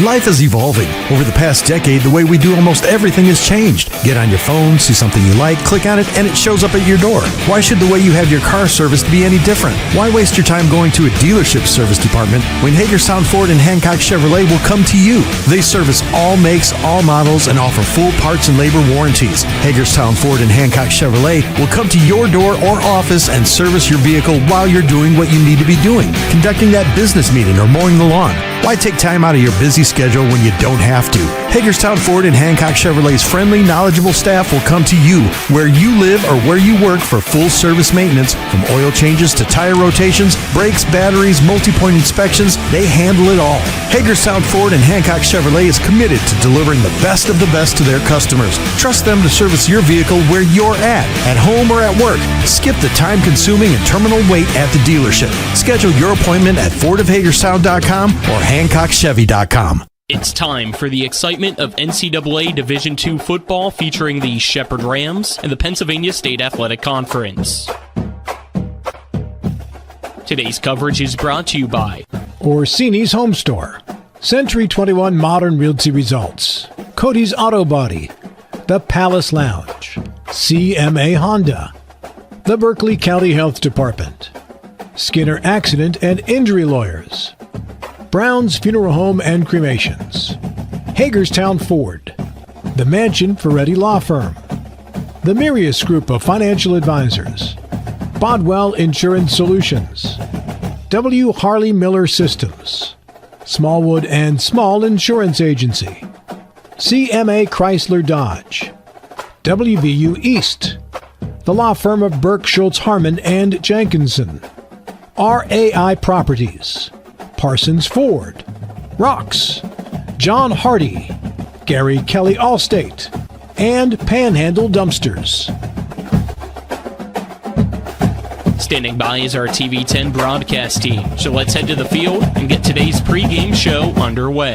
Life is evolving. Over the past decade, the way we do almost everything has changed. Get on your phone, see something you like, click on it, and it shows up at your door. Why should the way you have your car serviced be any different? Why waste your time going to a dealership service department when Hagerstown Ford and Hancock Chevrolet will come to you? They service all makes, all models, and offer full parts and labor warranties. Hagerstown Ford and Hancock Chevrolet will come to your door or office and service your vehicle while you're doing what you need to be doing, conducting that business meeting or mowing the lawn. Why take time out of your busy schedule when you don't have to? Hagerstown Ford and Hancock Chevrolet's friendly, knowledgeable staff will come to you where you live or where you work for full service maintenance, from oil changes to tire rotations, brakes, batteries, multi-point inspections. They handle it all. Hagerstown Ford and Hancock Chevrolet is committed to delivering the best of the best to their customers. Trust them to service your vehicle where you're at home or at work. Skip the time-consuming and terminal wait at the dealership. Schedule your appointment at fordofhagerstown.com or hancockchevy.com. It's time for the excitement of NCAA Division II football featuring the Shepherd Rams and the Pennsylvania State Athletic Conference. Today's coverage is brought to you by Orsini's Home Store, Century 21 Modern Realty Results, Cody's Auto Body, The Palace Lounge, CMA Honda, the Berkeley County Health Department, Skinner Accident and Injury Lawyers, Brown's Funeral Home and Cremations, Hagerstown Ford, the Mansion Ferretti Law Firm, the Mirius Group of Financial Advisors, Bodwell Insurance Solutions, W. Harley Miller Systems, Smallwood and Small Insurance Agency, CMA Chrysler Dodge, WVU East, the law firm of Burke Schultz Harmon and Jenkinson, RAI Properties, Parsons Ford, Rocks, John Hardy, Gary Kelly Allstate, and Panhandle Dumpsters. Standing by is our TV 10 broadcast team, so let's head to the field and get today's pregame show underway.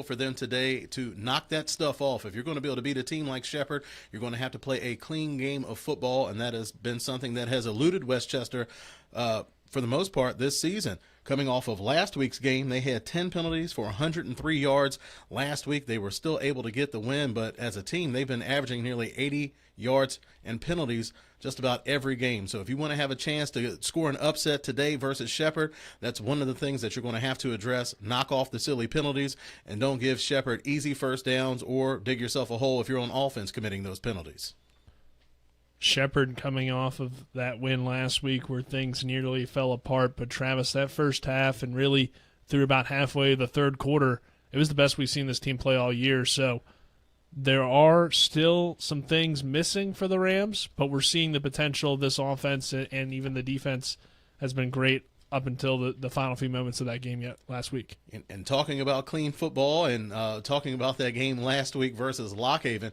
For them today to knock that stuff off. If you're going to be able to beat a team like Shepherd, you're going to have to play a clean game of football, and that has been something that has eluded Westchester for the most part this season. Coming off of last week's game, they had 10 penalties for 103 yards. Last week, they were still able to get the win, but as a team, they've been averaging nearly 80 yards and penalties just about every game. So if you want to have a chance to score an upset today versus Shepherd, that's one of the things that you're going to have to address. Knock off the silly penalties and don't give Shepherd easy first downs or dig yourself a hole if you're on offense committing those penalties. Shepherd coming off of that win last week where things nearly fell apart, but Travis, that first half and really through about halfway the third quarter, it was the best we've seen this team play all year. So there are still some things missing for the Rams, but we're seeing the potential of this offense, and even the defense has been great up until the final few moments of that game last week. And talking about clean football and talking about that game last week versus Lockhaven,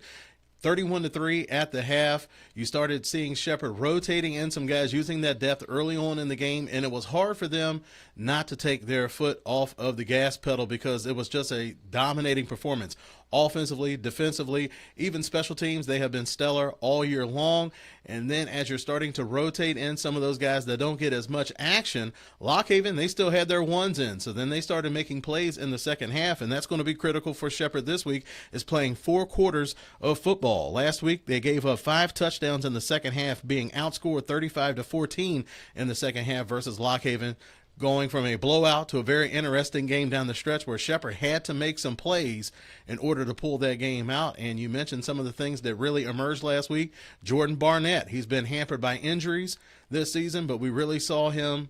31-3 at the half. You started seeing Shepherd rotating in some guys, using that depth early on in the game, and it was hard for them not to take their foot off of the gas pedal because it was just a dominating performance. offensively, defensively, even special teams. They have been stellar all year long. And then as you're starting to rotate in some of those guys that don't get as much action, Lock Haven, they still had their ones in. So then they started making plays in the second half, and that's going to be critical for Shepherd this week, is playing 4 quarters of football. Last week they gave up 5 touchdowns in the second half, being outscored 35-14 in the second half versus Lock Haven, going from a blowout to a very interesting game down the stretch where Shepherd had to make some plays in order to pull that game out. And you mentioned some of the things that really emerged last week. Jordan Barnett, he's been hampered by injuries this season, but we really saw him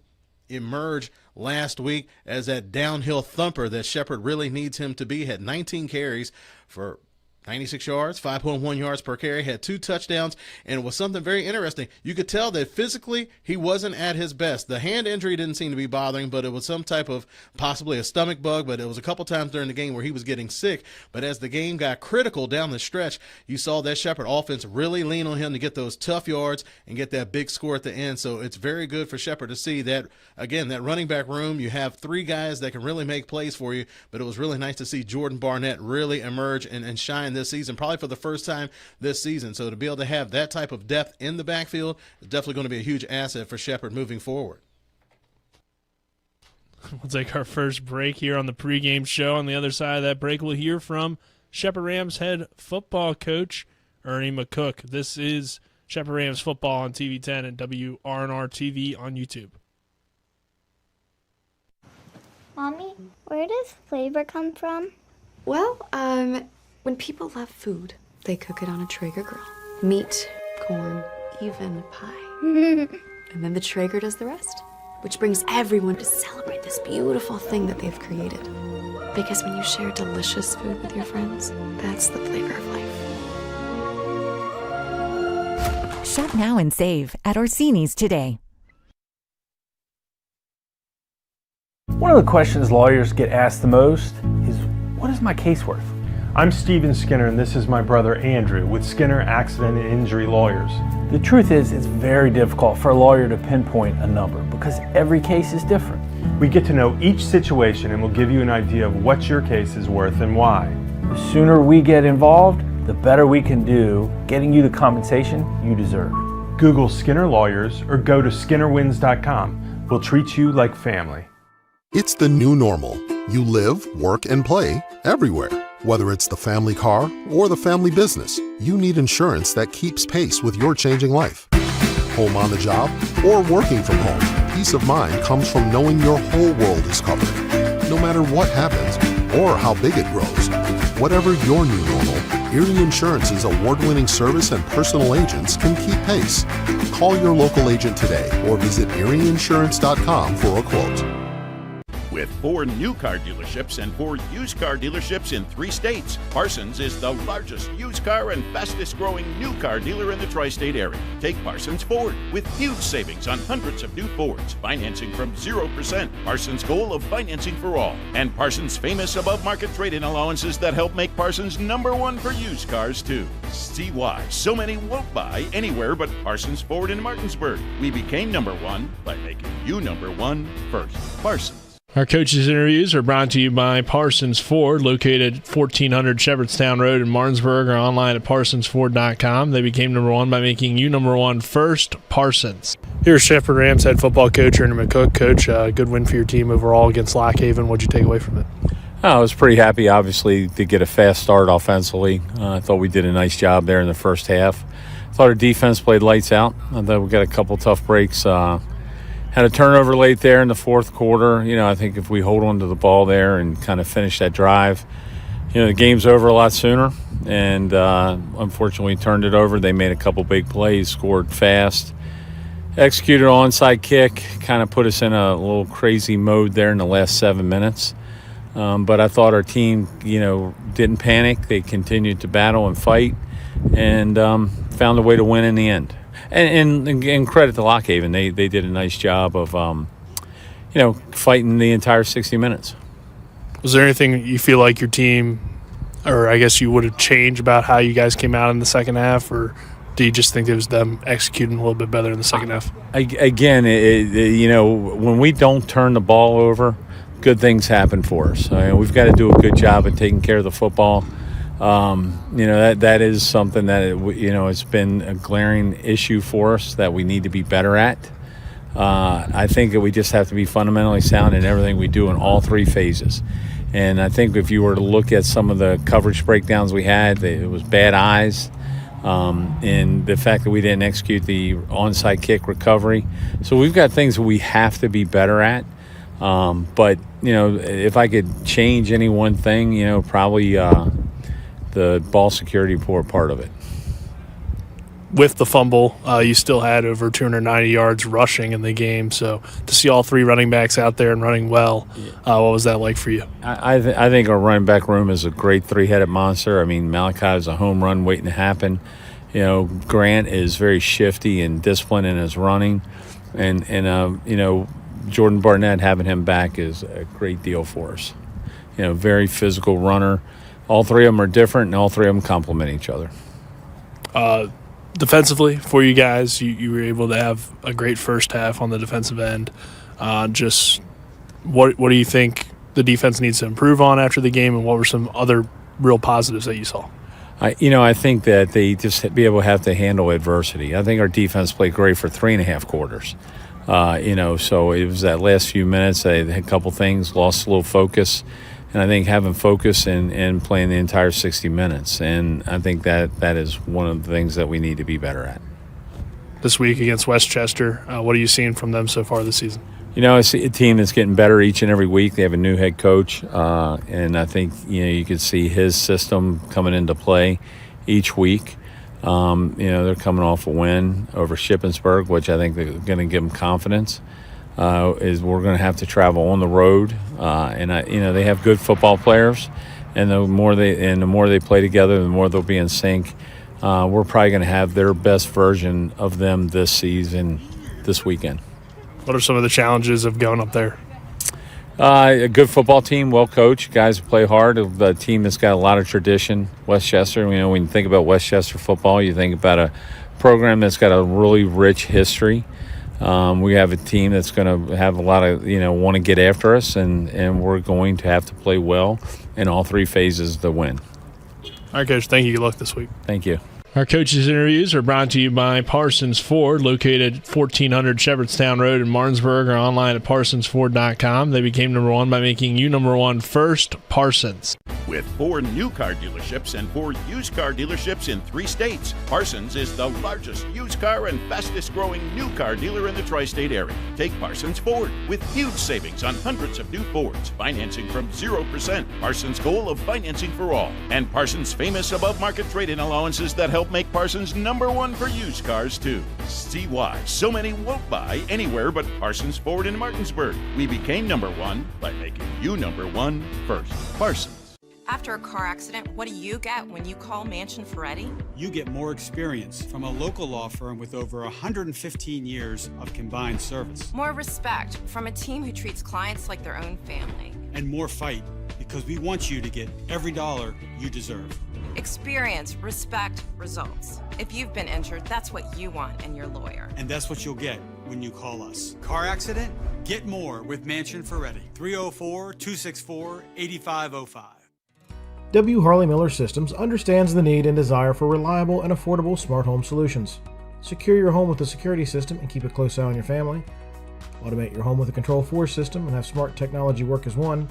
emerge last week as that downhill thumper that Shepherd really needs him to be. Had 19 carries for 96 yards, 5.1 yards per carry, had 2 touchdowns, and it was something very interesting. You could tell that physically he wasn't at his best. The hand injury didn't seem to be bothering, but it was some type of possibly a stomach bug, but it was a couple times during the game where he was getting sick. But as the game got critical down the stretch, you saw that Shepherd offense really lean on him to get those tough yards and get that big score at the end. So it's very good for Shepherd to see that, again, that running back room. You have 3 guys that can really make plays for you, but it was really nice to see Jordan Barnett really emerge and shine this season, probably for the first time this season. So to be able to have that type of depth in the backfield is definitely going to be a huge asset for Shepherd moving forward. We'll take our first break here on the pregame show. On the other side of that break, we'll hear from Shepherd Rams head football coach Ernie McCook. This is Shepherd Rams football on TV 10 and WRNR TV on YouTube. Mommy, where does flavor come from? Well, when people love food, they cook it on a Traeger grill. Meat, corn, even pie. And then the Traeger does the rest, which brings everyone to celebrate this beautiful thing that they've created. Because when you share delicious food with your friends, that's the flavor of life. Shop now and save at Orsini's today. One of the questions lawyers get asked the most is, what is my case worth? I'm Steven Skinner, and this is my brother Andrew with Skinner Accident and Injury Lawyers. The truth is, it's very difficult for a lawyer to pinpoint a number because every case is different. We get to know each situation and we'll give you an idea of what your case is worth and why. The sooner we get involved, the better we can do getting you the compensation you deserve. Google Skinner Lawyers or go to skinnerwins.com. We'll treat you like family. It's the new normal. You live, work, and play everywhere. Whether it's the family car or the family business, you need insurance that keeps pace with your changing life. Home on the job or working from home, peace of mind comes from knowing your whole world is covered. No matter what happens or how big it grows, whatever your new normal, Erie Insurance's award-winning service and personal agents can keep pace. Call your local agent today or visit erieinsurance.com for a quote. With 4 new car dealerships and 4 used car dealerships in 3 states, Parsons is the largest used car and fastest growing new car dealer in the tri-state area. Take Parsons Ford with huge savings on hundreds of new Fords, financing from 0%, Parsons' goal of financing for all, and Parsons' famous above-market trade-in allowances that help make Parsons #1 for used cars too. See why so many won't buy anywhere but Parsons Ford in Martinsburg. We became #1 by making you #1 first. Parsons. Our coaches' interviews are brought to you by Parsons Ford, located at 1400 Shepherdstown Road in Martinsburg, or online at parsonsford.com. They became #1 by making you #1 first, Parsons. Here's Shepherd Rams head football coach Ernie McCook. Coach, good win for your team overall against Lock Haven. What'd you take away from it? I was pretty happy, obviously, to get a fast start offensively. I thought we did a nice job there in the first half. I thought our defense played lights out. I thought we got a couple tough breaks. Had a turnover late there in the fourth quarter. I think if we hold on to the ball there and kind of finish that drive, the game's over a lot sooner. And unfortunately, turned it over. They made a couple big plays, scored fast, executed an onside kick, kind of put us in a little crazy mode there in the last 7 minutes. But I thought our team, didn't panic. They continued to battle and fight and found a way to win in the end. And credit to Lock Haven. They did a nice job of, fighting the entire 60 minutes. Was there anything you feel like your team, or I guess you would have changed about how you guys came out in the second half, or do you just think it was them executing a little bit better in the second half? Again, when we don't turn the ball over, good things happen for us. We've got to do a good job of taking care of the football. That is something that it's been a glaring issue for us that we need to be better at. I think that we just have to be fundamentally sound in everything we do in all three phases. And I think if you were to look at some of the coverage breakdowns we had, it was bad eyes, and the fact that we didn't execute the onside kick recovery. So we've got things that we have to be better at. But if I could change any one thing, probably the ball security part of it. With the fumble, you still had over 290 yards rushing in the game. So to see all three running backs out there and running well, what was that like for you? I think our running back room is a great three-headed monster. I mean, Malachi is a home run waiting to happen. Grant is very shifty and disciplined in his running. And Jordan Barnett, having him back is a great deal for us. Very physical runner. All three of them are different, and all three of them complement each other. Defensively, for you guys, you were able to have a great first half on the defensive end. Just what do you think the defense needs to improve on after the game, and what were some other real positives that you saw? I think that they just have to handle adversity. I think our defense played great for 3.5 quarters. So it was that last few minutes, they had a couple things, lost a little focus. And I think having focus and playing the entire 60 minutes. And I think that is one of the things that we need to be better at. This week against Westchester, what are you seeing from them so far this season? It's a team that's getting better each and every week. They have a new head coach. And I think, you could see his system coming into play each week. They're coming off a win over Shippensburg, which I think they're going to give them confidence. Is we're going to have to travel on the road, and they have good football players, and the more they play together, the more they'll be in sync. We're probably going to have their best version of them this season, this weekend. What are some of the challenges of going up there? A good football team, well coached, guys who play hard. A team that's got a lot of tradition. Westchester, when you think about Westchester football, you think about a program that's got a really rich history. We have a team that's going to have a lot of, want to get after us, and we're going to have to play well in all three phases to win. All right, Coach. Thank you. Good luck this week. Thank you. Our coaches' interviews are brought to you by Parsons Ford, located 1400 Shepherdstown Road in Martinsburg, or online at parsonsford.com. They became number one by making you number one first, Parsons. With 4 new car dealerships and 4 used car dealerships in 3 states, Parsons is the largest used car and fastest growing new car dealer in the tri-state area. Take Parsons Ford with huge savings on hundreds of new Fords, financing from 0%, Parsons' goal of financing for all, and Parsons' famous above-market trade-in allowances that help make Parsons number one for used cars too. See why so many won't buy anywhere but Parsons Ford in Martinsburg. We became number one by making you number one first. Parsons. After a car accident, what do you get when you call Mansion Ferretti? You get more experience from a local law firm with over 115 years of combined service. More respect from a team who treats clients like their own family. And more fight, because we want you to get every dollar you deserve. Experience, respect, results. If you've been injured, that's what you want in your lawyer. And that's what you'll get when you call us. Car accident? Get more with Mansion Ferretti. 304-264-8505. W. Harley Miller Systems understands the need and desire for reliable and affordable smart home solutions. Secure your home with a security system and keep a close eye on your family. Automate your home with a Control4 system and have smart technology work as one.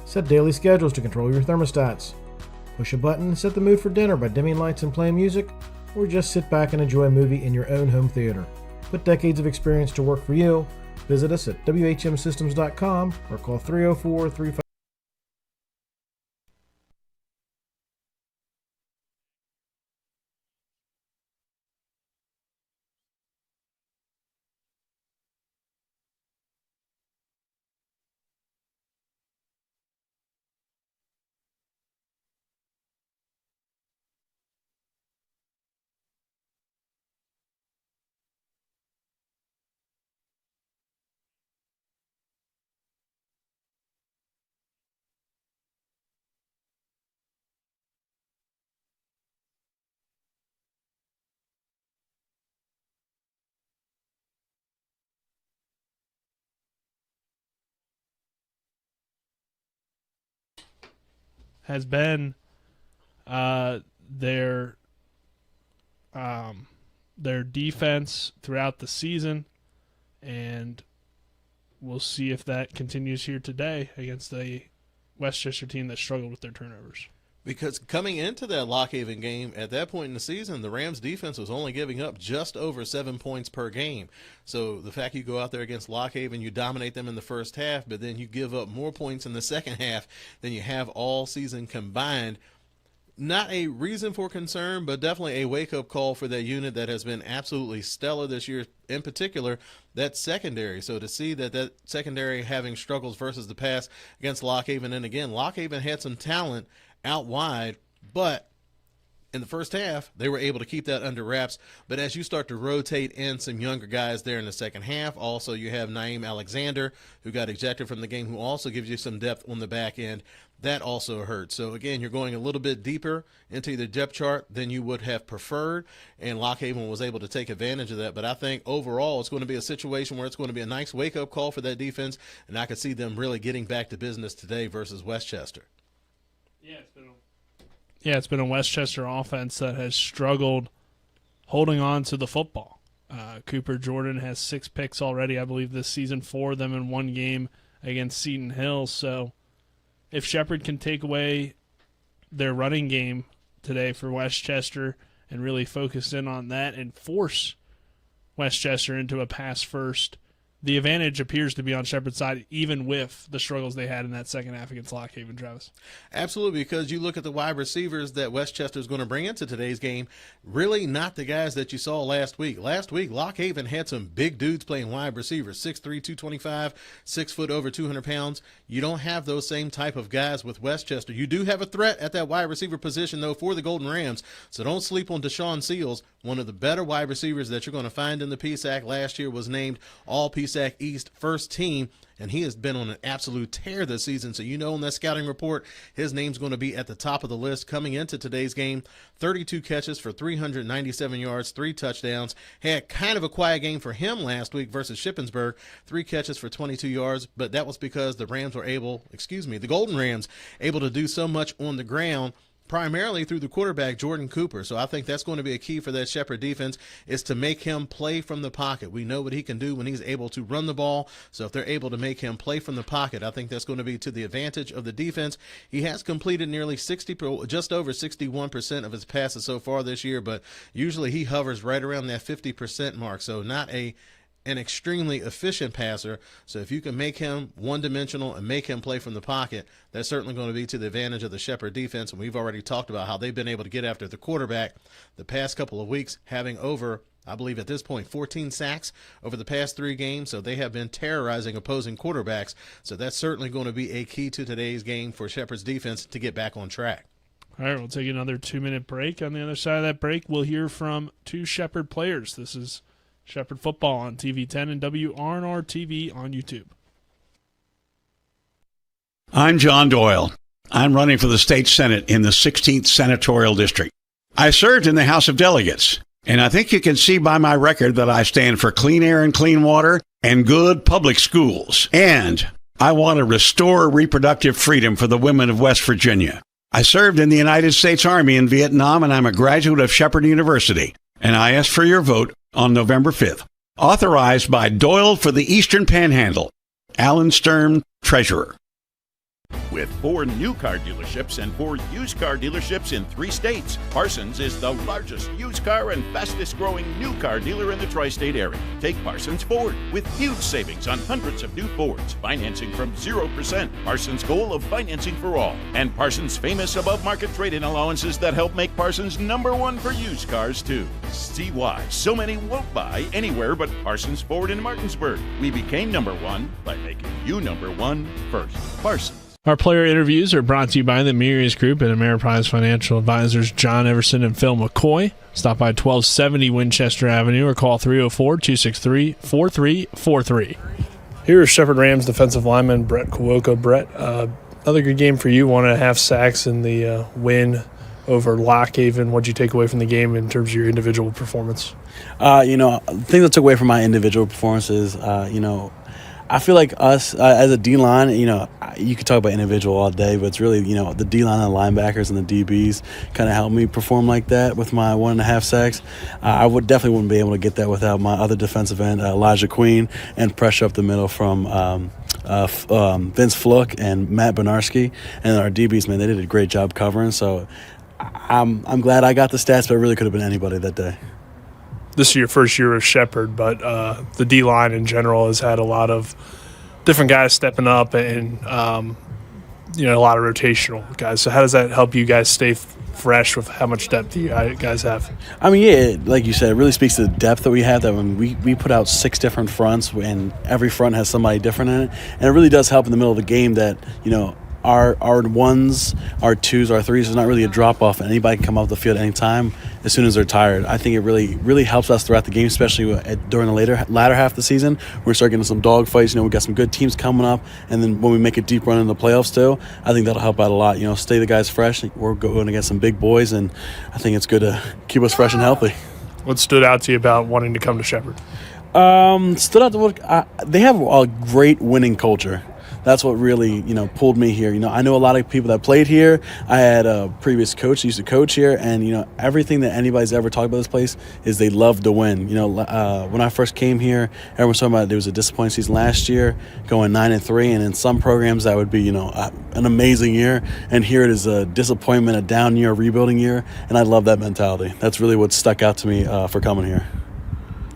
Set daily schedules to control your thermostats. Push a button and set the mood for dinner by dimming lights and playing music, or just sit back and enjoy a movie in your own home theater. Put decades of experience to work for you. Visit us at whmsystems.com or call 304-35. Has been their defense throughout the season, and we'll see if that continues here today against a Westchester team that struggled with their turnovers. Because coming into that Lock Haven game, at that point in the season, the Rams defense was only giving up just over 7 points per game. So the fact you go out there against Lock Haven, you dominate them in the first half, but then you give up more points in the second half than you have all season combined. Not a reason for concern, but definitely a wake-up call for that unit that has been absolutely stellar this year, in particular, that secondary. So to see that secondary having struggles versus the pass against Lock Haven, and again, Lock Haven had some talent out wide, but in the first half, they were able to keep that under wraps. But as you start to rotate in some younger guys there in the second half, also you have Naeem Alexander, who got ejected from the game, who also gives you some depth on the back end. That also hurts. So, again, you're going a little bit deeper into the depth chart than you would have preferred, and Lock Haven was able to take advantage of that. But I think overall it's going to be a situation where it's going to be a nice wake-up call for that defense, and I could see them really getting back to business today versus Westchester. It's been a Westchester offense that has struggled holding on to the football. Cooper Jordan has 6 picks already, I believe, this season, 4 of them in one game against Seton Hill. So if Shepherd can take away their running game today for Westchester and really focus in on that and force Westchester into a pass-first, the advantage appears to be on Shepherd's side, even with the struggles they had in that second half against Lock Haven, Travis. Absolutely, because you look at the wide receivers that Westchester is going to bring into today's game, really not the guys that you saw last week. Last week, Lock Haven had some big dudes playing wide receivers, 6'3", 225, 6 foot over 200 pounds. You don't have those same type of guys with Westchester. You do have a threat at that wide receiver position, though, for the Golden Rams, so don't sleep on Deshaun Seals. One of the better wide receivers that you're going to find in the PSAC. Last year was named All PSAC East first team, and he has been on an absolute tear this season. So you know in that scouting report, his name's going to be at the top of the list coming into today's game. 32 catches for 397 yards, 3 touchdowns. Had kind of a quiet game for him last week versus Shippensburg. 3 catches for 22 yards, but that was because the Golden Rams able to do so much on the ground, primarily through the quarterback, Jordan Cooper. So I think that's going to be a key for that Shepherd defense, is to make him play from the pocket. We know what he can do when he's able to run the ball. So if they're able to make him play from the pocket, I think that's going to be to the advantage of the defense. He has completed nearly just over 61% of his passes so far this year, but usually he hovers right around that 50% mark. So not an extremely efficient passer. So if you can make him one-dimensional and make him play from the pocket, that's certainly going to be to the advantage of the Shepherd defense. And we've already talked about how they've been able to get after the quarterback the past couple of weeks, having over, I believe at this point, 14 sacks over the past 3 games. So they have been terrorizing opposing quarterbacks. So that's certainly going to be a key to today's game for Shepherd's defense to get back on track. All right, we'll take another 2-minute break. On the other side of that break, we'll hear from 2 Shepherd players. This is Shepherd football on TV10 and WRNR TV on YouTube. I'm John Doyle. I'm running for the state senate in the 16th senatorial district. I served in the House of Delegates, and I think you can see by my record that I stand for clean air and clean water and good public schools. And I want to restore reproductive freedom for the women of West Virginia. I served in the United States Army in Vietnam, and I'm a graduate of Shepherd University. And I ask for your vote on November 5th. Authorized by Doyle for the Eastern Panhandle. Alan Stern, Treasurer. With 4 new car dealerships and 4 used car dealerships in 3 states, Parsons is the largest used car and fastest growing new car dealer in the tri-state area. Take Parsons Ford with huge savings on hundreds of new Fords, financing from 0%, Parsons' goal of financing for all, and Parsons' famous above-market trade-in allowances that help make Parsons #1 for used cars too. See why so many won't buy anywhere but Parsons Ford in Martinsburg. We became #1 by making you #1 first. Parsons. Our player interviews are brought to you by the Murias Group and Ameriprise Financial Advisors John Everson and Phil McCoy. Stop by 1270 Winchester Avenue or call 304-263-4343. Here is Shepherd Rams defensive lineman Brett Kowoko. Brett, another good game for you, 1.5 sacks in the win over Lock Haven. What did you take away from the game in terms of your individual performance? The thing that took away from my individual performance is, I feel like us as a D-line, you could talk about individual all day, but it's really, the D-line and the linebackers and the DBs kind of help me perform like that with my 1.5 sacks. I definitely wouldn't be able to get that without my other defensive end, Elijah Queen, and pressure up the middle from Vince Fluke and Matt Benarski. And our DBs, man, they did a great job covering. So I'm glad I got the stats, but it really could have been anybody that day. This is your first year of Shepherd, but the D-line in general has had a lot of different guys stepping up and, a lot of rotational guys. So how does that help you guys stay fresh with how much depth you guys have? I mean, yeah, like you said, it really speaks to the depth that we have. That when we put out 6 different fronts, and every front has somebody different in it. And it really does help in the middle of the game that, our ones, our twos, our threes is not really a drop-off. Anybody can come off the field at any time as soon as they're tired. I think it really, really helps us throughout the game, especially during the latter half of the season. We're starting getting some dog fights. We've got some good teams coming up. And then when we make a deep run in the playoffs too, I think that'll help out a lot. Stay the guys fresh. We're going to get some big boys, and I think it's good to keep us fresh and healthy. What stood out to you about wanting to come to Shepherd? Stood out they have a great winning culture. That's what really, pulled me here. I know a lot of people that played here. I had a previous coach who used to coach here, and, everything that anybody's ever talked about this place is they love to win. When I first came here, everyone's talking about there was a disappointing season last year, going 9-3, and in some programs that would be, an amazing year. And here it is a disappointment, a down year, a rebuilding year, and I love that mentality. That's really what stuck out to me for coming here.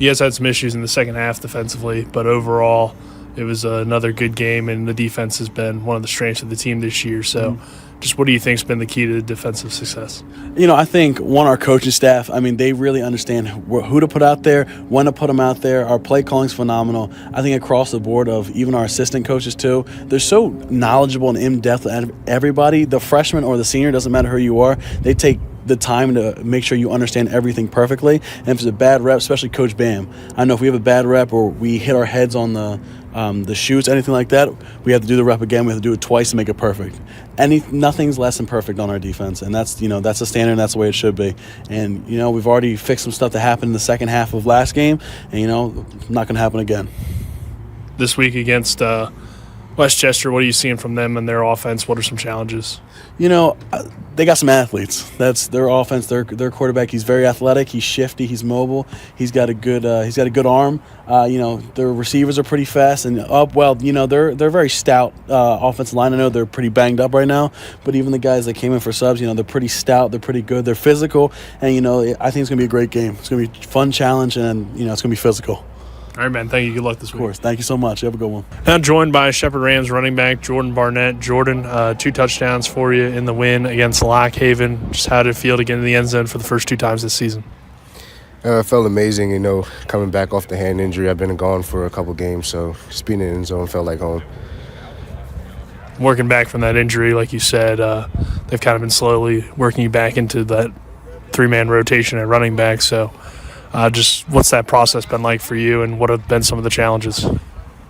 You guys had some issues in the second half defensively, but overall it was another good game, and the defense has been one of the strengths of the team this year. So just what do you think has been the key to defensive success? I think, our coaching staff, they really understand who to put out there, when to put them out there. Our play calling's phenomenal. I think across the board of even our assistant coaches too, they're so knowledgeable and in-depth with everybody. The freshman or the senior, doesn't matter who you are, they take the time to make sure you understand everything perfectly. And if it's a bad rep, especially Coach Bam, I know if we have a bad rep or we hit our heads on the shoots, anything like that, we have to do the rep again. We have to do it twice to make it perfect. Nothing's less than perfect on our defense, and that's that's the standard, and that's the way it should be. And we've already fixed some stuff that happened in the second half of last game, and not going to happen again. This week against Westchester, what are you seeing from them and their offense? What are some challenges? They got some athletes. That's their offense. Their quarterback. He's very athletic. He's shifty. He's mobile. He's got a good arm. Their receivers are pretty fast and up. Well, they're very stout offensive line. I know they're pretty banged up right now, but even the guys that came in for subs, they're pretty stout. They're pretty good. They're physical, and I think it's gonna be a great game. It's gonna be a fun challenge, and it's gonna be physical. All right, man. Thank you. Good luck this week. Of course. Thank you so much. You have a good one. Now joined by Shepherd Rams running back Jordan Barnett. Jordan, 2 touchdowns for you in the win against Lock Haven. Just how did it feel to get into the end zone for the first 2 times this season? It felt amazing, coming back off the hand injury. I've been gone for a couple games, so just being in the end zone felt like home. Working back from that injury, like you said, they've kind of been slowly working you back into that 3-man rotation at running back, so just what's that process been like for you, and what have been some of the challenges?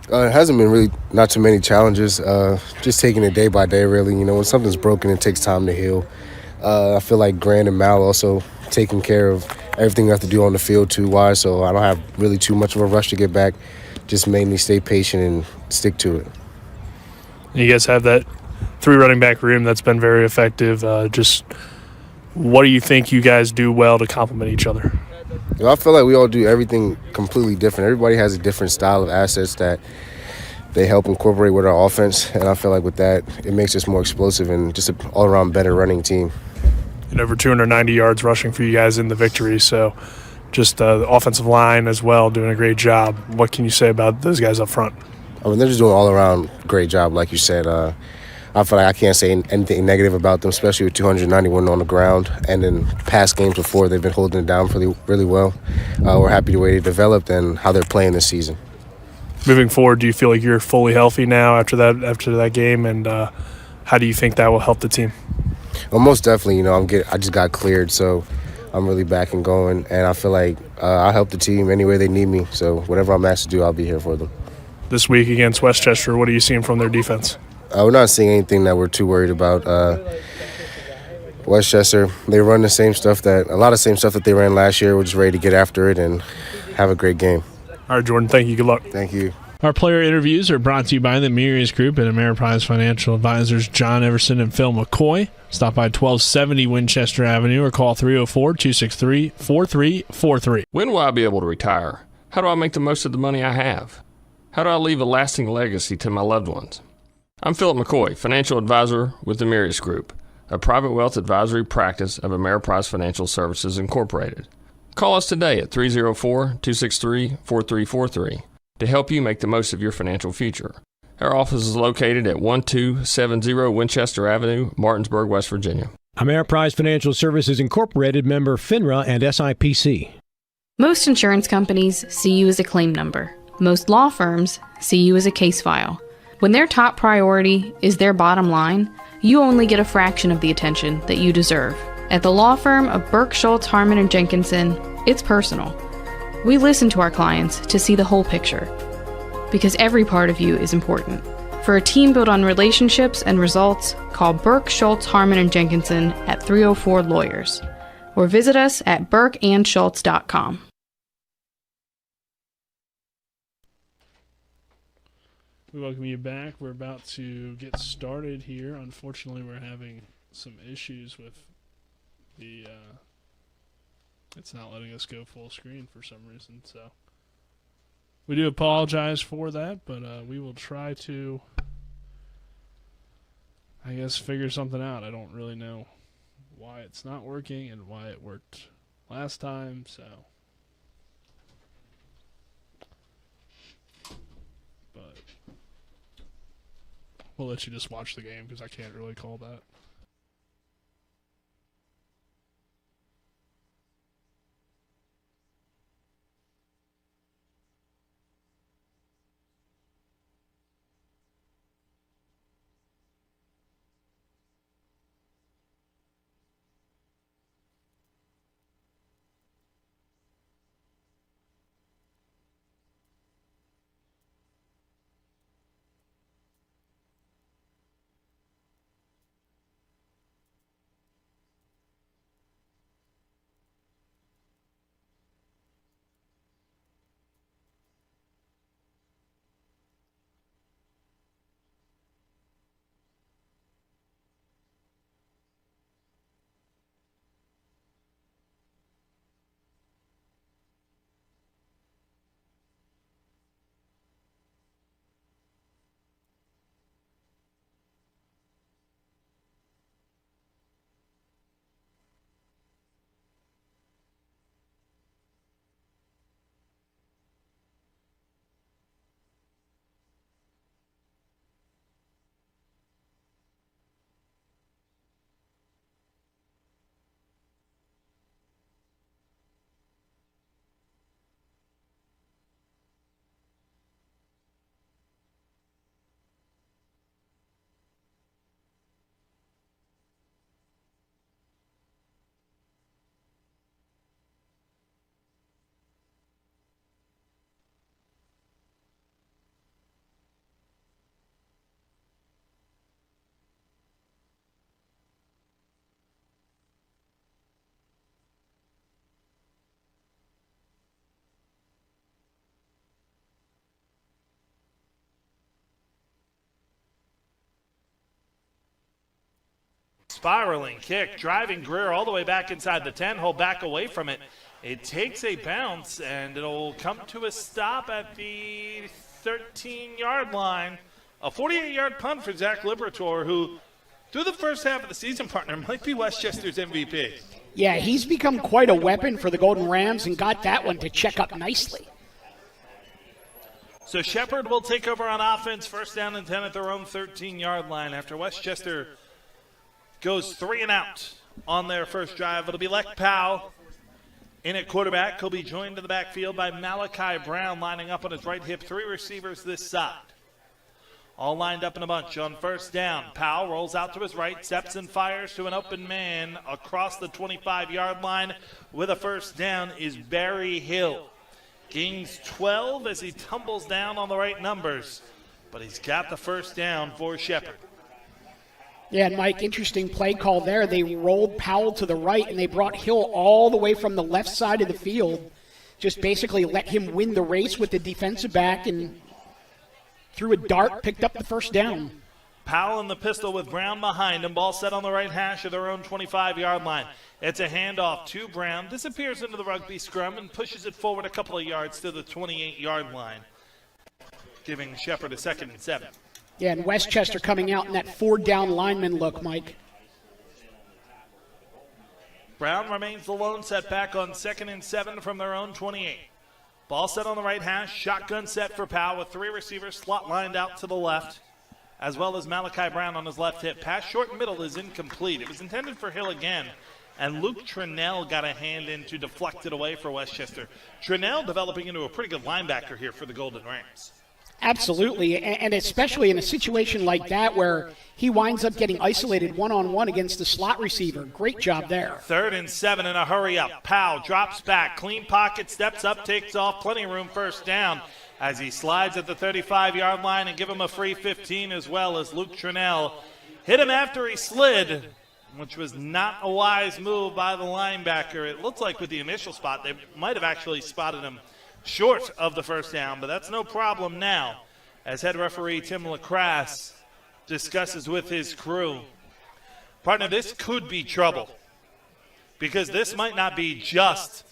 It hasn't been really not too many challenges. Just taking it day by day, really. When something's broken, it takes time to heal. I feel like Grant and Mal also taking care of everything we have to do on the field too wise, so I don't have really too much of a rush to get back. Just mainly stay patient and stick to it. You guys have that 3 running back room that's been very effective. Just what do you think you guys do well to complement each other? I feel like we all do everything completely different. Everybody has a different style of assets that they help incorporate with our offense, and I feel like with that, it makes us more explosive and just an all-around better running team. And over 290 yards rushing for you guys in the victory, so just the offensive line as well doing a great job. What can you say about those guys up front? They're just doing an all-around great job, like you said. I feel like I can't say anything negative about them, especially with 291 on the ground. And in past games before, they've been holding it down really, really well. We're happy the way they developed and how they're playing this season. Moving forward, do you feel like you're fully healthy now after that game, and how do you think that will help the team? Well, most definitely. I just got cleared, so I'm really back and going. And I feel like I'll help the team any way they need me. So whatever I'm asked to do, I'll be here for them. This week against Westchester, what are you seeing from their defense? We're not seeing anything that we're too worried about. Westchester, they run a lot of same stuff that they ran last year. We're just ready to get after it and have a great game. All right, Jordan, thank you. Good luck. Thank you. All Our player interviews are brought to you by the Murias Group and Ameriprise Financial Advisors John Everson and Phil McCoy. Stop by 1270 Winchester Avenue or call 304-263-4343. When will I be able to retire? How do I make the most of the money I have? How do I leave a lasting legacy to my loved ones? I'm Philip McCoy, financial advisor with the Murias Group, a private wealth advisory practice of Ameriprise Financial Services Incorporated. Call us today at 304-263-4343 to help you make the most of your financial future. Our office is located at 1270 Winchester Avenue, Martinsburg, West Virginia. Ameriprise Financial Services Incorporated, member FINRA and SIPC. Most insurance companies see you as a claim number. Most law firms see you as a case file. When their top priority is their bottom line, you only get a fraction of the attention that you deserve. At the law firm of Burke, Schultz, Harmon & Jenkinson, it's personal. We listen to our clients to see the whole picture, because every part of you is important. For a team built on relationships and results, call Burke, Schultz, Harmon & Jenkinson at 304-LAWYERS, or visit us at burkeandschultz.com. We welcome you back. We're about to get started here. Unfortunately, we're having some issues with the it's not letting us go full screen for some reason, so we do apologize for that, but we will try to, I guess, figure something out. I don't really know why it's not working and why it worked last time, so but we'll let you just watch the game because I can't really call that. Spiraling kick, driving Greer all the way back inside the 10. He'll back away from it. It takes a bounce, and it'll come to a stop at the 13-yard line. A 48-yard punt for Zach Liberator, who, through the first half of the season, partner, might be Westchester's MVP. Yeah, he's become quite a weapon for the Golden Rams and got that one to check up nicely. So Shepherd will take over on offense, first down and 10 at their own 13-yard line after Westchester goes 3 and out on their first drive. It'll be Lech Powell in at quarterback. He'll be joined in the backfield by Malachi Brown lining up on his right hip. 3 receivers this side. All lined up in a bunch on first down. Powell rolls out to his right, steps and fires to an open man across the 25-yard line. With a first down is Barry Hill. Gains 12 as he tumbles down on the right numbers, but he's got the first down for Shepherd. Yeah, and Mike, interesting play call there. They rolled Powell to the right, and they brought Hill all the way from the left side of the field. Just basically let him win the race with the defensive back, and threw a dart, picked up the first down. Powell in the pistol with Brown behind him. Ball set on the right hash of their own 25-yard line. It's a handoff to Brown. Disappears into the rugby scrum and pushes it forward a couple of yards to the 28-yard line, giving Shepherd a 2nd and 7. Yeah, and Westchester coming out in that 4-down lineman look, Mike. Brown remains the lone setback on 2nd and 7 from their own 28. Ball set on the right hash. Shotgun set for Powell with 3 receivers slot lined out to the left, as well as Malachi Brown on his left hip. Pass short and middle is incomplete. It was intended for Hill again, and Luke Trinnell got a hand in to deflect it away for Westchester. Trinnell developing into a pretty good linebacker here for the Golden Rams. Absolutely, and especially in a situation like that where he winds up getting isolated one-on-one against the slot receiver. Great job there. 3rd and 7 in a hurry up. Powell drops back, clean pocket, steps up, takes off, plenty of room, first down as he slides at the 35-yard line and give him a free 15 as well as Luke Trinnell hit him after he slid, which was not a wise move by the linebacker. It looked like with the initial spot, they might have actually spotted him short of the first down, but that's no problem now as head referee Tim LaCrasse discusses with his crew. Partner, this could be trouble because this might not be just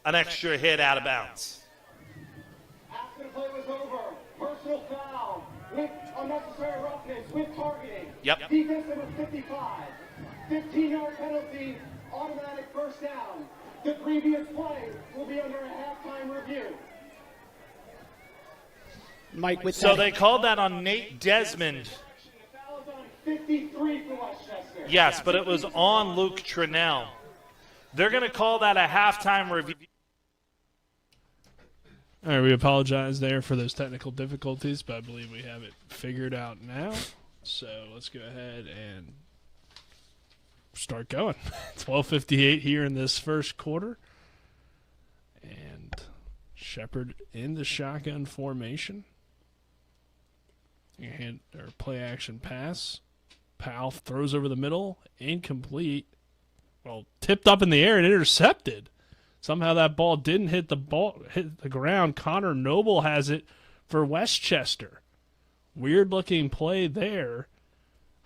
an extra hit out of bounds. After the play was over, personal foul with unnecessary roughness, with targeting. Yep. Defense number 55, 15-yard penalty, automatic first down. The previous play will be under a halftime review. Mike, with so that, they called that on Nate Desmond. 53 for Westchester. Yes, but it was on Luke Trinnell. They're going to call that a halftime review. All right, we apologize there for those technical difficulties, but I believe we have it figured out now. So let's go ahead and start going. 12:58 here in this first quarter. And Shepherd in the shotgun formation. And or play action pass. Powell throws over the middle, incomplete. Well, tipped up in the air and intercepted. Somehow that ball didn't hit the ground. Connor Noble has it for Westchester. Weird looking play there,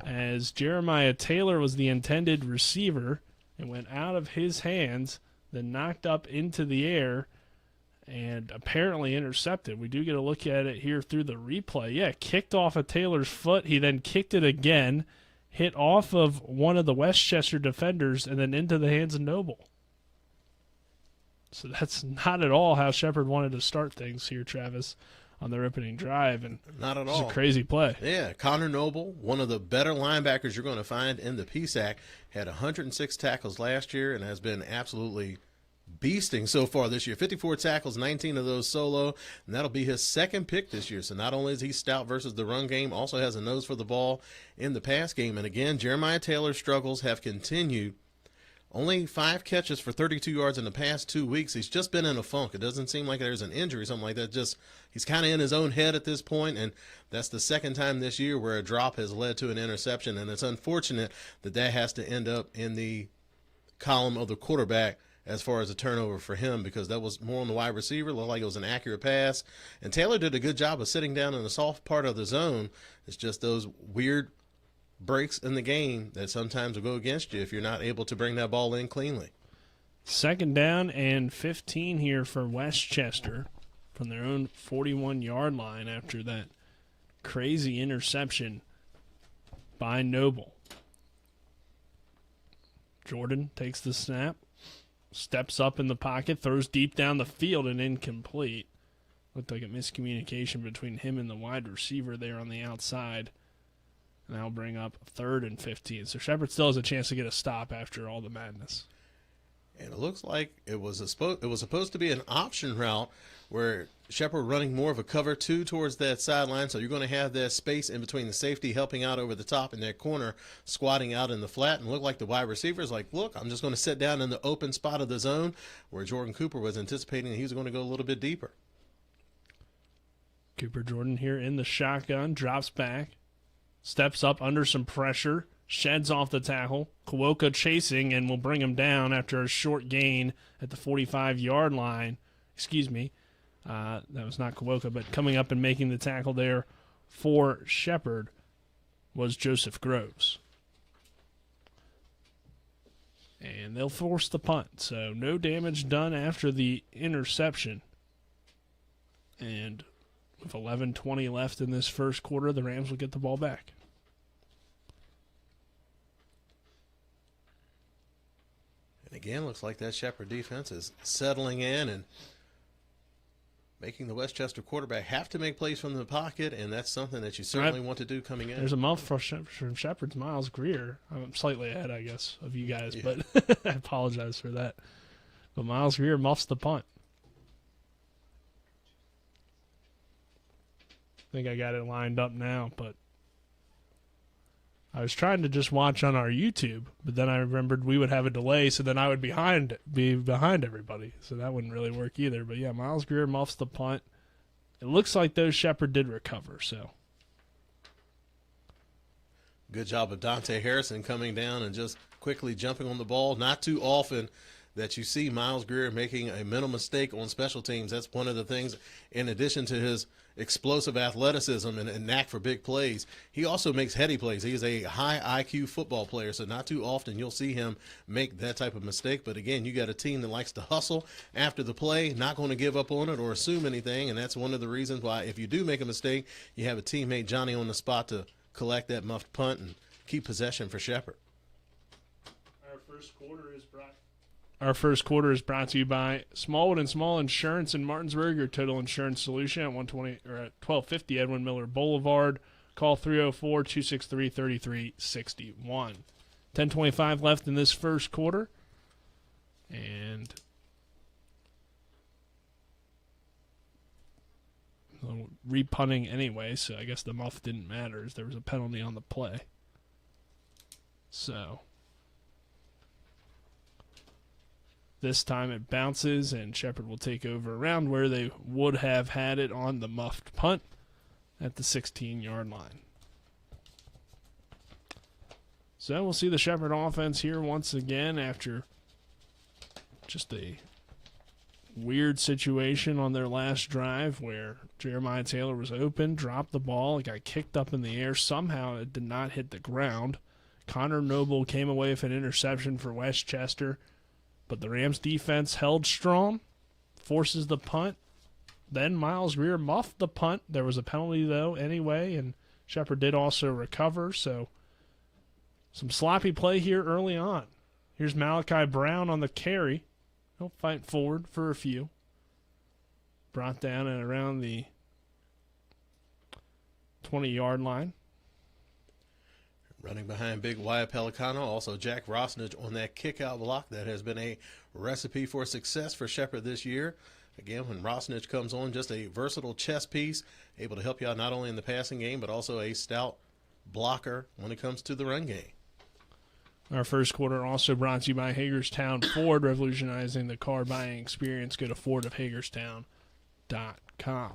as Jeremiah Taylor was the intended receiver. It went out of his hands, then knocked up into the air, and apparently intercepted. We do get a look at it here through the replay. Yeah, kicked off of Taylor's foot. He then kicked it again, hit off of one of the Westchester defenders, and then into the hands of Noble. So that's not at all how Shepherd wanted to start things here, Travis, on their opening drive. And not at all. all. A crazy play. Yeah, Connor Noble, one of the better linebackers you're going to find in the PSAC, had 106 tackles last year and has been absolutely beasting so far this year. 54 tackles, 19 of those solo, and that'll be his second pick this year. So not only is he stout versus the run game, also has a nose for the ball in the pass game. And again, Jeremiah Taylor's struggles have continued. Only 5 catches for 32 yards in the past 2 weeks. He's just been in a funk. It doesn't seem like there's an injury or something like that. Just he's kind of in his own head at this point, and that's the second time this year where a drop has led to an interception, and it's unfortunate that that has to end up in the column of the quarterback as far as a turnover for him, because that was more on the wide receiver. Looked like it was an accurate pass, and Taylor did a good job of sitting down in the soft part of the zone. It's just those weird breaks in the game that sometimes will go against you if you're not able to bring that ball in cleanly. 2nd down and 15 here for Westchester from their own 41-yard line after that crazy interception by Noble. Jordan takes the snap, steps up in the pocket, throws deep down the field and incomplete. Looked like a miscommunication between him and the wide receiver there on the outside. And that'll bring up 3rd and 15. So Shepherd still has a chance to get a stop after all the madness. And it looks like it was supposed to be an option route where Shepherd running more of a cover 2 towards that sideline. So you're going to have that space in between the safety helping out over the top in that corner, squatting out in the flat. And look like the wide receiver is like, look, I'm just going to sit down in the open spot of the zone, where Jordan Cooper was anticipating he was going to go a little bit deeper. Cooper Jordan here in the shotgun, drops back. Steps up under some pressure, sheds off the tackle. Kuoka chasing and will bring him down after a short gain at the 45-yard line. Excuse me. That was not Kuoka, but coming up and making the tackle there for Shepherd was Joseph Groves. And they'll force the punt, so no damage done after the interception. And with 11:20 left in this first quarter, the Rams will get the ball back. And again, looks like that Shepherd defense is settling in and making the Westchester quarterback have to make plays from the pocket, and that's something that you certainly want to do coming in. There's a muff from Shepherd's Miles Greer. I'm slightly ahead, I guess, of you guys, but I apologize for that. But Miles Greer muffs the punt. I think I got it lined up now, but I was trying to just watch on our YouTube, but then I remembered we would have a delay, so then I would be behind everybody, so that wouldn't really work either. But yeah, Miles Greer muffs the punt. It looks like though Shepherd did recover, so. Good job of Dante Harrison coming down and just quickly jumping on the ball. Not too often that you see Miles Greer making a mental mistake on special teams. That's one of the things, in addition to his explosive athleticism and knack for big plays, he also makes heady plays. He's a high IQ football player, so not too often you'll see him make that type of mistake. But again, you got a team that likes to hustle after the play, not going to give up on it or assume anything, and that's one of the reasons why if you do make a mistake, you have a teammate, Johnny, on the spot to collect that muffed punt and keep possession for Shepherd. Our first quarter is brought to you by Smallwood and Small Insurance in Martinsburg, your total insurance solution at 1250 Edwin Miller Boulevard. Call 304-263-3361. 10:25 left in this first quarter. And repunting anyway, so I guess the muff didn't matter as there was a penalty on the play. So this time it bounces, and Shepherd will take over around where they would have had it on the muffed punt at the 16-yard line. So we'll see the Shepherd offense here once again after just a weird situation on their last drive where Jeremiah Taylor was open, dropped the ball, it got kicked up in the air. Somehow it did not hit the ground. Connor Noble came away with an interception for Westchester. But the Rams defense held strong, forces the punt. Then Miles Greer muffed the punt. There was a penalty, though, anyway, and Shepherd did also recover. So some sloppy play here early on. Here's Malachi Brown on the carry. He'll fight forward for a few. Brought down and around the 20-yard line. Running behind Big Wyatt Pelicano, also Jack Rosnage on that kick-out block. That has been a recipe for success for Shepherd this year. Again, when Rosnage comes on, just a versatile chess piece, able to help you out not only in the passing game, but also a stout blocker when it comes to the run game. Our first quarter also brought to you by Hagerstown Ford, revolutionizing the car buying experience. Go to fordofhagerstown.com.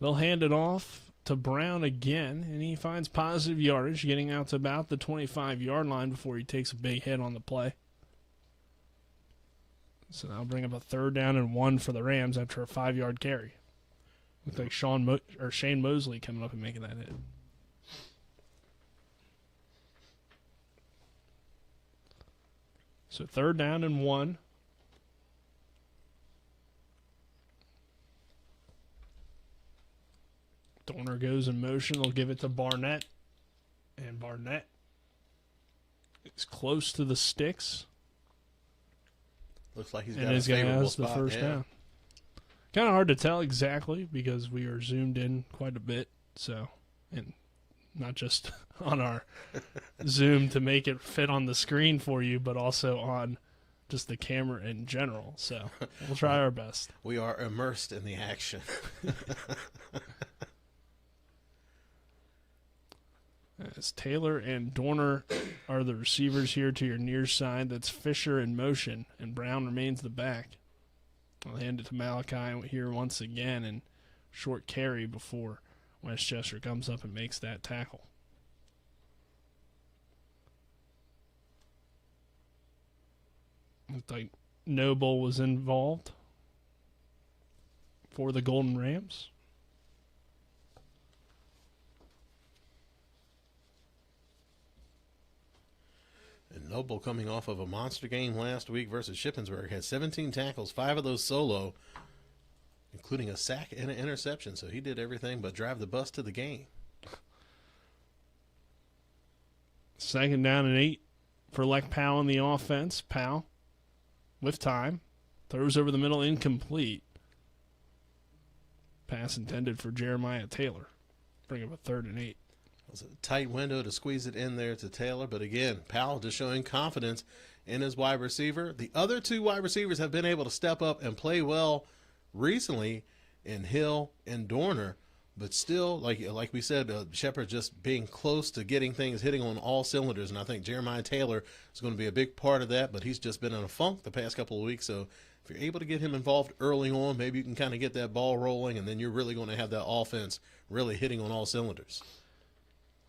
They'll hand it off to Brown again, and he finds positive yardage, getting out to about the 25-yard line before he takes a big hit on the play. So that'll bring up a 3rd down and 1 for the Rams after a 5-yard carry. Looks like Shane Mosley coming up and making that hit. So 3rd down and 1. Dorner goes in motion. They'll give it to Barnett. And Barnett is close to the sticks. Looks like he's got a favorable spot. The first down. Kind of hard to tell exactly because we are zoomed in quite a bit. So, and not just on our Zoom to make it fit on the screen for you, but also on just the camera in general. So we'll try our best. We are immersed in the action. As Taylor and Dorner are the receivers here to your near side. That's Fisher in motion, and Brown remains the back. I'll hand it to Malachi here once again, and short carry before Westchester comes up and makes that tackle. Looked like Noble was involved for the Golden Rams. Noble coming off of a monster game last week versus Shippensburg. Had 17 tackles, 5 of those solo, including a sack and an interception. So he did everything but drive the bus to the game. 2nd down and 8 for Lek Powell in the offense. Powell with time. Throws over the middle, incomplete. Pass intended for Jeremiah Taylor. Bring up a 3rd and 8. It was a tight window to squeeze it in there to Taylor. But again, Powell just showing confidence in his wide receiver. The other 2 wide receivers have been able to step up and play well recently in Hill and Dorner. But still, like we said, Shepherd just being close to getting things hitting on all cylinders. And I think Jeremiah Taylor is going to be a big part of that. But he's just been in a funk the past couple of weeks. So if you're able to get him involved early on, maybe you can kind of get that ball rolling. And then you're really going to have that offense really hitting on all cylinders.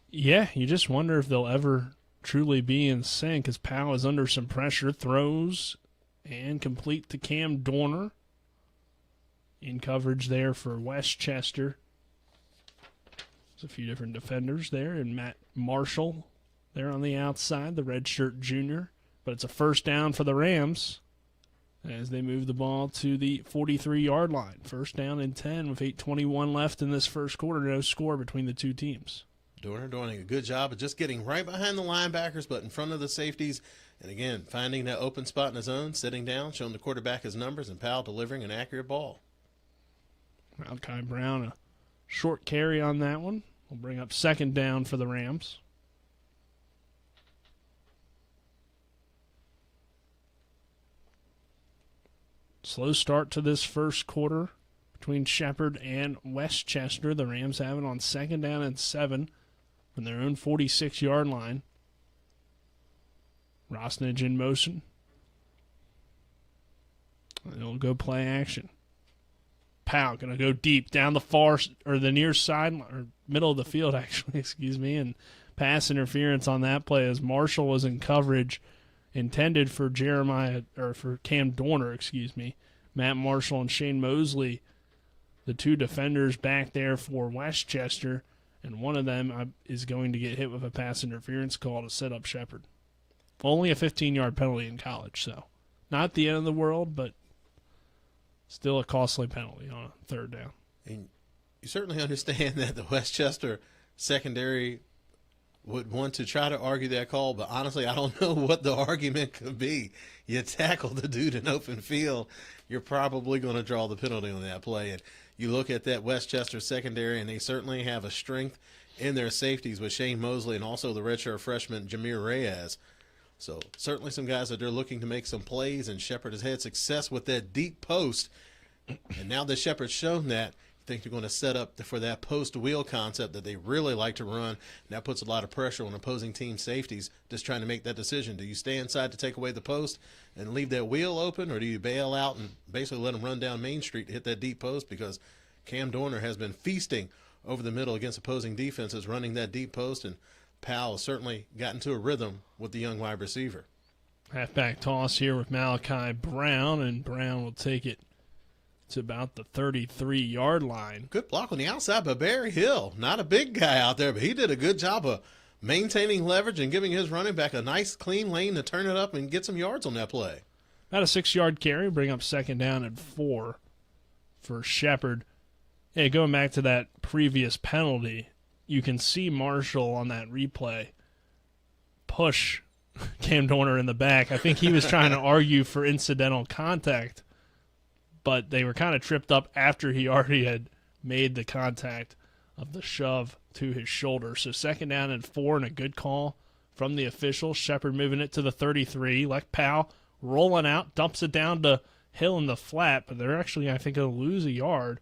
Yeah, you just wonder if they'll ever truly be in sync as Powell is under some pressure. Throws and complete to Cam Dorner. In coverage there for Westchester. There's a few different defenders there, and Matt Marshall there on the outside, the redshirt junior. But it's a 1st down for the Rams as they move the ball to the 43-yard line. 1st down and 10 with 8:21 left in this first quarter. No score between the 2 teams. Dorner doing a good job of just getting right behind the linebackers, but in front of the safeties. And again, finding that open spot in his own, sitting down, showing the quarterback his numbers, and Powell delivering an accurate ball. Malachi Brown, a short carry on that one. We'll bring up 2nd down for the Rams. Slow start to this first quarter between Shepherd and Westchester. The Rams have it on 2nd down and 7 from their own 46-yard line. Rosnage in motion. They'll go play action. Powell going to go deep down the far or the near side or middle of the field, actually, and pass interference on that play as Marshall was in coverage intended for Cam Dorner, Matt Marshall and Shane Mosley, the 2 defenders back there for Westchester, and one of them is going to get hit with a pass interference call to set up Shepherd. Only a 15-yard penalty in college, so not the end of the world, but still a costly penalty on a 3rd down. And you certainly understand that the Westchester secondary would want to try to argue that call, but honestly, I don't know what the argument could be. You tackle the dude in open field, you're probably going to draw the penalty on that play. And you look at that Westchester secondary, and they certainly have a strength in their safeties with Shane Mosley and also the redshirt freshman Jameer Reyes. So certainly some guys that they're looking to make some plays, and Shepherd has had success with that deep post. And now that Shepherd's shown that, I think they're going to set up for that post wheel concept that they really like to run. And that puts a lot of pressure on opposing team safeties just trying to make that decision. Do you stay inside to take away the post and leave that wheel open, or do you bail out and basically let them run down Main Street to hit that deep post? Because Cam Dorner has been feasting over the middle against opposing defenses, running that deep post, and Powell has certainly gotten to a rhythm with the young wide receiver. Halfback toss here with Malachi Brown, and Brown will take it to about the 33-yard line. Good block on the outside by Barry Hill. Not a big guy out there, but he did a good job of maintaining leverage and giving his running back a nice, clean lane to turn it up and get some yards on that play. About a 6-yard carry, bring up 2nd down and 4 for Shepherd. Hey, going back to that previous penalty, you can see Marshall on that replay push Cam Dorner in the back. I think he was trying to argue for incidental contact, but they were kind of tripped up after he already had made the contact of the shove to his shoulder. So 2nd down and 4 and a good call from the official. Shepherd moving it to the 33. Lek Powell rolling out, dumps it down to Hill in the flat, but they're actually, I think, going to lose a yard.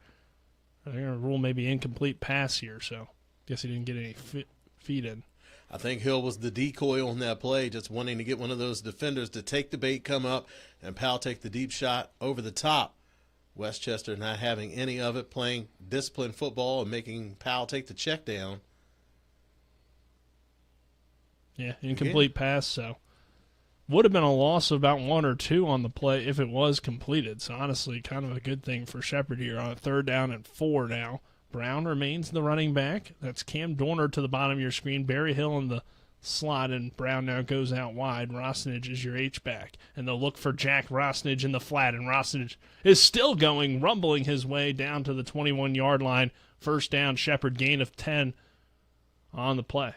They're going to rule maybe incomplete pass here, so guess he didn't get any feet in. I think Hill was the decoy on that play, just wanting to get one of those defenders to take the bait, come up, and Powell take the deep shot over the top. Westchester not having any of it, playing disciplined football and making Powell take the check down. Yeah, incomplete pass, so would have been a loss of about 1 or 2 on the play if it was completed. So honestly, kind of a good thing for Shepherd here on a 3rd down and 4 now. Brown remains the running back. That's Cam Dorner to the bottom of your screen. Barry Hill in the slot, and Brown now goes out wide. Rosnage is your H-back, and they'll look for Jack Rosnage in the flat, and Rosnage is still going, rumbling his way down to the 21-yard line. First down, Shepherd, gain of 10 on the play.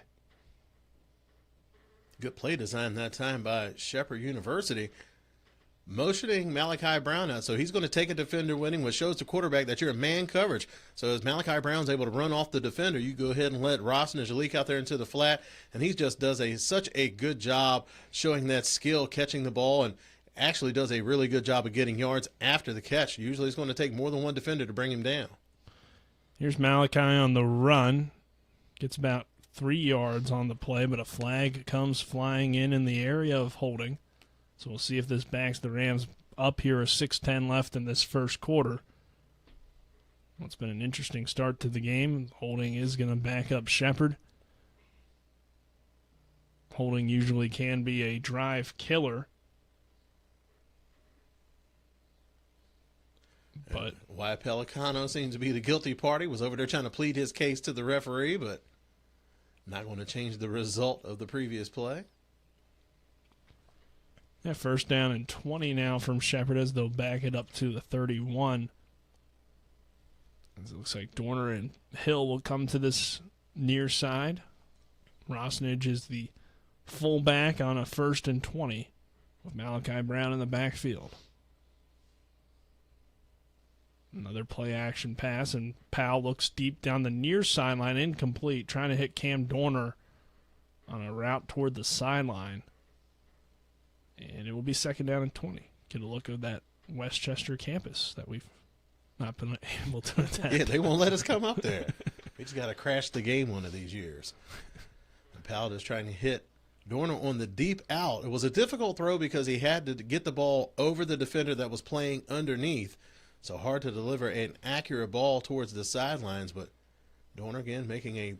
Good play design that time by Shepherd University, motioning Malachi Brown out. So he's going to take a defender winning, which shows the quarterback that you're in man coverage. So as Malachi Brown's able to run off the defender, you go ahead and let Rosnage leak out there into the flat, and he just does such a good job showing that skill, catching the ball, and actually does a really good job of getting yards after the catch. Usually it's going to take more than one defender to bring him down. Here's Malachi on the run. Gets about 3 yards on the play, but a flag comes flying in the area of holding. So we'll see if this backs the Rams up here. A 6:10 left in this first quarter. Well, it's been an interesting start to the game. Holding is going to back up Shepherd. Holding usually can be a drive killer. But Wyatt Pelicano seems to be the guilty party. Was over there trying to plead his case to the referee, but not going to change the result of the previous play. Yeah, first down and 20 now from Shepherd as they'll back it up to the 31. It looks like Dorner and Hill will come to this near side. Rosnage is the fullback on a 1st and 20 with Malachi Brown in the backfield. Another play action pass, and Powell looks deep down the near sideline, incomplete, trying to hit Cam Dorner on a route toward the sideline. And it will be 2nd down and 20. Get a look at that Westchester campus that we've not been able to attack. Yeah, they won't let us come up there. We just got to crash the game one of these years. And Powell is trying to hit Dorner on the deep out. It was a difficult throw because he had to get the ball over the defender that was playing underneath. So hard to deliver an accurate ball towards the sidelines, but Dorner again making a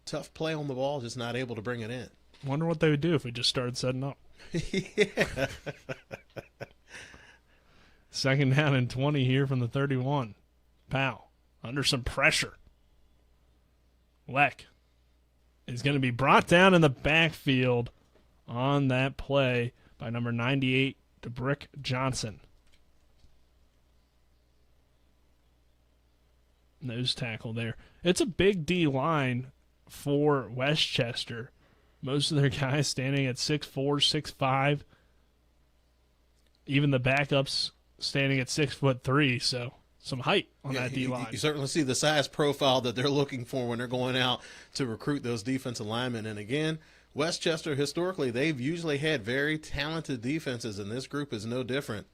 tough play on the ball, just not able to bring it in. Wonder what they would do if we just started setting up. Yeah. 2nd down and 20 here from the 31. Powell under some pressure. Leck is going to be brought down in the backfield on that play by number 98, DeBrick Johnson. Nose tackle there. It's a big D line for Westchester. Most of their guys standing at 6'4", 6'5". Even the backups standing at 6'3", so some height on that D line. You certainly see the size profile that they're looking for when they're going out to recruit those defensive linemen. And again, Westchester, historically, they've usually had very talented defenses, and this group is no different.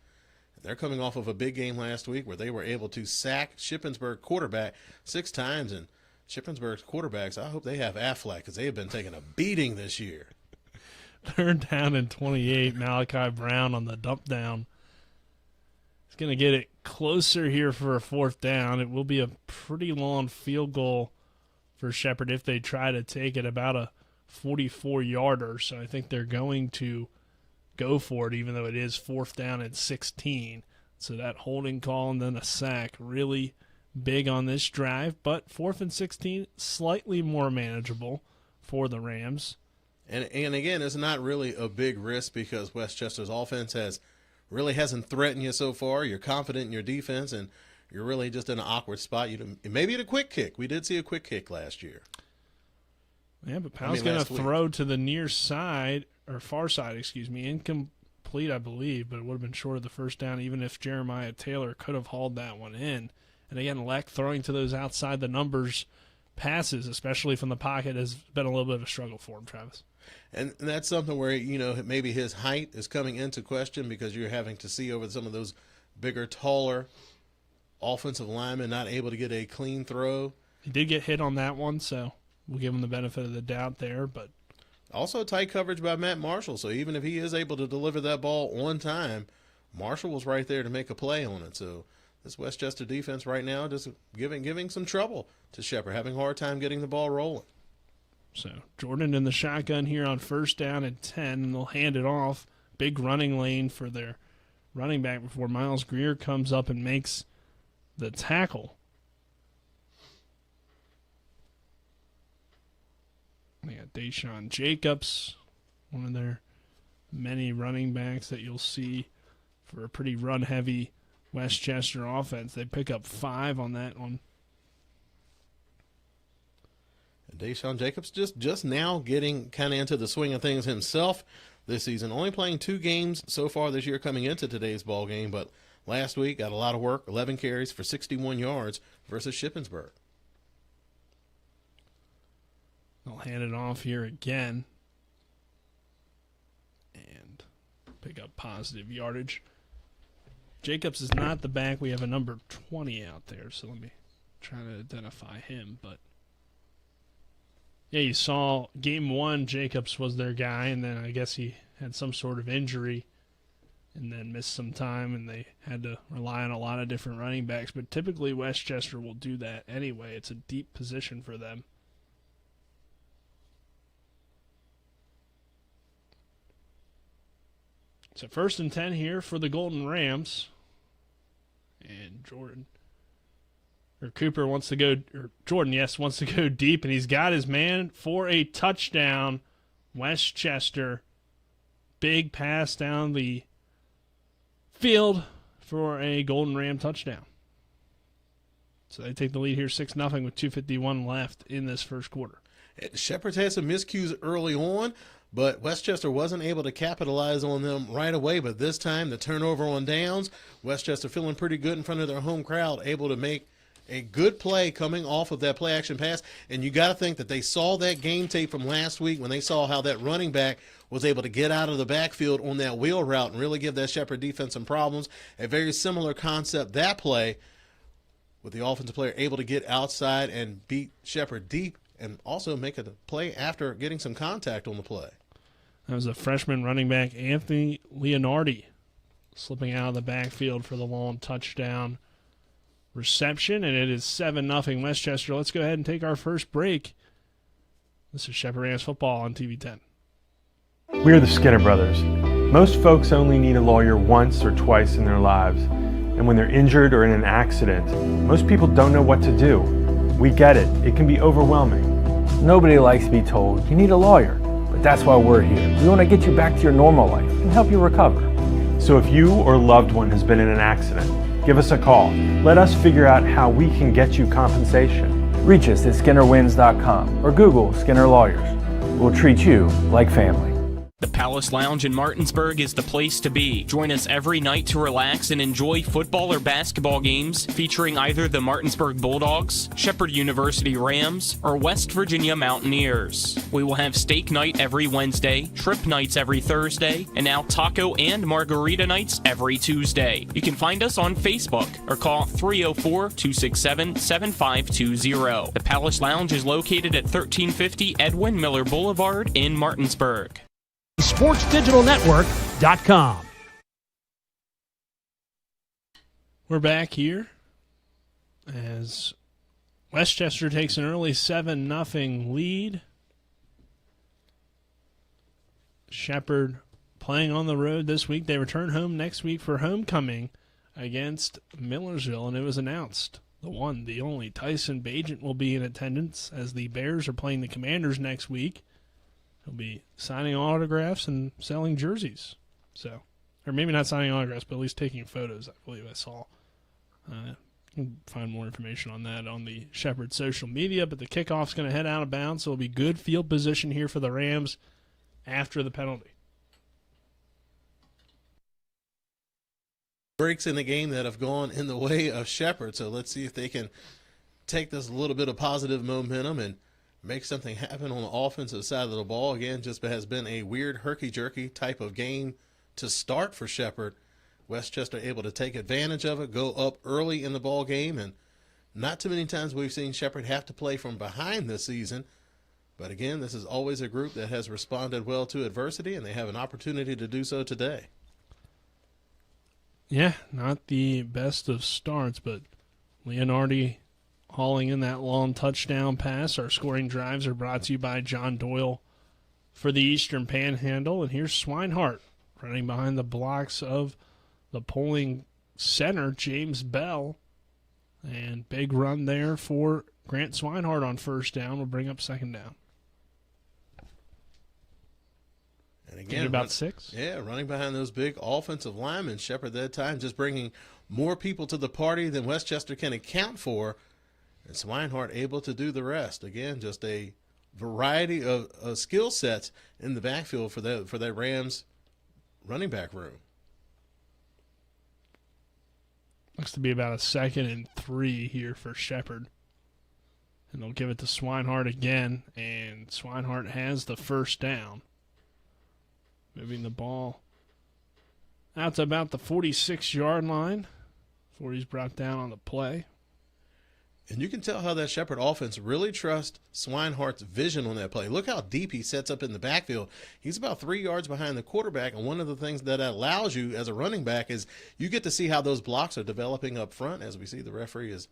They're coming off of a big game last week where they were able to sack Shippensburg quarterback 6 times. And Shippensburg's quarterbacks, I hope they have Aflac because they have been taking a beating this year. 3rd down and 28. Malachi Brown on the dump down. He's going to get it closer here for a 4th down. It will be a pretty long field goal for Shepherd if they try to take it, about a 44-yarder. So I think they're going to go for it, even though it is 4th down and 16. So that holding call and then a sack really big on this drive, but 4th and 16 slightly more manageable for the Rams. And again, it's not really a big risk because Westchester's offense hasn't threatened you so far. You're confident in your defense, and you're really just in an awkward spot. Maybe at a quick kick. We did see a quick kick last year. Yeah, but Powell's going to throw to the near side, or far side, incomplete, I believe, but it would have been short of the 1st down, even if Jeremiah Taylor could have hauled that one in. And again, Leck throwing to those outside the numbers passes, especially from the pocket, has been a little bit of a struggle for him, Travis. And that's something where, maybe his height is coming into question because you're having to see over some of those bigger, taller offensive linemen not able to get a clean throw. He did get hit on that one, so we'll give him the benefit of the doubt there, but also tight coverage by Matt Marshall. So even if he is able to deliver that ball on time, Marshall was right there to make a play on it. So this Westchester defense right now just giving some trouble to Shepherd, having a hard time getting the ball rolling. So Jordan in the shotgun here on 1st down and 10, and they'll hand it off. Big running lane for their running back before Miles Greer comes up and makes the tackle. They got got Deshaun Jacobs, one of their many running backs that you'll see for a pretty run-heavy Westchester offense. They pick up 5 on that one. Deshaun Jacobs just now getting kind of into the swing of things himself this season. Only playing 2 games so far this year coming into today's ball game, but last week got a lot of work, 11 carries for 61 yards versus Shippensburg. I'll hand it off here again and pick up positive yardage. Jacobs is not the back. We have a number 20 out there, so let me try to identify him. But yeah, you saw game 1, Jacobs was their guy, and then I guess he had some sort of injury and then missed some time, and they had to rely on a lot of different running backs. But typically Westchester will do that anyway. It's a deep position for them. So 1st and 10 here for the Golden Rams. And Jordan wants to go deep, and he's got his man for a touchdown. Westchester, big pass down the field for a Golden Ram touchdown. So they take the lead here 6-0 with 2:51 left in this first quarter. Shepherd's had some miscues early on, but Westchester wasn't able to capitalize on them right away. But this time, the turnover on downs, Westchester feeling pretty good in front of their home crowd, able to make a good play coming off of that play-action pass. And you got to think that they saw that game tape from last week when they saw how that running back was able to get out of the backfield on that wheel route and really give that Shepherd defense some problems. A very similar concept, that play, with the offensive player able to get outside and beat Shepherd deep and also make a play after getting some contact on the play. That was a freshman running back, Anthony Leonardi, slipping out of the backfield for the long touchdown reception, and it is 7-0 Westchester. Let's go ahead and take our first break. This is Shepherd Rams football on TV 10. We are the Skinner Brothers. Most folks only need a lawyer once or twice in their lives, and when they're injured or in an accident, most people don't know what to do. We get it. It can be overwhelming. Nobody likes to be told you need a lawyer, but that's why we're here. We want to get you back to your normal life and help you recover. So if you or loved one has been in an accident, give us a call. Let us figure out how we can get you compensation. Reach us at SkinnerWins.com or Google Skinner Lawyers. We'll treat you like family. The Palace Lounge in Martinsburg is the place to be. Join us every night to relax and enjoy football or basketball games featuring either the Martinsburg Bulldogs, Shepherd University Rams, or West Virginia Mountaineers. We will have steak night every Wednesday, shrimp nights every Thursday, and now taco and margarita nights every Tuesday. You can find us on Facebook or call 304-267-7520. The Palace Lounge is located at 1350 Edwin Miller Boulevard in Martinsburg. SportsDigitalNetwork.com. We're back here as Westchester takes an early 7-0 lead. Shepherd playing on the road this week. They return home next week for homecoming against Millersville, and it was announced the one, the only, Tyson Bagent will be in attendance as the Bears are playing the Commanders next week. He'll be signing autographs and selling jerseys. So, or maybe not signing autographs, but at least taking photos, I believe I saw. You can find more information on that on the Shepherd social media, but the kickoff's going to head out of bounds, so it'll be good field position here for the Rams after the penalty. Breaks in the game that have gone in the way of Shepherd, so let's see if they can take this a little bit of positive momentum and make something happen on the offensive side of the ball. Again, just has been a weird herky-jerky type of game to start for Shepherd. Westchester able to take advantage of it, go up early in the ball game, and not too many times we've seen Shepherd have to play from behind this season. But again, this is always a group that has responded well to adversity, and they have an opportunity to do so today. Yeah, not the best of starts, but Leonardi hauling in that long touchdown pass. Our scoring drives are brought to you by John Doyle for the Eastern Panhandle. And here's Swinehart running behind the blocks of the polling center, James Bell. And big run there for Grant Swinehart on first down. Will bring up second down. And again, about 6. Yeah, running behind those big offensive linemen. Shepherd that time just bringing more people to the party than Westchester can account for. And Swinehart able to do the rest. Again, just a variety of skill sets in the backfield for that Rams running back room. Looks to be about a 2nd and 3 here for Shepherd. And they'll give it to Swinehart again, and Swinehart has the first down. Moving the ball out to about the 46-yard line. 40's brought down on the play. And you can tell how that Shepherd offense really trusts Swinehart's vision on that play. Look how deep he sets up in the backfield. He's about 3 yards behind the quarterback, and one of the things that allows you as a running back is you get to see how those blocks are developing up front. As we see, the referee is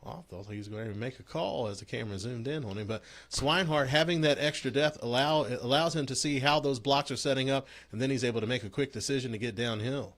I thought he was going to make a call as the camera zoomed in on him. But Swinehart having that extra depth allows him to see how those blocks are setting up, and then he's able to make a quick decision to get downhill.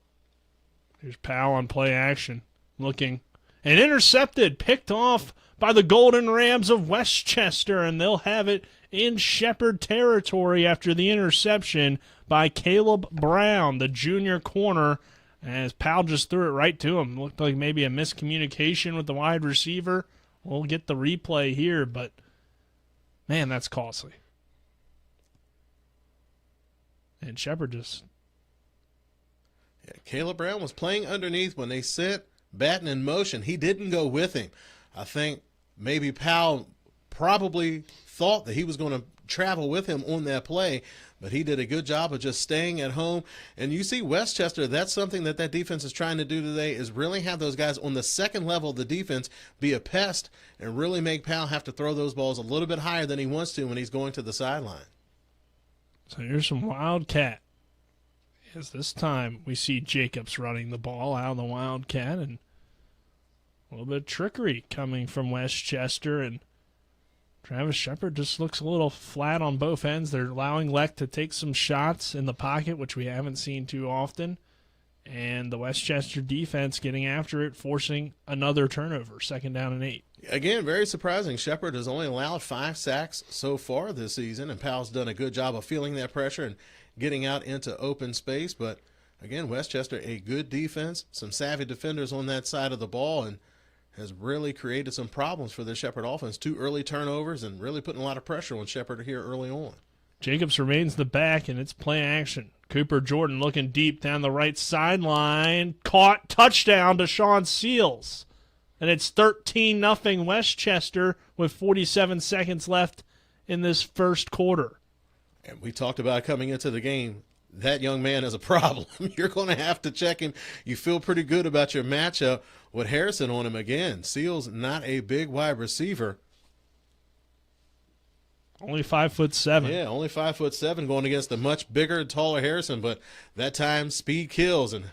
Here's Powell on play action, looking. And intercepted, picked off by the Golden Rams of Westchester, and they'll have it in Shepherd territory after the interception by Caleb Brown, the junior corner, as Powell just threw it right to him. Looked like maybe a miscommunication with the wide receiver. We'll get the replay here, but, man, that's costly. And Shepherd just... Yeah, Caleb Brown was playing underneath when they sent Batten in motion. He didn't go with him. I think maybe Powell probably thought that he was going to travel with him on that play, but he did a good job of just staying at home. And you see Westchester, that's something that defense is trying to do today, is really have those guys on the second level of the defense be a pest and really make Powell have to throw those balls a little bit higher than he wants to when he's going to the sideline. So here's some Wildcat. Yes, this time we see Jacobs running the ball out of the Wildcat, and a little bit of trickery coming from Westchester, and Travis Shepherd just looks a little flat on both ends. They're allowing Leck to take some shots in the pocket, which we haven't seen too often, and the Westchester defense getting after it, forcing another turnover, 2nd down and 8. Again, very surprising. Shepherd has only allowed 5 sacks so far this season, and Powell's done a good job of feeling that pressure and getting out into open space. But again, Westchester, a good defense, some savvy defenders on that side of the ball, and has really created some problems for the Shepherd offense. 2 early turnovers and really putting a lot of pressure on Shepherd here early on. Jacobs remains the back, and it's play action. Cooper Jordan looking deep down the right sideline. Caught, touchdown to Sean Seals. And it's 13-0 Westchester with 47 seconds left in this first quarter. And we talked about coming into the game, that young man is a problem. You're going to have to check him. You feel pretty good about your matchup with Harrison on him again. Seals, not a big wide receiver. Only 5'7". Yeah, only 5'7", going against a much bigger, taller Harrison. But that time, speed kills, and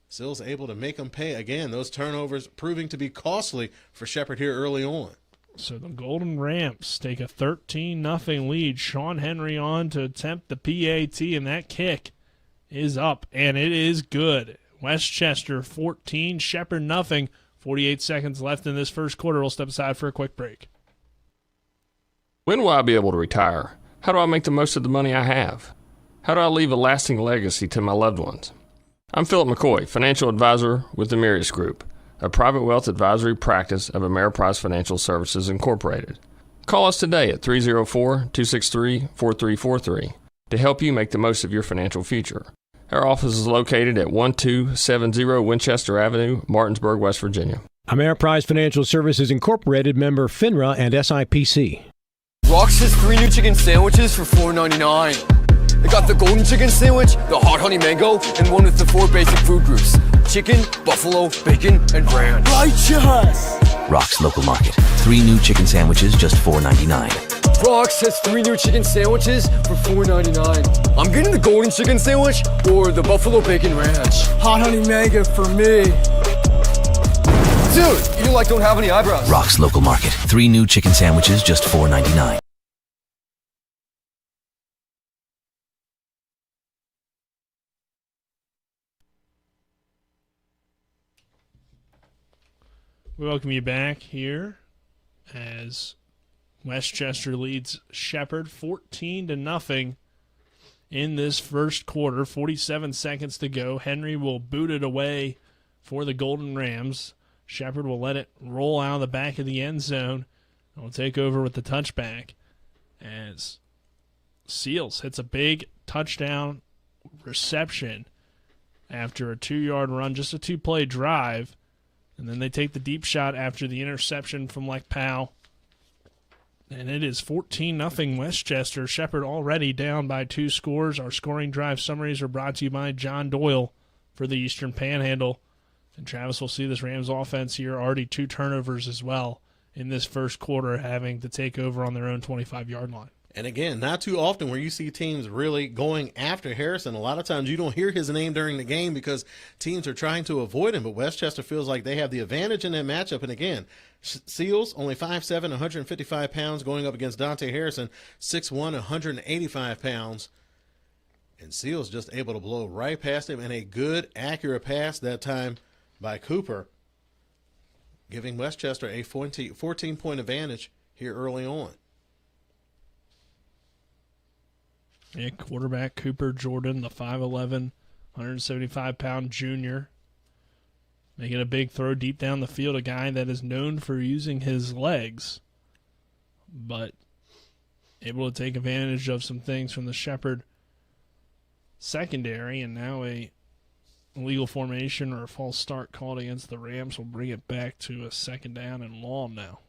Seals able to make him pay. Again, those turnovers proving to be costly for Shepherd here early on. So the Golden Rams take a 13-0 lead. Sean Henry on to attempt the PAT, and that kick is up, and it is good. Westchester 14, Shepherd 0. 48 seconds left in this first quarter. We'll step aside for a quick break. When will I be able to retire? How do I make the most of the money I have? How do I leave a lasting legacy to my loved ones? I'm Philip McCoy, financial advisor with the Mirius Group, a private wealth advisory practice of Ameriprise Financial Services Incorporated. Call us today at 304-263-4343 to help you make the most of your financial future. Our office is located at 1270 Winchester Avenue, Martinsburg, West Virginia. Ameriprise Financial Services Incorporated, member FINRA and SIPC. Rox has 3 new chicken sandwiches for $4.99. They got the golden chicken sandwich, the hot honey mango, and one with the 4 basic food groups: chicken, buffalo, bacon, and ranch. Righteous! Rox Local Market. 3 new chicken sandwiches, just $4.99. Rox has 3 new chicken sandwiches for $4.99. I'm getting the golden chicken sandwich or the buffalo bacon ranch. Hot honey mango for me. Dude, you don't have any eyebrows. Rox Local Market. 3 new chicken sandwiches, just $4.99. We welcome you back here as Westchester leads Shepherd 14-0 in this first quarter. 47 seconds to go. Henry will boot it away for the Golden Rams. Shepherd will let it roll out of the back of the end zone and will take over with the touchback as Seals hits a big touchdown reception after a 2-yard run, just a 2-play drive. And then they take the deep shot after the interception from Lek Powell. And it is 14-0 Westchester. Shepherd already down by 2 scores. Our scoring drive summaries are brought to you by John Doyle for the Eastern Panhandle. And Travis will see this Rams offense here. Already 2 turnovers as well in this first quarter, having to take over on their own 25-yard line. And again, not too often where you see teams really going after Harrison. A lot of times you don't hear his name during the game because teams are trying to avoid him, but Westchester feels like they have the advantage in that matchup. And again, Seals, only 5'7", 155 pounds, going up against Dante Harrison, 6'1", 185 pounds. And Seals just able to blow right past him, and a good, accurate pass that time by Cooper, giving Westchester a 14-point advantage here early on. Yeah, quarterback Cooper Jordan, the 5'11", 175-pound junior, making a big throw deep down the field, a guy that is known for using his legs, but able to take advantage of some things from the Shepherd secondary, and now a illegal formation or a false start called against the Rams will bring it back to a 2nd down and long now.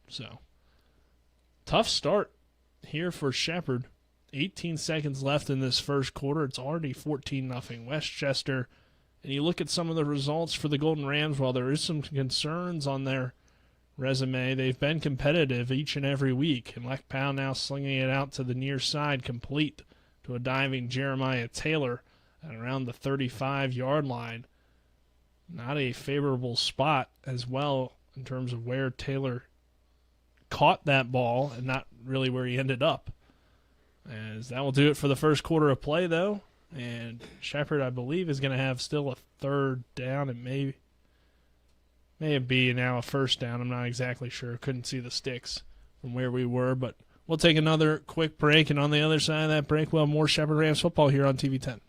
So, tough start here for Shepherd. 18 seconds left in this first quarter. It's already 14-0 Westchester. And you look at some of the results for the Golden Rams, while there is some concerns on their resume, they've been competitive each and every week. And Lek Powell now slinging it out to the near side, complete to a diving Jeremiah Taylor at around the 35-yard line. Not a favorable spot as well in terms of where Taylor caught that ball and not really where he ended up. As that will do it for the first quarter of play, though. And Shepherd, I believe, is going to have still a 3rd down. It may be now a 1st down. I'm not exactly sure. Couldn't see the sticks from where we were. But we'll take another quick break. And on the other side of that break, we'll have more Shepherd Rams football here on TV 10.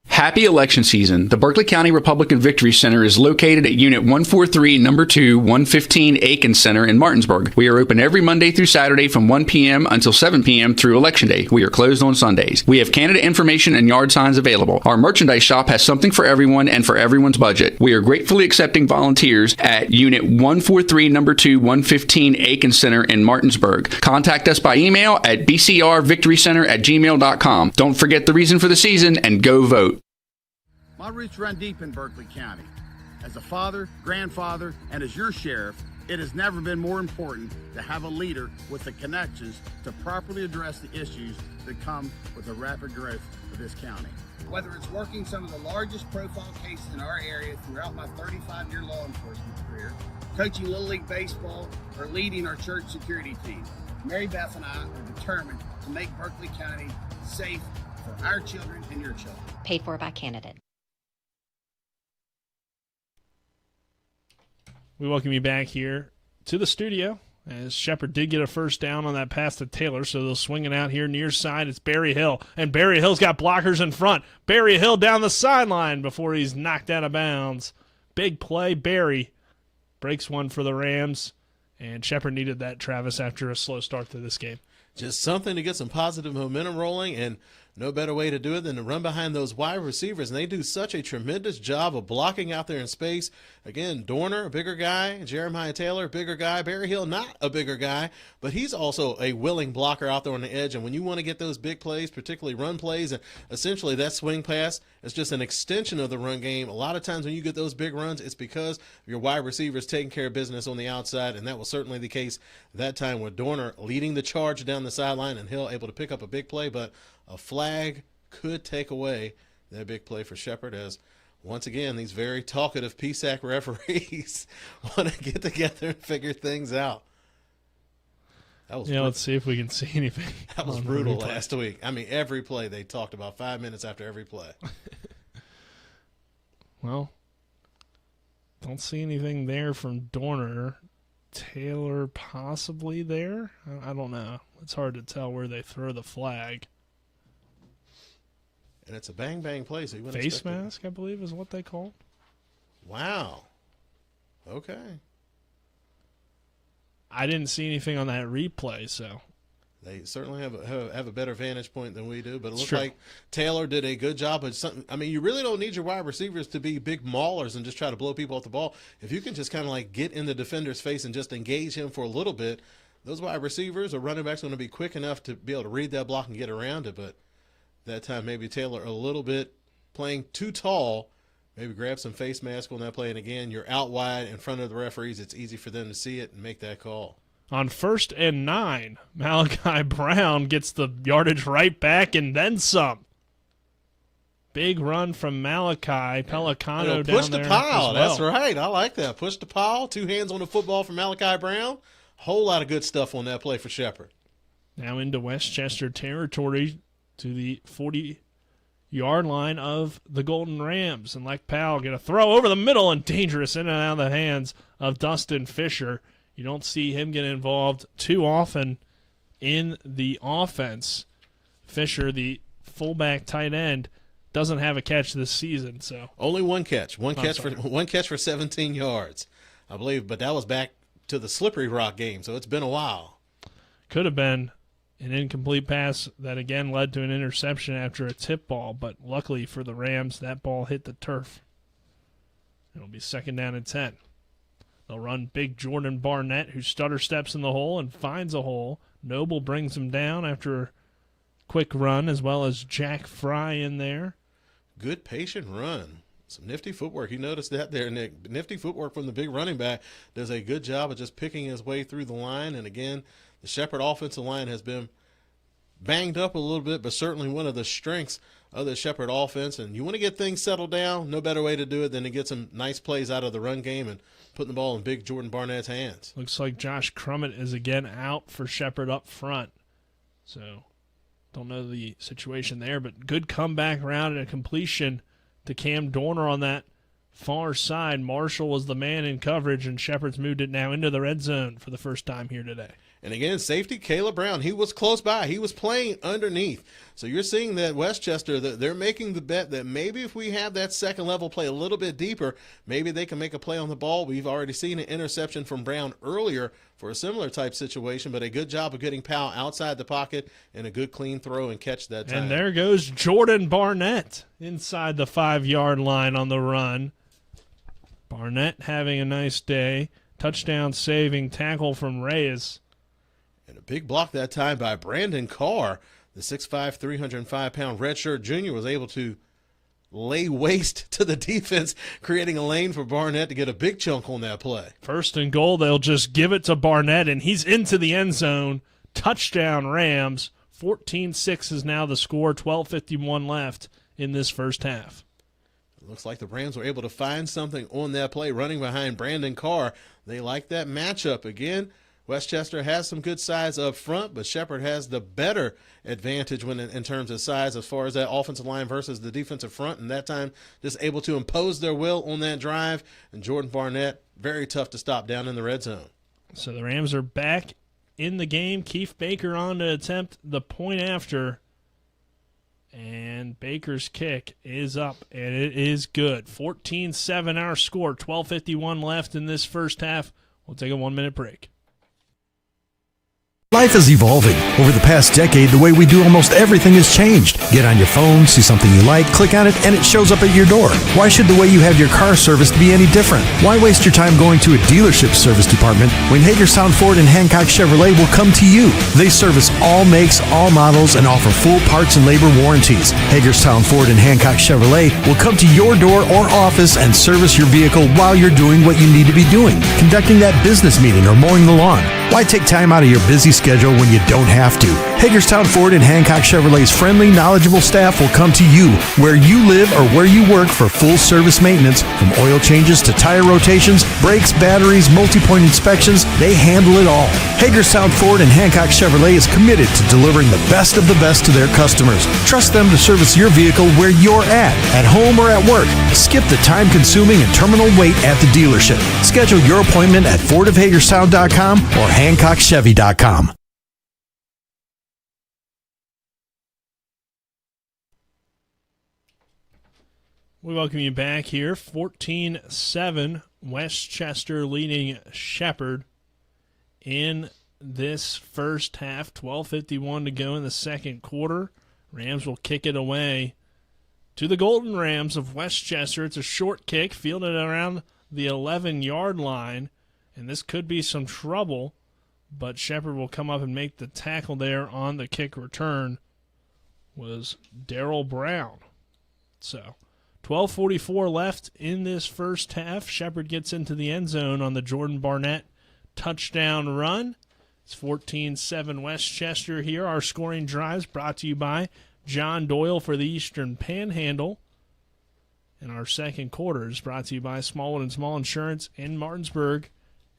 Happy election season. The Berkeley County Republican Victory Center is located at Unit 143, Number 2, 115 Aiken Center in Martinsburg. We are open every Monday through Saturday from 1 p.m. until 7 p.m. through Election Day. We are closed on Sundays. We have candidate information and yard signs available. Our merchandise shop has something for everyone and for everyone's budget. We are gratefully accepting volunteers at Unit 143, Number 2, 115 Aiken Center in Martinsburg. Contact us by email at bcrvictorycenter@gmail.com. Don't forget the reason for the season and go vote. My roots run deep in Berkeley County. As a father, grandfather, and as your sheriff, it has never been more important to have a leader with the connections to properly address the issues that come with the rapid growth of this county. Whether it's working some of the largest profile cases in our area throughout my 35-year law enforcement career, coaching Little League Baseball, or leading our church security team, Mary Beth and I are determined to make Berkeley County safe for our children and your children. Paid for by candidate. We welcome you back here to the studio as Shepherd did get a 1st down on that pass to Taylor, so they'll swing it out here near side. It's Barry Hill, and Barry Hill's got blockers in front. Barry Hill down the sideline before he's knocked out of bounds. Big play. Barry breaks one for the Rams, and Shepherd needed that, Travis, after a slow start to this game. Just something to get some positive momentum rolling, and no better way to do it than to run behind those wide receivers, and they do such a tremendous job of blocking out there in space. Again, Dorner, a bigger guy. Jeremiah Taylor, a bigger guy. Barry Hill, not a bigger guy, but he's also a willing blocker out there on the edge. And when you want to get those big plays, particularly run plays, and essentially that swing pass is just an extension of the run game. A lot of times when you get those big runs, it's because your wide receivers taking care of business on the outside, and that was certainly the case that time with Dorner leading the charge down the sideline and Hill able to pick up a big play, but a flag could take away that big play for Shepherd, as once again these very talkative PSAC referees want to get together and figure things out. Let's see if we can see anything. That was brutal last week. I mean, every play they talked about 5 minutes after every play. Well, don't see anything there from Dorner. Taylor possibly there? I don't know. It's hard to tell where they throw the flag. And it's a bang-bang play, so you wouldn't Face expect it. mask, I believe, is what they call. Wow. Okay. I didn't see anything on that replay, so. They certainly have a better vantage point than we do, but it looks true. like Taylor did a good job of something. I mean, you really don't need your wide receivers to be big maulers and just try to blow people off the ball. If you can just kind of like get in the defender's face and just engage him for a little bit, those wide receivers or running backs are going to be quick enough to be able to read that block and get around it. But that time, maybe Taylor a little bit playing too tall, maybe grab some face mask on that play. And again, you're out wide in front of the referees. It's easy for them to see it and make that call. On 1st and 9, Malachi Brown gets the yardage right back and then some. Big run from Malachi. Pelicano down push there the pile. as well. That's right. I like that. Push the pile. 2 hands on the football for Malachi Brown. Whole lot of good stuff on that play for Shepherd. Now into Westchester territory to the 40-yard line of the Golden Rams. And Lek Powell get a throw over the middle and dangerous in and out of the hands of Dustin Fisher. You don't see him get involved too often in the offense. Fisher, the fullback tight end, doesn't have a catch this season. So only one catch. One catch for 17 yards, I believe. But that was back to the Slippery Rock game, so it's been a while. Could have been an incomplete pass that again led to an interception after a tip ball, but luckily for the Rams, that ball hit the turf. It'll be 2nd down and 10. They'll run big Jordan Barnett, who stutter steps in the hole and finds a hole. Noble brings him down after a quick run, as well as Jack Fry in there. Good patient run. Some nifty footwork. You noticed that there, Nick. Nifty footwork from the big running back. Does a good job of just picking his way through the line. And again, the Shepherd offensive line has been banged up a little bit, but certainly one of the strengths of the Shepherd offense. And you want to get things settled down, no better way to do it than to get some nice plays out of the run game and putting the ball in big Jordan Barnett's hands. Looks like Josh Crummett is again out for Shepherd up front. So don't know the situation there, but good comeback round and a completion to Cam Dorner on that far side. Marshall was the man in coverage, and Shepherd's moved it now into the red zone for the first time here today. And again, safety Caleb Brown, he was close by. He was playing underneath. So you're seeing that Westchester, they're making the bet that maybe if we have that second level play a little bit deeper, maybe they can make a play on the ball. We've already seen an interception from Brown earlier for a similar type situation, but a good job of getting Powell outside the pocket and a good clean throw and catch that time. And there goes Jordan Barnett inside the 5-yard line on the run. Barnett having a nice day. Touchdown saving tackle from Reyes. And a big block that time by Brandon Carr. The 6'5", 305-pound redshirt junior was able to lay waste to the defense, creating a lane for Barnett to get a big chunk on that play. 1st and goal, they'll just give it to Barnett, and he's into the end zone. Touchdown Rams. 14-6 is now the score, 12:51 left in this first half. It looks like the Rams were able to find something on that play, running behind Brandon Carr. They like that matchup. Again, Westchester has some good size up front, but Shepherd has the better advantage when in terms of size as far as that offensive line versus the defensive front, and that time just able to impose their will on that drive. And Jordan Barnett, very tough to stop down in the red zone. So the Rams are back in the game. Keith Baker on to attempt the point after. And Baker's kick is up, and it is good. 14-7 our score, 12:51 left in this first half. We'll take a 1-minute break. Life is evolving. Over the past decade, the way we do almost everything has changed. Get on your phone, see something you like, click on it, and it shows up at your door. Why should the way you have your car serviced be any different? Why waste your time going to a dealership service department when Hagerstown Ford and Hancock Chevrolet will come to you? They service all makes, all models, and offer full parts and labor warranties. Hagerstown Ford and Hancock Chevrolet will come to your door or office and service your vehicle while you're doing what you need to be doing, conducting that business meeting or mowing the lawn. Why take time out of your busy schedule when you don't have to? Hagerstown Ford and Hancock Chevrolet's friendly, knowledgeable staff will come to you where you live or where you work for full service maintenance, from oil changes to tire rotations, brakes, batteries, multi-point inspections. They handle it all. Hagerstown Ford and Hancock Chevrolet is committed to delivering the best of the best to their customers. Trust them to service your vehicle where you're at home or at work. Skip the time-consuming and terminal wait at the dealership. Schedule your appointment at fordofhagerstown.com or hancockchevy.com. We welcome you back here. 14-7, Westchester leading Shepherd in this first half. 12:51 to go in the second quarter. Rams will kick it away to the Golden Rams of Westchester. It's a short kick, fielded around the 11-yard line, and this could be some trouble, but Shepherd will come up and make the tackle there on the kick return. Was Darrell Brown. So 12:44 left in this first half. Shepherd gets into the end zone on the Jordan Barnett touchdown run. It's 14-7 Westchester here. Our scoring drives brought to you by John Doyle for the Eastern Panhandle. And our second quarter is brought to you by Smallwood & Small Insurance in Martinsburg.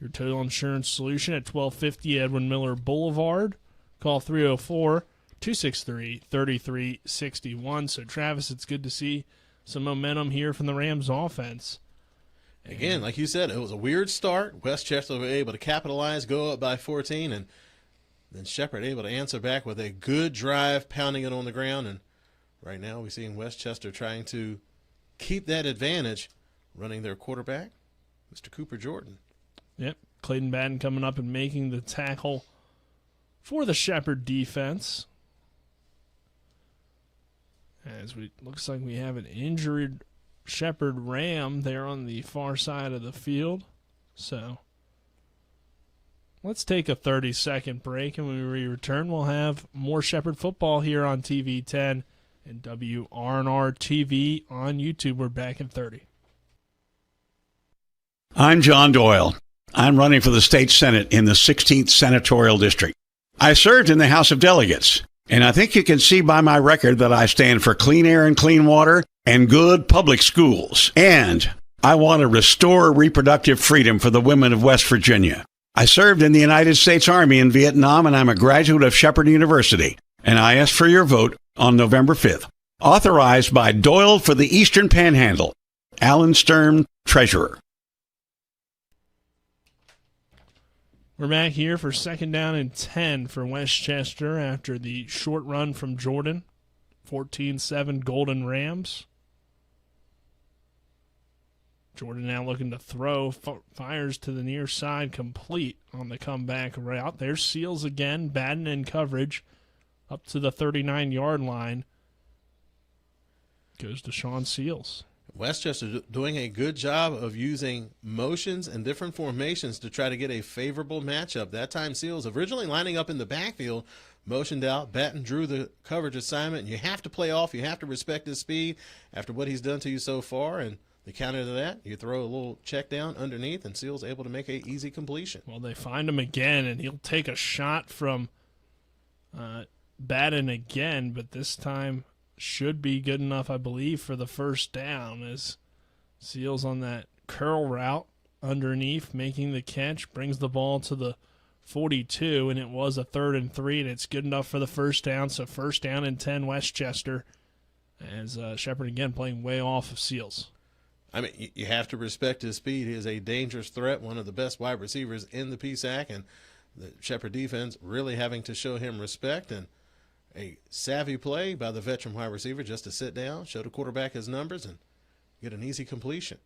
Your total insurance solution at 1250 Edwin Miller Boulevard. Call 304-263-3361. So, Travis, it's good to see some momentum here from the Rams offense. Again, like you said, it was a weird start. Westchester were able to capitalize, go up by 14, and then Shepherd able to answer back with a good drive, pounding it on the ground. And right now we're seeing Westchester trying to keep that advantage, running their quarterback, Mr. Cooper Jordan. Yep, Clayton Batten coming up and making the tackle for the Shepherd defense. As we looks like we have an injured Shepherd Ram there on the far side of the field. So let's take a 30-second break, and when we return, we'll have more Shepherd football here on TV 10 and WRNR TV on YouTube. We're back in 30. I'm John Doyle. I'm running for the state Senate in the 16th Senatorial District. I served in the House of Delegates, and I think you can see by my record that I stand for clean air and clean water and good public schools. And I want to restore reproductive freedom for the women of West Virginia. I served in the United States Army in Vietnam, and I'm a graduate of Shepherd University. And I ask for your vote on November 5th. Authorized by Doyle for the Eastern Panhandle. Alan Stern, Treasurer. We're back here for second down and 10 for Westchester after the short run from Jordan. 14-7 Golden Rams. Jordan now looking to throw, fires to the near side, complete on the comeback route. There's Seals again, Batten in coverage, up to the 39-yard line. Goes to Sean Seals. Westchester doing a good job of using motions and different formations to try to get a favorable matchup. That time Seals originally lining up in the backfield, motioned out. Batten drew the coverage assignment, and you have to play off. You have to respect his speed after what he's done to you so far. And the counter to that, you throw a little check down underneath, and Seals able to make a easy completion. Well, they find him again, and he'll take a shot from Batten again, but this time should be good enough, I believe, for the first down as Seals on that curl route underneath, making the catch, brings the ball to the 42, and it was a 3rd and 3, and it's good enough for the first down. So first down and 10 Westchester as Shepherd again playing way off of Seals. I mean, you have to respect his speed. He is a dangerous threat, one of the best wide receivers in the PSAC, and the Shepherd defense really having to show him respect, and a savvy play by the veteran wide receiver just to sit down, show the quarterback his numbers, and get an easy completion.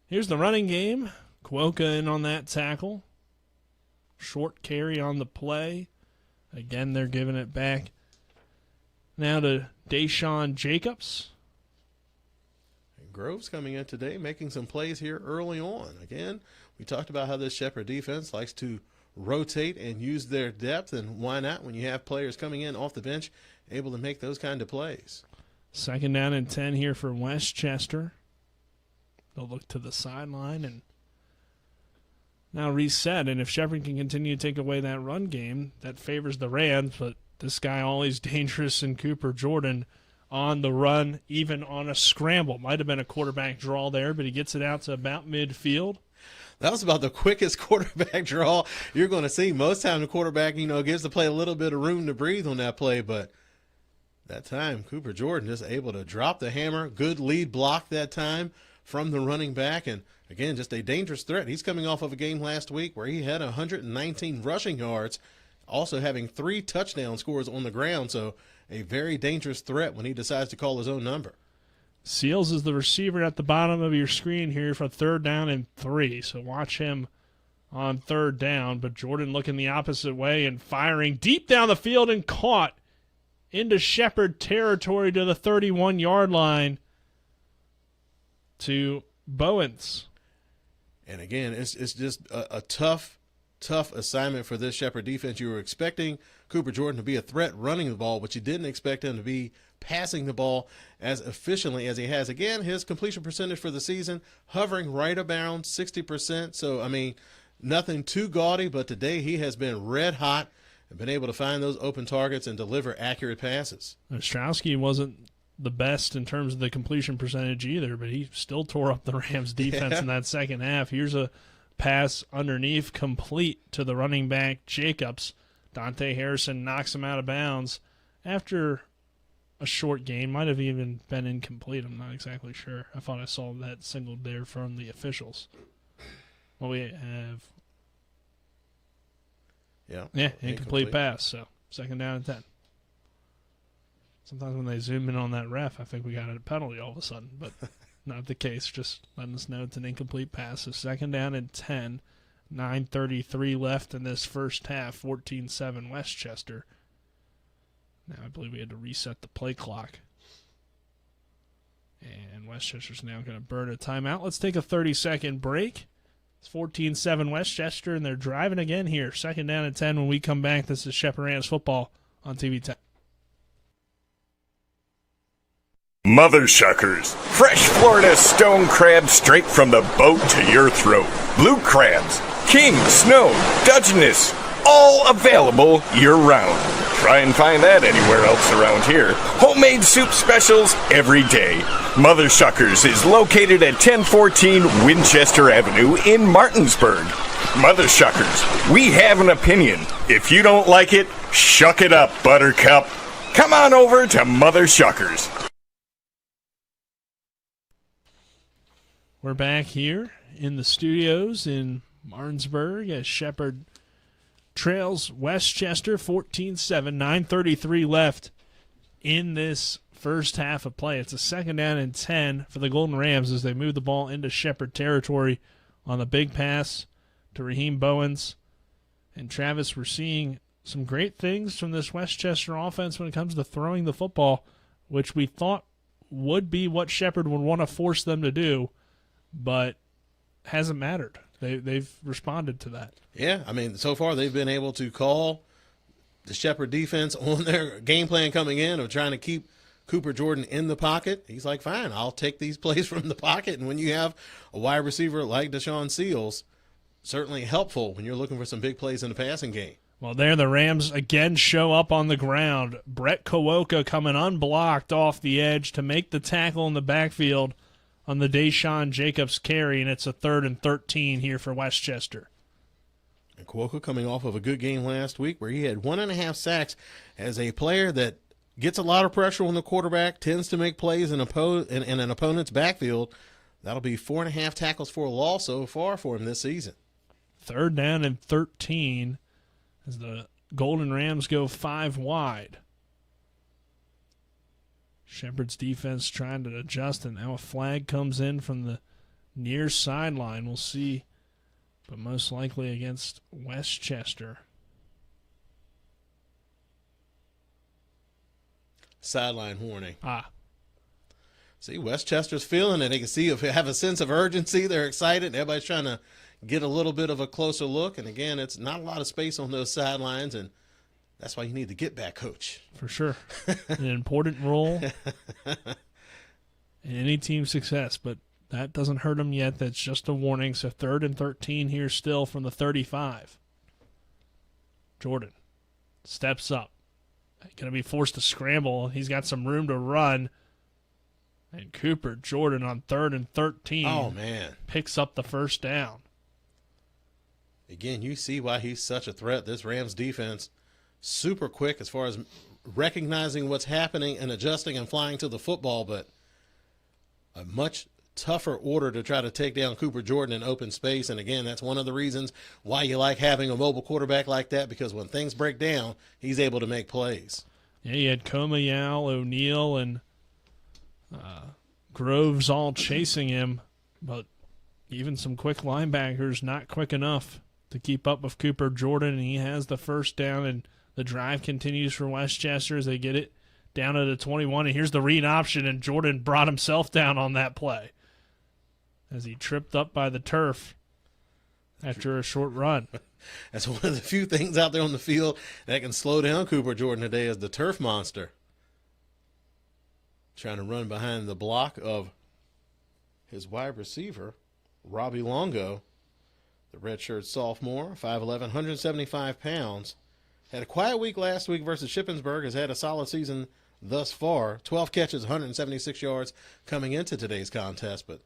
Here's the running game. Cuoca in on that tackle. Short carry on the play. Again, they're giving it back now to Deshaun Jacobs. And Groves coming in today, making some plays here early on. Again, we talked about how this Shepherd defense likes to rotate and use their depth, and why not when you have players coming in off the bench able to make those kind of plays. Second down and 10 here for Westchester. They'll look to the sideline and now reset, and if Shepherd can continue to take away that run game, that favors the Rams, but this guy always dangerous in Cooper Jordan on the run, even on a scramble. Might have been a quarterback draw there, but he gets it out to about midfield. That was about the quickest quarterback draw you're going to see. Most time the quarterback, gives the play a little bit of room to breathe on that play, but that time Cooper Jordan just able to drop the hammer. Good lead block that time from the running back, and again, just a dangerous threat. He's coming off of a game last week where he had 119 rushing yards, also having 3 touchdown scores on the ground, so a very dangerous threat when he decides to call his own number. Seals is the receiver at the bottom of your screen here for 3rd down and 3. So watch him on 3rd down. But Jordan looking the opposite way and firing deep down the field and caught into Shepherd territory to the 31-yard line to Bowens. And again, it's just a tough assignment for this Shepherd defense. You were expecting Cooper Jordan to be a threat running the ball, but you didn't expect him to be passing the ball as efficiently as he has. Again, his completion percentage for the season hovering right around 60%. So, I mean, nothing too gaudy, but today he has been red hot and been able to find those open targets and deliver accurate passes. Ostrowski wasn't the best in terms of the completion percentage either, but he still tore up the Rams defense in that second half. Here's a pass underneath, complete to the running back, Jacobs. Dante Harrison knocks him out of bounds after a short gain. Might have even been incomplete. I'm not exactly sure. I thought I saw that signaled there from the officials. Well, we have... Yeah, incomplete pass, so 2nd down and 10. Sometimes when they zoom in on that ref, I think we got a penalty all of a sudden, but not the case. Just letting us know it's an incomplete pass. So 2nd down and 10, 9:33 left in this first half, 14-7 Westchester. Now I believe we had to reset the play clock. And Westchester's now going to burn a timeout. Let's take a 30-second break. It's 14-7 Westchester, and they're driving again here. 2nd down and 10 when we come back. This is Shepherd Rams football on TV 10. Mother Shuckers. Fresh Florida stone crab straight from the boat to your throat. Blue crabs, king, snow, Dutchness, all available year-round. Try and find that anywhere else around here. Homemade soup specials every day. Mother Shuckers is located at 1014 Winchester Avenue in Martinsburg. Mother Shuckers, we have an opinion. If you don't like it, shuck it up, Buttercup. Come on over to Mother Shuckers. We're back here in the studios in Martinsburg as Shepherd trails Westchester 14-7, 9:33 left in this first half of play. It's a 2nd down and 10 for the Golden Rams as they move the ball into Shepherd territory on the big pass to Raheem Bowens. And Travis, we're seeing some great things from this Westchester offense when it comes to throwing the football, which we thought would be what Shepherd would want to force them to do, but hasn't mattered. They've responded to that. Yeah, I mean, so far they've been able to call the Shepherd defense on their game plan coming in of trying to keep Cooper Jordan in the pocket. He's like, fine, I'll take these plays from the pocket. And when you have a wide receiver like Deshaun Seals, certainly helpful when you're looking for some big plays in the passing game. Well, there the Rams again show up on the ground. Brett Kowoka coming unblocked off the edge to make the tackle in the backfield on the Deshaun Jacobs carry, and it's a 3rd and 13 here for Westchester. And Kowoka coming off of a good game last week where he had 1.5 sacks as a player that gets a lot of pressure on the quarterback, tends to make plays in an opponent's backfield. That'll be 4.5 tackles for a loss so far for him this season. 3rd down and 13 as the Golden Rams go 5 wide. Shepherd's defense trying to adjust, and now a flag comes in from the near sideline. We'll see, but most likely against Westchester. Sideline warning. See, Westchester's feeling it. They can see if they have a sense of urgency. They're excited. Everybody's trying to get a little bit of a closer look. And again, it's not a lot of space on those sidelines, and that's why you need the get back coach. For sure. An important role in any team's success, but that doesn't hurt them yet. That's just a warning. So 3rd and 13 here still from the 35. Jordan steps up. Going to be forced to scramble. He's got some room to run. And Cooper Jordan on 3rd and 13. Oh, man. Picks up the 1st down. Again, you see why he's such a threat. This Rams defense, super quick as far as recognizing what's happening and adjusting and flying to the football, but a much tougher order to try to take down Cooper Jordan in open space. And again, that's one of the reasons why you like having a mobile quarterback like that, because when things break down, he's able to make plays. Yeah, you had Komayal, O'Neal, and Groves all chasing him, but even some quick linebackers not quick enough to keep up with Cooper Jordan, and he has the first down, and the drive continues for Westchester as they get it down to the 21, and here's the read option, and Jordan brought himself down on that play as he tripped up by the turf after a short run. That's one of the few things out there on the field that can slow down Cooper Jordan today is the turf monster. Trying to run behind the block of his wide receiver, Robbie Longo, the redshirt sophomore, 5'11", 175 pounds. Had a quiet week last week versus Shippensburg, has had a solid season thus far. 12 catches, 176 yards coming into today's contest, but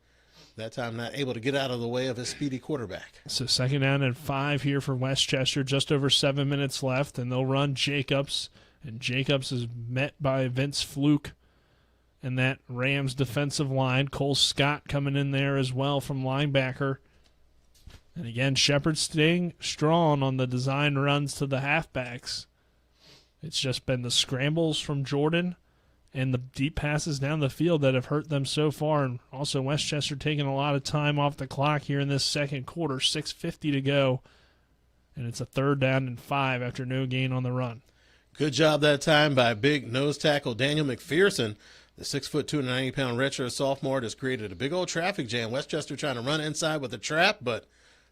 that time not able to get out of the way of his speedy quarterback. So 2nd down and 5 here for Westchester, just over 7 minutes left, and they'll run Jacobs, and Jacobs is met by Vince Fluke and that Rams defensive line. Cole Scott coming in there as well from linebacker. And again, Shepherd staying strong on the design runs to the halfbacks. It's just been the scrambles from Jordan and the deep passes down the field that have hurt them so far. And also Westchester taking a lot of time off the clock here in this second quarter, 6:50 to go. And it's a 3rd down and 5 after no gain on the run. Good job that time by big nose tackle Daniel McPherson. The 6'2", 290-pound redshirt sophomore just created a big old traffic jam. Westchester trying to run inside with a trap, but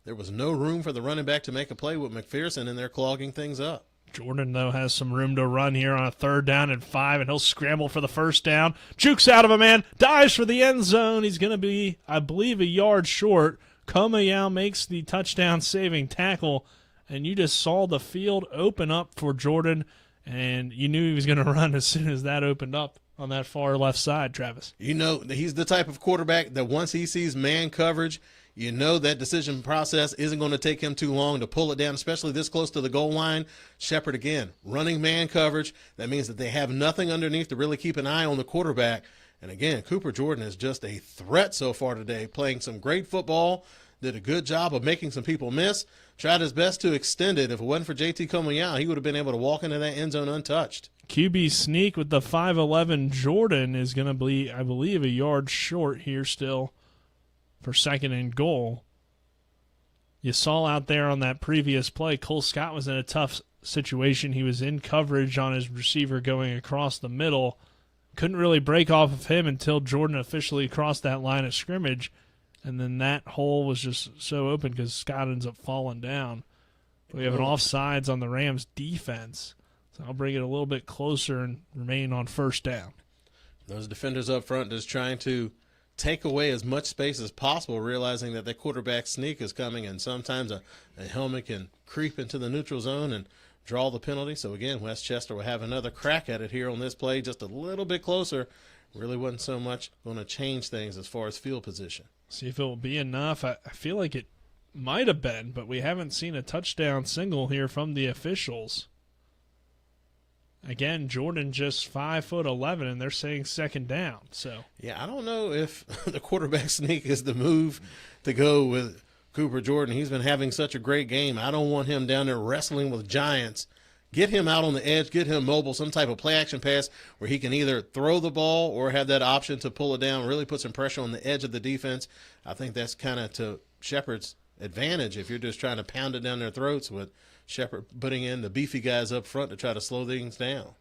there was no room for the running back to make a play with McPherson, and they're clogging things up. Jordan, though, has some room to run here on a 3rd down and 5, and he'll scramble for the first down. Jukes out of a man, dives for the end zone. He's going to be, I believe, a yard short. Komayao makes the touchdown-saving tackle, and you just saw the field open up for Jordan, and you knew he was going to run as soon as that opened up on that far left side, Travis. You know, he's the type of quarterback that once he sees man coverage, you know that decision process isn't going to take him too long to pull it down, especially this close to the goal line. Shepherd, again, running man coverage. That means that they have nothing underneath to really keep an eye on the quarterback. And again, Cooper Jordan is just a threat so far today, playing some great football, did a good job of making some people miss, tried his best to extend it. If it wasn't for JT Komayao, he would have been able to walk into that end zone untouched. QB sneak with the 5'11 Jordan is going to be, I believe, a yard short here still for 2nd and goal. You saw out there on that previous play, Cole Scott was in a tough situation. He was in coverage on his receiver going across the middle. Couldn't really break off of him until Jordan officially crossed that line of scrimmage, and then that hole was just so open because Scott ends up falling down. We have an offsides on the Rams defense. So I'll bring it a little bit closer and remain on 1st down. Those defenders up front just trying to take away as much space as possible, realizing that their quarterback sneak is coming, and sometimes a helmet can creep into the neutral zone and draw the penalty. So, again, Westchester will have another crack at it here on this play, just a little bit closer. Really wasn't so much going to change things as far as field position. See if it will be enough. I feel like it might have been, but we haven't seen a touchdown single here from the officials. Again, Jordan just 5'11", and they're saying 2nd down. So yeah, I don't know if the quarterback sneak is the move to go with Cooper Jordan. He's been having such a great game. I don't want him down there wrestling with giants. Get him out on the edge, get him mobile, some type of play-action pass where he can either throw the ball or have that option to pull it down, really put some pressure on the edge of the defense. I think that's kind of to Shepherd's advantage if you're just trying to pound it down their throats with Shepherd putting in the beefy guys up front to try to slow things down.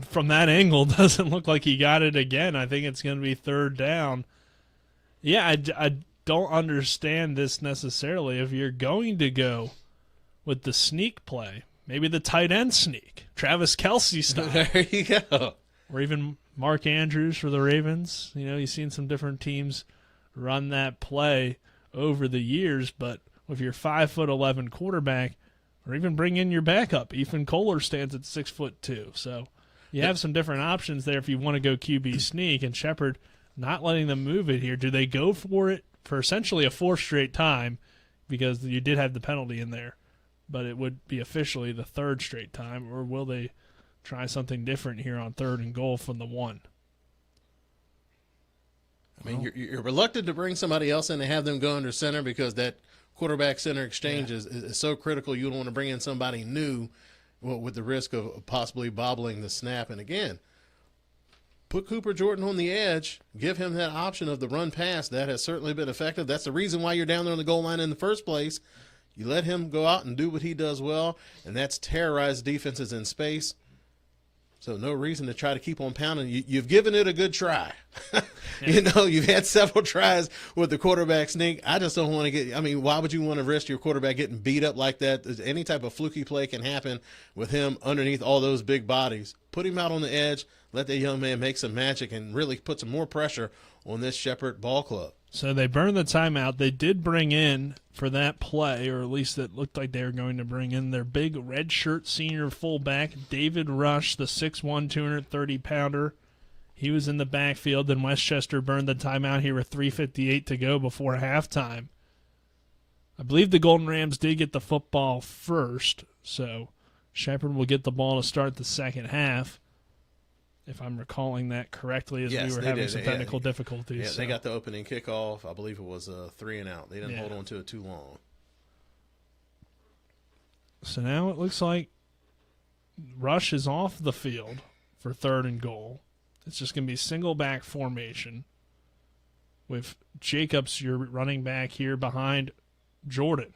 From that angle, doesn't look like he got it again. I think it's going to be 3rd down. Yeah, I don't understand this necessarily. If you're going to go with the sneak play, maybe the tight end sneak, Travis Kelce style. There you go. Or even Mark Andrews for the Ravens. You know, you've seen some different teams run that play over the years, but with your 5'11" quarterback, or even bring in your backup. Ethan Kohler stands at 6'2". So you have some different options there if you want to go QB sneak, and Shepherd not letting them move it here. Do they go for it for essentially a 4th straight time because you did have the penalty in there, but it would be officially the 3rd straight time, or will they try something different here on 3rd and goal from the 1? I mean, you're reluctant to bring somebody else in and have them go under center because that quarterback center exchange is so critical. You don't want to bring in somebody new with the risk of possibly bobbling the snap. And again, put Cooper Jordan on the edge, give him that option of the run pass. That has certainly been effective. That's the reason why you're down there on the goal line in the first place. You let him go out and do what he does well, and that's terrorize defenses in space. So no reason to try to keep on pounding. You've given it a good try. You've had several tries with the quarterback sneak. I just don't want to why would you want to risk your quarterback getting beat up like that? Any type of fluky play can happen with him underneath all those big bodies. Put him out on the edge, let that young man make some magic and really put some more pressure on this Shepherd ball club. So they burned the timeout. They did bring in for that play, or at least it looked like they were going to bring in their big red shirt senior fullback, David Rush, the 6'1", 230-pounder. He was in the backfield, and Westchester burned the timeout here with 3:58 to go before halftime. I believe the Golden Rams did get the football first, so Shepherd will get the ball to start the second half, if I'm recalling that correctly, as we were having some technical difficulties. Yeah, they got the opening kickoff. I believe it was a 3-and-out. They didn't hold on to it too long. So now it looks like Rush is off the field for 3rd and goal. It's just going to be single back formation with Jacobs, your running back, here behind Jordan.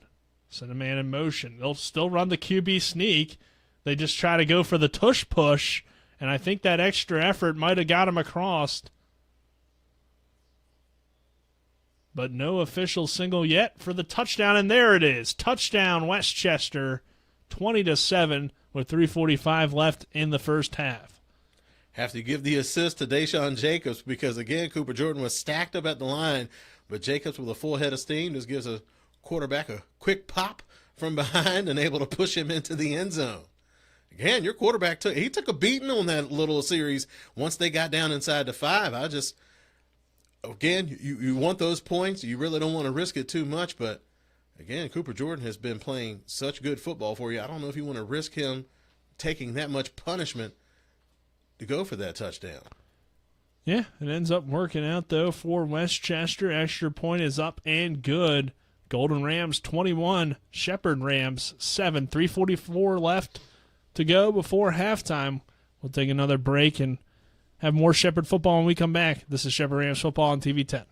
Send a man in motion. They'll still run the QB sneak. They just try to go for the tush push. And I think that extra effort might have got him across. But no official single yet for the touchdown, and there it is. Touchdown, Westchester, 20-7 with 3:45 left in the first half. Have to give the assist to Deshaun Jacobs because, again, Cooper Jordan was stacked up at the line, but Jacobs with a full head of steam just gives a quarterback a quick pop from behind and able to push him into the end zone. Again, your quarterback took a beating on that little series once they got down inside the 5. You want those points. You really don't want to risk it too much. But, again, Cooper Jordan has been playing such good football for you. I don't know if you want to risk him taking that much punishment to go for that touchdown. Yeah, it ends up working out, though, for Westchester. Extra point is up and good. Golden Rams 21, Shepherd Rams 7. 3:44 left to go before halftime. We'll take another break and have more Shepherd football when we come back. This is Shepherd Rams football on TV 10.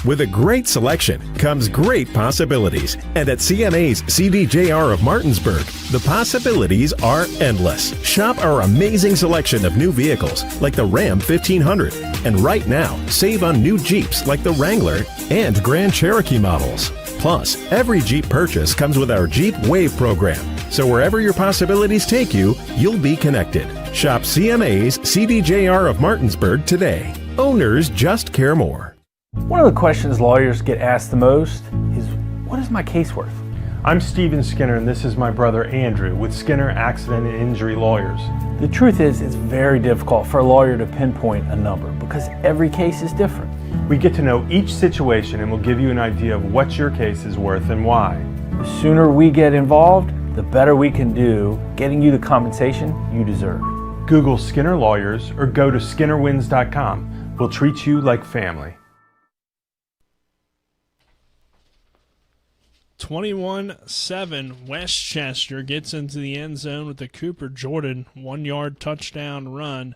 With a great selection comes great possibilities. And at CMA's CDJR of Martinsburg, the possibilities are endless. Shop our amazing selection of new vehicles like the Ram 1500. And right now, save on new Jeeps like the Wrangler and Grand Cherokee models. Plus, every Jeep purchase comes with our Jeep Wave program. So wherever your possibilities take you, you'll be connected. Shop CMA's CDJR of Martinsburg today. Owners just care more. One of the questions lawyers get asked the most is, what is my case worth? I'm Steven Skinner, and this is my brother Andrew with Skinner Accident and Injury Lawyers. The truth is, it's very difficult for a lawyer to pinpoint a number because every case is different. We get to know each situation and we'll give you an idea of what your case is worth and why. The sooner we get involved, the better we can do getting you the compensation you deserve. Google Skinner Lawyers or go to skinnerwins.com. We'll treat you like family. 21-7, Westchester gets into the end zone with the Cooper Jordan 1-yard touchdown run.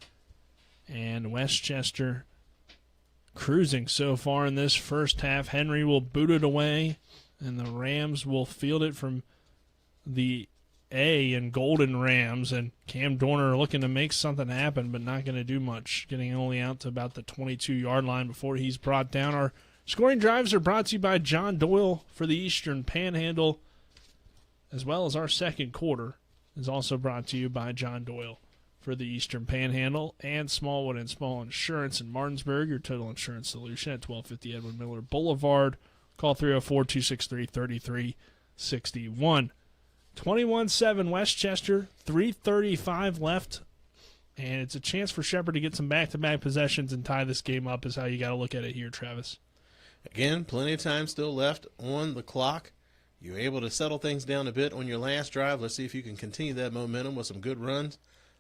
And Westchester cruising so far in this first half. Henry will boot it away, and the Rams will field it from the A in Golden Rams. And Cam Dorner looking to make something happen, but not going to do much, getting only out to about the 22-yard line before he's brought down. Our scoring drives are brought to you by John Doyle for the Eastern Panhandle, as well as our second quarter is also brought to you by John Doyle for the Eastern Panhandle and Smallwood and Small Insurance in Martinsburg, your total insurance solution at 1250 Edward Miller Boulevard. Call 304-263-3361. 21-7 Westchester, 3:35 left, and it's a chance for Shepherd to get some back-to-back possessions and tie this game up is how you got to look at it here, Travis. Again, plenty of time still left on the clock. You're able to settle things down a bit on your last drive. Let's see if you can continue that momentum with some good runs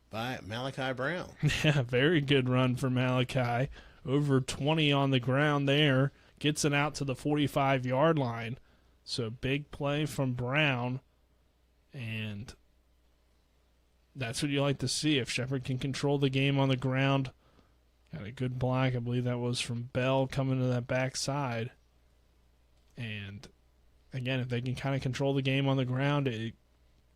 by Malachi Brown. Yeah, very good run for Malachi. Over 20 on the ground there. Gets it out to the 45-yard line. So big play from Brown. And that's what you like to see. If Shepherd can control the game on the ground, got a good block. I believe that was from Bell coming to that backside. And again, if they can kind of control the game on the ground, it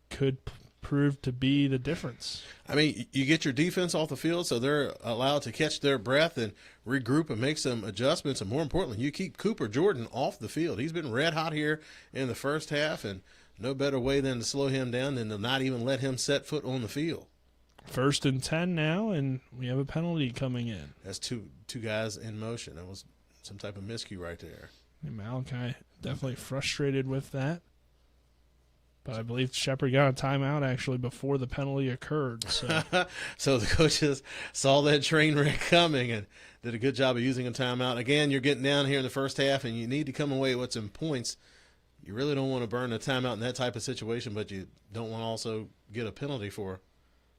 could prove to be the difference. I mean, you get your defense off the field so they're allowed to catch their breath and regroup and make some adjustments. And more importantly, you keep Cooper Jordan off the field. He's been red hot here in the first half, and no better way than to slow him down than to not even let him set foot on the field. 1st and 10 now, and we have a penalty coming in. That's two guys in motion. That was some type of miscue right there. And Malachi definitely frustrated with that. But I believe Shepherd got a timeout actually before the penalty occurred. So, so the coaches saw that train wreck coming and did a good job of using a timeout. Again, you're getting down here in the first half, and you need to come away with some points. You really don't want to burn a timeout in that type of situation, but you don't want to also get a penalty for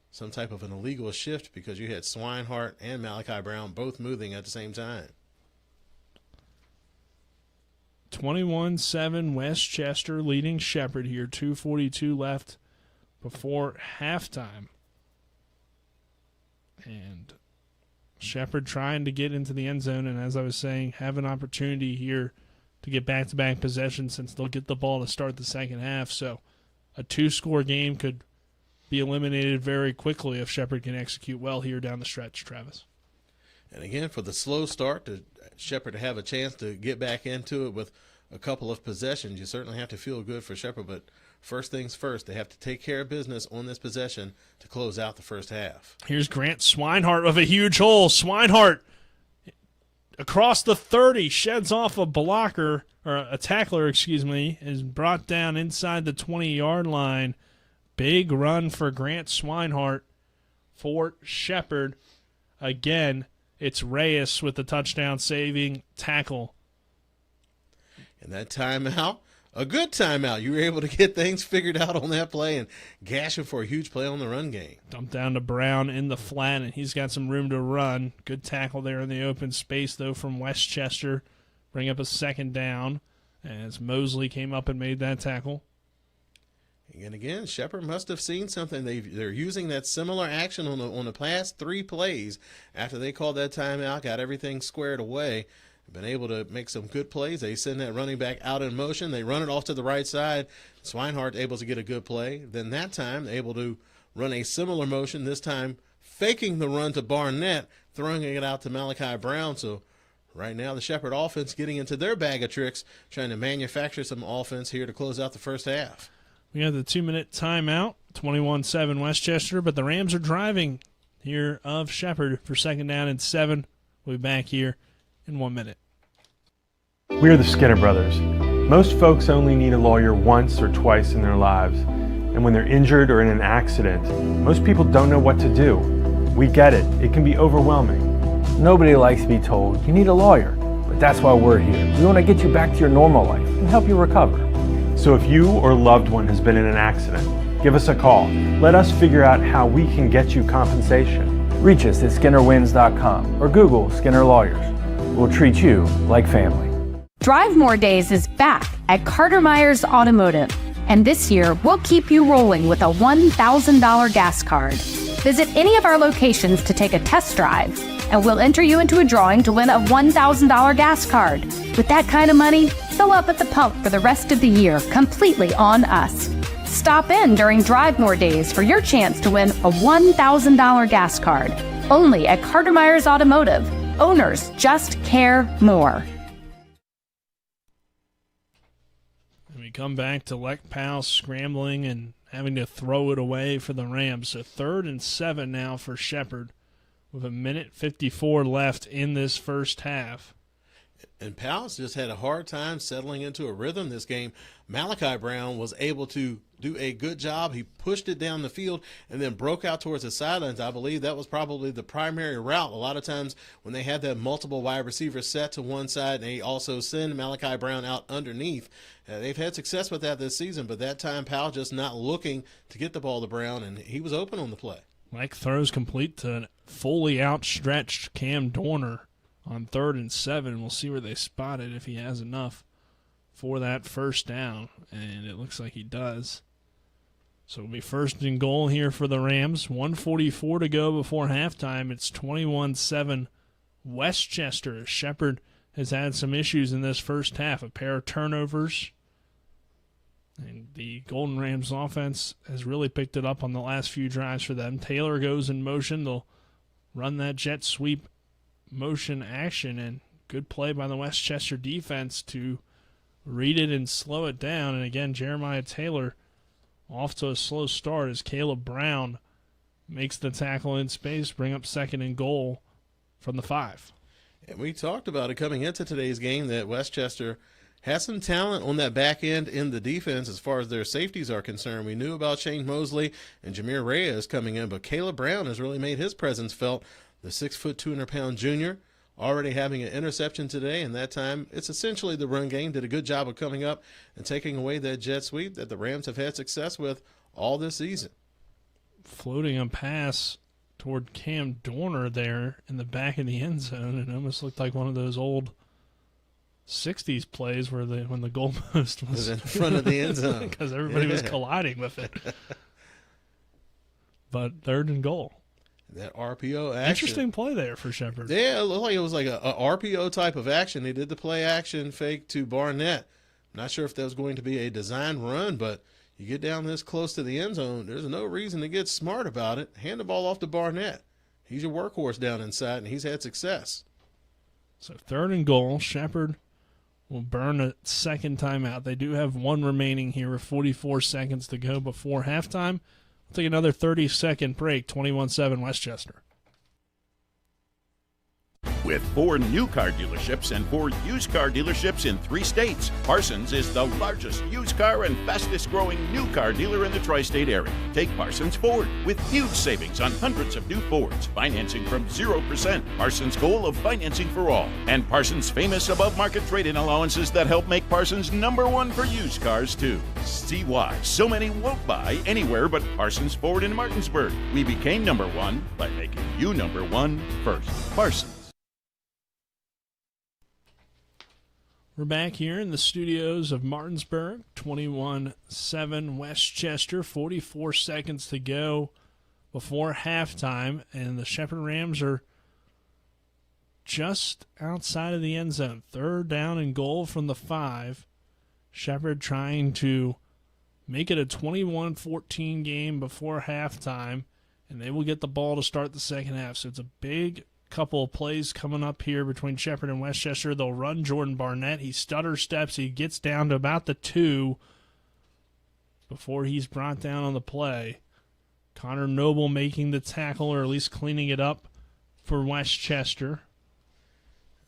some type of an illegal shift because you had Swinehart and Malachi Brown both moving at the same time. 21-7 Westchester leading Shepherd here. 2:42 left before halftime. And Shepherd trying to get into the end zone, and as I was saying, have an opportunity here to get back-to-back possessions since they'll get the ball to start the second half. So a 2-score game could be eliminated very quickly if Shepherd can execute well here down the stretch, Travis. And again, for the slow start, to Shepherd to have a chance to get back into it with a couple of possessions, you certainly have to feel good for Shepherd. But first things first, they have to take care of business on this possession to close out the first half. Here's Grant Swinehart with a huge hole. Swinehart across the 30, sheds off a blocker, or a tackler, is brought down inside the 20-yard line. Big run for Grant Swinehart for Shepherd. Again, it's Reyes with the touchdown saving tackle. And that timeout, a good timeout. You were able to get things figured out on that play and gash him for a huge play on the run game. Dumped down to Brown in the flat, and he's got some room to run. Good tackle there in the open space, though, from Westchester. Bring up a second down as Mosley came up and made that tackle. And again, Shepherd must have seen something. They're using that similar action on the past 3 plays after they called that timeout, got everything squared away, been able to make some good plays. They send that running back out in motion. They run it off to the right side. Swinehart able to get a good play. Then that time, they're able to run a similar motion, this time faking the run to Barnett, throwing it out to Malachi Brown. So right now, the Shepherd offense getting into their bag of tricks, trying to manufacture some offense here to close out the first half. We got the 2-minute timeout, 21-7 Westchester, but the Rams are driving here of Shepherd for second down and 7. We'll be back here in 1 minute. We are the Skinner Brothers. Most folks only need a lawyer once or twice in their lives. And when they're injured or in an accident, most people don't know what to do. We get it. It can be overwhelming. Nobody likes to be told you need a lawyer, but that's why we're here. We want to get you back to your normal life and help you recover. So if you or a loved one has been in an accident, give us a call. Let us figure out how we can get you compensation. Reach us at SkinnerWins.com or Google Skinner Lawyers. We'll treat you like family. Drive More Days is back at Carter Myers Automotive. And this year, we'll keep you rolling with a $1,000 gas card. Visit any of our locations to take a test drive, and we'll enter you into a drawing to win a $1,000 gas card. With that kind of money, fill up at the pump for the rest of the year, completely on us. Stop in during Drive More Days for your chance to win a $1,000 gas card. Only at Carter Myers Automotive. Owners just care more. And we come back to Lek Powell scrambling and having to throw it away for the Rams. So 3rd and 7 now for Shepherd with 1:54 left in this first half. And Powell's just had a hard time settling into a rhythm this game. Malachi Brown was able to do a good job. He pushed it down the field and then broke out towards the sidelines. I believe that was probably the primary route. A lot of times when they had that multiple wide receiver set to one side, and they also send Malachi Brown out underneath. They've had success with that this season, but that time Powell just not looking to get the ball to Brown, and he was open on the play. Mike throws complete to an fully outstretched Cam Dorner on 3rd and 7. We'll see where they spot it if he has enough for that first down, and it looks like he does. So it'll be first and goal here for the Rams. 1:44 to go before halftime. It's 21-7 Westchester. Shepherd has had some issues in this first half. A pair of turnovers. And the Golden Rams offense has really picked it up on the last few drives for them. Taylor goes in motion. They'll run that jet sweep motion action, and good play by the Westchester defense to read it and slow it down. And again, Jeremiah Taylor off to a slow start as Caleb Brown makes the tackle in space, bring up second and goal from the 5. And we talked about it coming into today's game that Westchester has some talent on that back end in the defense as far as their safeties are concerned. We knew about Shane Mosley and Jameer Reyes coming in, but Caleb Brown has really made his presence felt. The 6', 200-pound junior already having an interception today, and that time it's essentially the run game. Did a good job of coming up and taking away that jet sweep that the Rams have had success with all this season. Floating a pass toward Cam Dorner there in the back of the end zone. It almost looked like one of those old 60s plays where when the goalpost was in front of the end zone because everybody was colliding with it. But third and goal. That RPO action. Interesting play there for Shepherd. Yeah, it looked like it was like a RPO type of action. They did the play action fake to Barnett. I'm not sure if that was going to be a design run, but you get down this close to the end zone, there's no reason to get smart about it. Hand the ball off to Barnett. He's your workhorse down inside, and he's had success. So third and goal. Shepherd will burn a second timeout. They do have one remaining here with 44 seconds to go before halftime. We'll take another 30-second break, 21-7 Westchester. With 4 new car dealerships and 4 used car dealerships in 3 states, Parsons is the largest used car and fastest growing new car dealer in the tri-state area. Take Parsons Ford with huge savings on hundreds of new Fords, financing from 0%. Parsons' goal of financing for all. And Parsons' famous above-market trade-in allowances that help make Parsons #1 for used cars, too. See why so many won't buy anywhere but Parsons Ford in Martinsburg. We became #1 by making you #1 first. Parsons. We're back here in the studios of Martinsburg, 21-7 Westchester, 44 seconds to go before halftime, and the Shepherd Rams are just outside of the end zone. Third down and goal from the 5. Shepherd trying to make it a 21-14 game before halftime, and they will get the ball to start the second half. So it's a big couple of plays coming up here between Shepherd and Westchester. They'll run Jordan Barnett. He stutter steps. He gets down to about the 2 before he's brought down on the play. Connor Noble making the tackle, or at least cleaning it up for Westchester.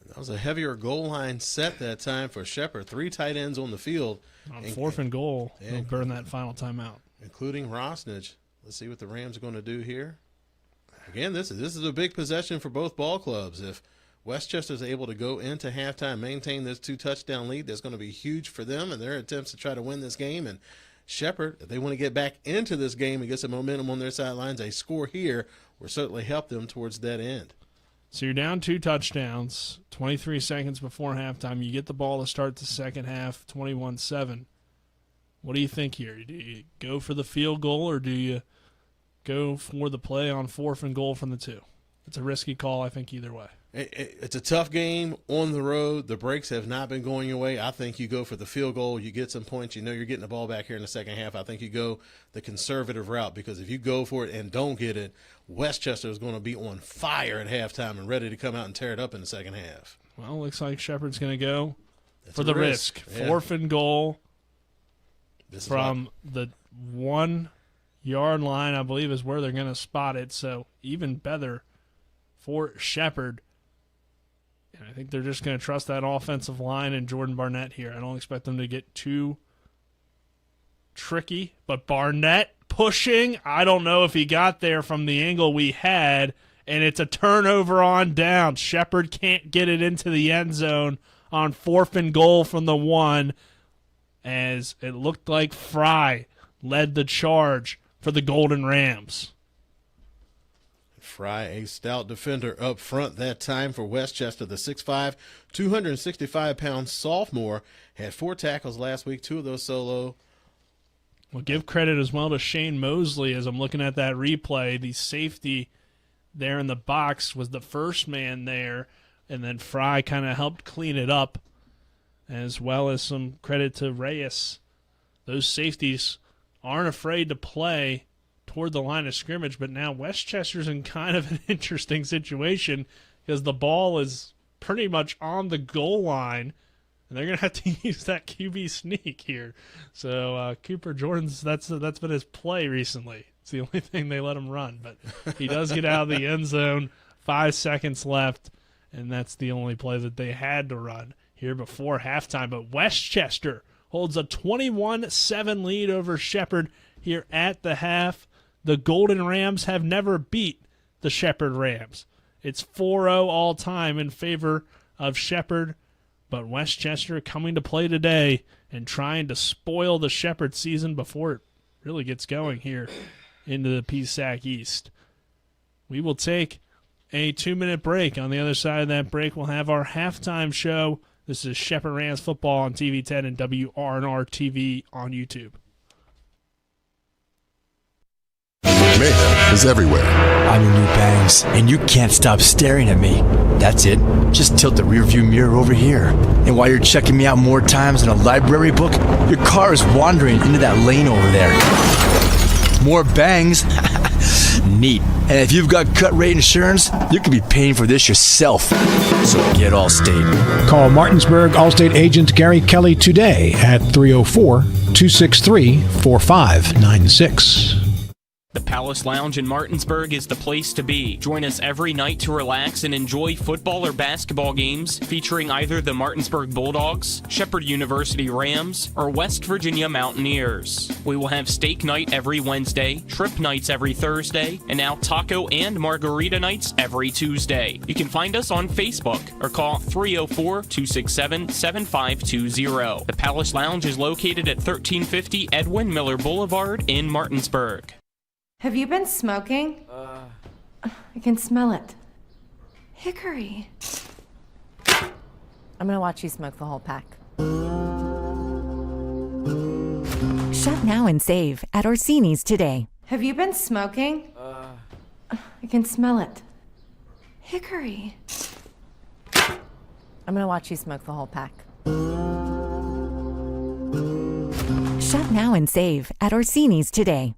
That was a heavier goal line set that time for Shepherd. 3 tight ends on the field. On 4th and goal, they'll burn that final timeout. Including Rosnage. Let's see what the Rams are going to do here. Again, this is a big possession for both ball clubs. If Westchester is able to go into halftime, maintain this 2-touchdown lead, that's going to be huge for them and their attempts to try to win this game. And Shepherd, if they want to get back into this game and get some momentum on their sidelines, a score here will certainly help them towards that end. So you're down 2 touchdowns, 23 seconds before halftime. You get the ball to start the second half, 21-7. What do you think here? Do you go for the field goal, or do you go for the play on 4th and goal from the 2? It's a risky call, I think, either way. It's a tough game on the road. The breaks have not been going your way. I think you go for the field goal. You get some points. You know you're getting the ball back here in the second half. I think you go the conservative route, because if you go for it and don't get it, Westchester is going to be on fire at halftime and ready to come out and tear it up in the second half. Well, looks like Shepherd's going to go for a the risk. risk. Yeah. 4th and goal from the 1-yard line, I believe, is where they're going to spot it. So even better for Shepherd. And I think they're just going to trust that offensive line and Jordan Barnett here. I don't expect them to get too tricky. But Barnett pushing, I don't know if he got there from the angle we had. And it's a turnover on down. Shepherd can't get it into the end zone on 4th and goal from the 1, as it looked like Fry led the charge for the Golden Rams. Fry, a stout defender up front that time for Westchester. The 6'5", 265-pound sophomore had 4 tackles last week, 2 of those solo. Well, give credit as well to Shane Mosley as I'm looking at that replay. The safety there in the box was the first man there, and then Fry kind of helped clean it up, as well as some credit to Reyes. Those safeties aren't afraid to play toward the line of scrimmage, but now Westchester's in kind of an interesting situation because the ball is pretty much on the goal line, and they're going to have to use that QB sneak here. So Cooper Jordan's, that's been his play recently. It's the only thing they let him run, but he does get out of the end zone, 5 seconds left, and that's the only play that they had to run here before halftime. But Westchester holds a 21-7 lead over Shepherd here at the half. The Golden Rams have never beat the Shepherd Rams. It's 4-0 all time in favor of Shepherd, but Westchester coming to play today and trying to spoil the Shepherd season before it really gets going here into the PSAC East. We will take a 2-minute break. On the other side of that break, we'll have our halftime show. This is Shepherd Rams football on TV 10 and WRNR TV on YouTube. Mayhem is everywhere. I'm your new bangs, and you can't stop staring at me. That's it. Just tilt the rearview mirror over here. And while you're checking me out more times than a library book, your car is wandering into that lane over there. More bangs? Neat. And if you've got cut rate insurance, you could be paying for this yourself. So get Allstate. Call Martinsburg Allstate agent Gary Kelly today at 304-263-4596. The Palace Lounge in Martinsburg is the place to be. Join us every night to relax and enjoy football or basketball games featuring either the Martinsburg Bulldogs, Shepherd University Rams, or West Virginia Mountaineers. We will have steak night every Wednesday, trip nights every Thursday, and now taco and margarita nights every Tuesday. You can find us on Facebook or call 304-267-7520. The Palace Lounge is located at 1350 Edwin Miller Boulevard in Martinsburg. Have you been smoking? I can smell it. Hickory. I'm gonna watch you smoke the whole pack. Shop now and save at Orsini's today. Have you been smoking? I can smell it. Hickory. I'm gonna watch you smoke the whole pack. Shop now and save at Orsini's today.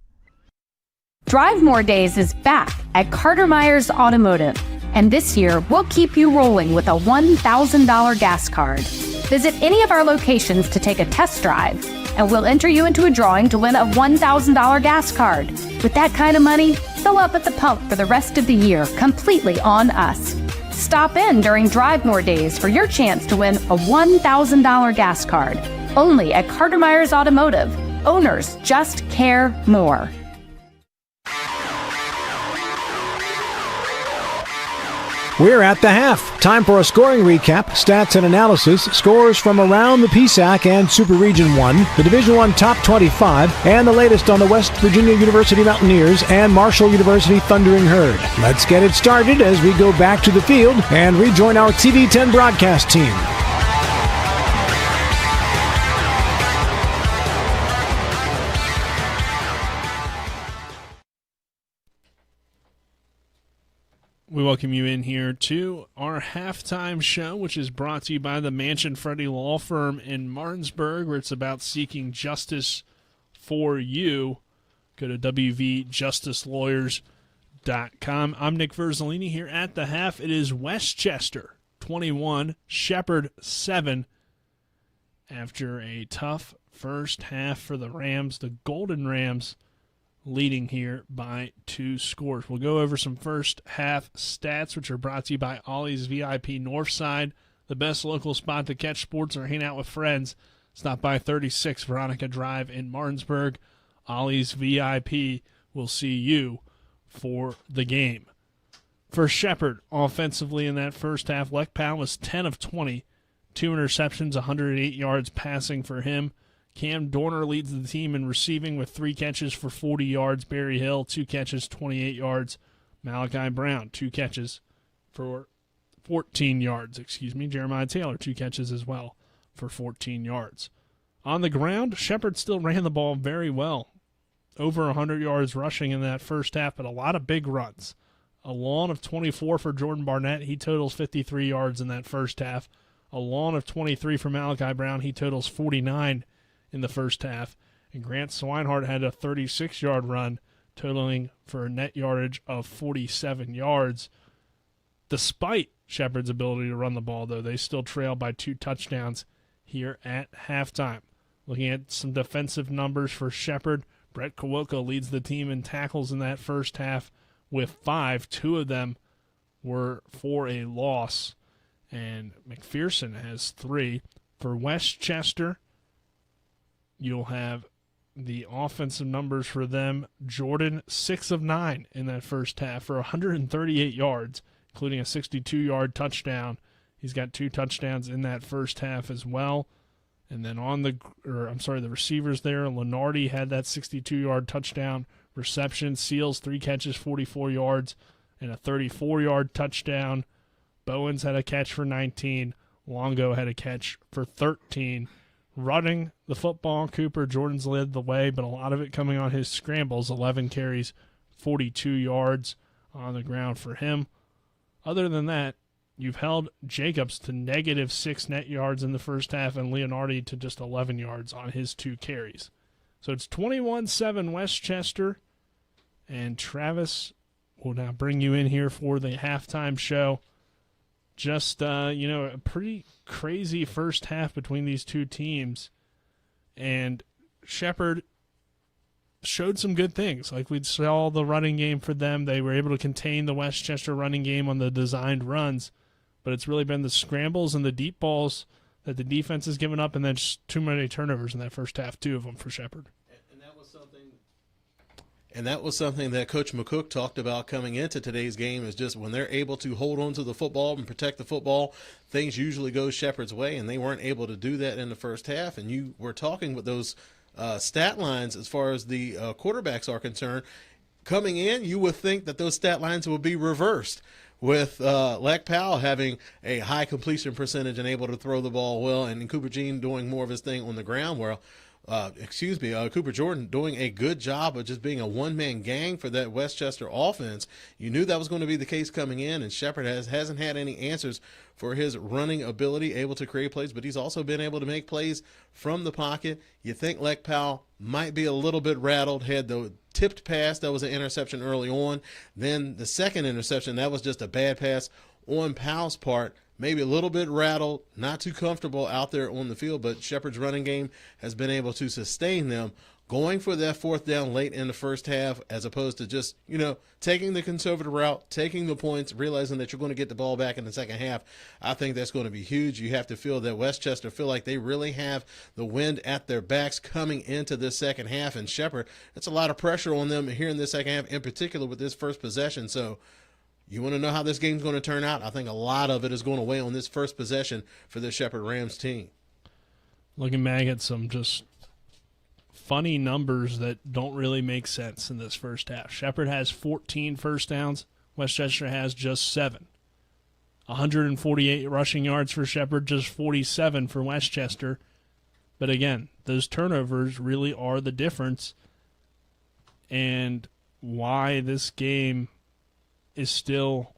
Drive More Days is back at Carter Myers Automotive, and this year we'll keep you rolling with a $1,000 gas card. Visit any of our locations to take a test drive, and we'll enter you into a drawing to win a $1,000 gas card. With that kind of money, fill up at the pump for the rest of the year completely on us. Stop in during Drive More Days for your chance to win a $1,000 gas card. Only at Carter Myers Automotive. Owners just care more. We're at the half. Time for a scoring recap, stats and analysis, scores from around the PSAC and Super Region 1, the Division 1 Top 25, and the latest on the West Virginia University Mountaineers and Marshall University Thundering Herd. Let's get it started as we go back to the field and rejoin our TV 10 broadcast team. We welcome you in here to our halftime show, which is brought to you by the Mansion Freddie Law Firm in Martinsburg, where it's about seeking justice for you. Go to wvjusticelawyers.com. I'm Nick Verzolini here at the half. It is Westchester 21, Shepherd 7. After a tough first half for the Rams, the Golden Rams leading here by 2 scores. We'll go over some first half stats, which are brought to you by Ollie's VIP Northside, the best local spot to catch sports or hang out with friends. Stop by 36 Veronica Drive in Martinsburg. Ollie's VIP will see you for the game. For Shepherd, offensively in that first half, Lech Powell was 10 of 20, 2 interceptions, 108 yards passing for him. Cam Dorner leads the team in receiving with 3 catches for 40 yards. Barry Hill, 2 catches, 28 yards. Malachi Brown, 2 catches for 14 yards. Jeremiah Taylor, 2 catches as well for 14 yards. On the ground, Shepherd still ran the ball very well. Over 100 yards rushing in that first half, but a lot of big runs. A lawn of 24 for Jordan Barnett. He totals 53 yards in that first half. A lawn of 23 for Malachi Brown. He totals 49 in the first half. And Grant Swinehart had a 36-yard run, totaling for a net yardage of 47 yards. Despite Shepherd's ability to run the ball, though, they still trail by 2 touchdowns here at halftime. Looking at some defensive numbers for Shepherd, Brett Kowalko leads the team in tackles in that first half with 5. 2 of them were for a loss, and McPherson has 3. For Westchester, you'll have the offensive numbers for them. Jordan, 6 of 9 in that first half for 138 yards, including a 62-yard touchdown. He's got 2 touchdowns in that first half as well. And then the receivers there, Lenardi had that 62-yard touchdown reception. Seals, 3 catches, 44 yards, and a 34-yard touchdown. Bowens had a catch for 19. Longo had a catch for 13. Running the football, Cooper Jordan's led the way, but a lot of it coming on his scrambles. 11 carries, 42 yards on the ground for him. Other than that, you've held Jacobs to -6 net yards in the first half and Leonardi to just 11 yards on his 2 carries. So it's 21-7 Westchester, and Travis will now bring you in here for the halftime show. Just, a pretty crazy first half between these two teams, and Shepherd showed some good things. Like we saw the running game for them. They were able to contain the Westchester running game on the designed runs, but it's really been the scrambles and the deep balls that the defense has given up, and then just too many turnovers in that first half, 2 of them for Shepherd. And that was something that Coach McCook talked about coming into today's game, is just when they're able to hold on to the football and protect the football, things usually go Shepherd's way, and they weren't able to do that in the first half. And you were talking with those stat lines as far as the quarterbacks are concerned. Coming in, you would think that those stat lines would be reversed, with Lek Powell having a high completion percentage and able to throw the ball well, and Cooper Jean doing more of his thing on the ground well. Cooper Jordan doing a good job of just being a one-man gang for that Westchester offense. You knew that was going to be the case coming in, and Shepherd hasn't had any answers for his running ability, able to create plays, but he's also been able to make plays from the pocket. You think Lek Powell might be a little bit rattled, had the tipped pass that was an interception early on. Then the second interception, that was just a bad pass on Powell's part. Maybe a little bit rattled, not too comfortable out there on the field, but Shepherd's running game has been able to sustain them, going for that 4th down late in the first half, as opposed to just, taking the conservative route, taking the points, realizing that you're going to get the ball back in the second half. I think that's going to be huge. You have to feel that Westchester feel like they really have the wind at their backs coming into this second half, and Shepherd, it's a lot of pressure on them here in this second half, in particular with this first possession. So you want to know how this game's going to turn out? I think a lot of it is going to weigh on this first possession for the Shepherd Rams team. Looking back at some just funny numbers that don't really make sense in this first half. Shepherd has 14 first downs. Westchester has just 7. 148 rushing yards for Shepherd, just 47 for Westchester. But again, those turnovers really are the difference, and why this game is still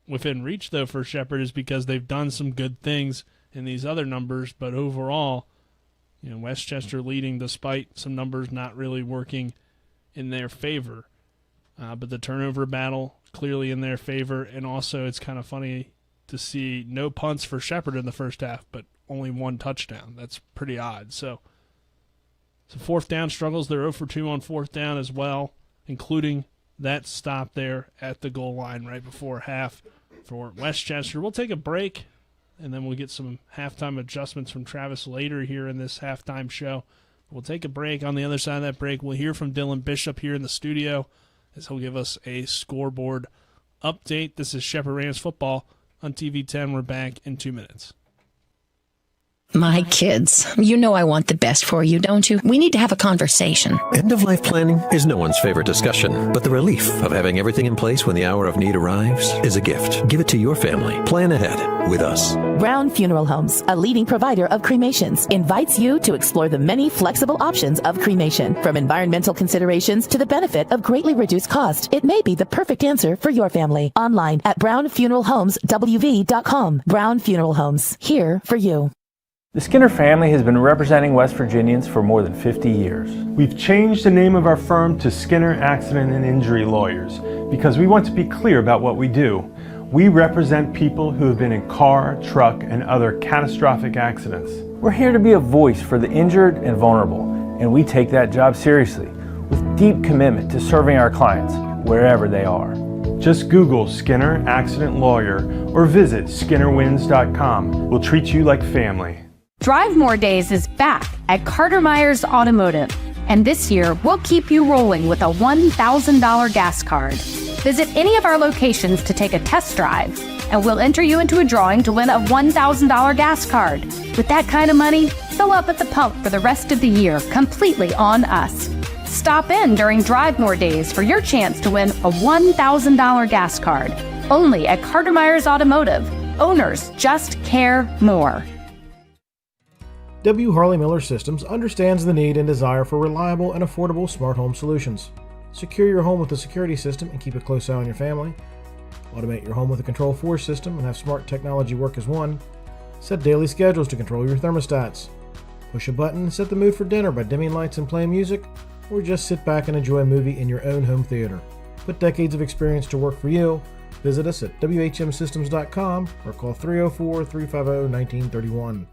within reach, though, for Shepherd is because they've done some good things in these other numbers, but overall, Westchester leading despite some numbers not really working in their favor. But the turnover battle clearly in their favor, and also it's kind of funny to see no punts for Shepherd in the first half, but only 1 touchdown. That's pretty odd. So 4th down struggles. They're 0 for 2 on 4th down as well, including that stop there at the goal line right before half for Westchester. We'll take a break, and then we'll get some halftime adjustments from Travis later here in this halftime show. We'll take a break. On the other side of that break, we'll hear from Dylan Bishop here in the studio as he'll give us a scoreboard update. This is Shepherd Rams football on TV 10. We're back in 2 minutes. My kids. You know I want the best for you, don't you? We need to have a conversation. End-of-life planning is no one's favorite discussion, but the relief of having everything in place when the hour of need arrives is a gift. Give it to your family. Plan ahead with us. Brown Funeral Homes, a leading provider of cremations, invites you to explore the many flexible options of cremation. From environmental considerations to the benefit of greatly reduced cost, it may be the perfect answer for your family. Online at brownfuneralhomeswv.com. Brown Funeral Homes, here for you. The Skinner family has been representing West Virginians for more than 50 years. We've changed the name of our firm to Skinner Accident and Injury Lawyers because we want to be clear about what we do. We represent people who have been in car, truck, and other catastrophic accidents. We're here to be a voice for the injured and vulnerable, and we take that job seriously with deep commitment to serving our clients wherever they are. Just Google Skinner Accident Lawyer or visit skinnerwins.com. We'll treat you like family. Drive More Days is back at Carter Myers Automotive, and this year we'll keep you rolling with a $1,000 gas card. Visit any of our locations to take a test drive, and we'll enter you into a drawing to win a $1,000 gas card. With that kind of money, fill up at the pump for the rest of the year completely on us. Stop in during Drive More Days for your chance to win a $1,000 gas card. Only at Carter Myers Automotive. Owners just care more. W. Harley Miller Systems understands the need and desire for reliable and affordable smart home solutions. Secure your home with a security system and keep a close eye on your family. Automate your home with a Control4 system and have smart technology work as one. Set daily schedules to control your thermostats. Push a button and set the mood for dinner by dimming lights and playing music, or just sit back and enjoy a movie in your own home theater. Put decades of experience to work for you. Visit us at whmsystems.com or call 304-350-1931.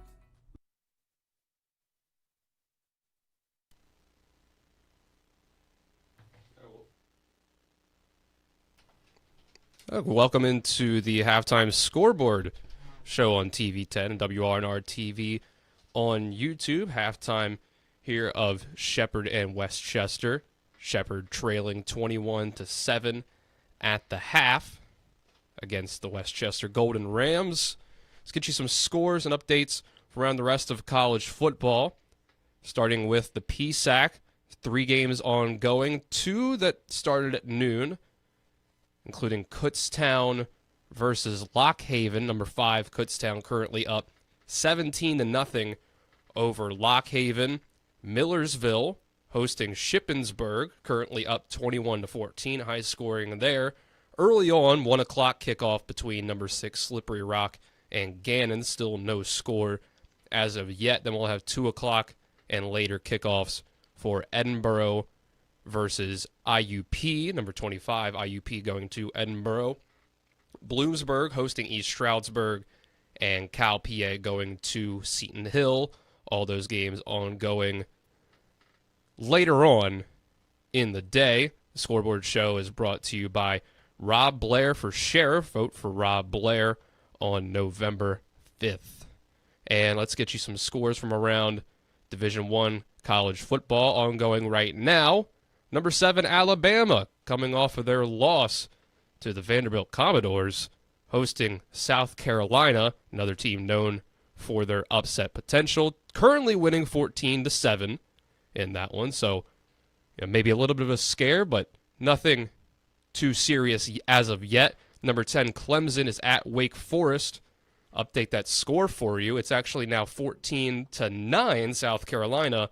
Welcome into the Halftime Scoreboard show on TV 10 and WRNR TV on YouTube. Halftime here of Shepherd and Westchester. Shepherd trailing 21-7 at the half against the Westchester Golden Rams. Let's get you some scores and updates around the rest of college football, starting with the PSAC. 3 games ongoing, 2 that started at noon, including Kutztown versus Lock Haven. Number 5, Kutztown currently up 17-0 over Lock Haven. Millersville hosting Shippensburg, currently up 21-14. High scoring there. Early on, 1 o'clock kickoff between number 6, Slippery Rock, and Gannon. Still no score as of yet. Then we'll have 2 o'clock and later kickoffs for Edinboro versus IUP, number 25, IUP going to Edinboro. Bloomsburg hosting East Stroudsburg, and Cal PA going to Seton Hill. All those games ongoing later on in the day. The Scoreboard Show is brought to you by Rob Blair for Sheriff. Vote for Rob Blair on November 5th. And let's get you some scores from around Division I college football ongoing right now. Number 7, Alabama, coming off of their loss to the Vanderbilt Commodores, hosting South Carolina, another team known for their upset potential, currently winning 14-7 in that one. So maybe a little bit of a scare, but nothing too serious as of yet. Number 10, Clemson is at Wake Forest. Update that score for you. It's actually now 14-9, South Carolina,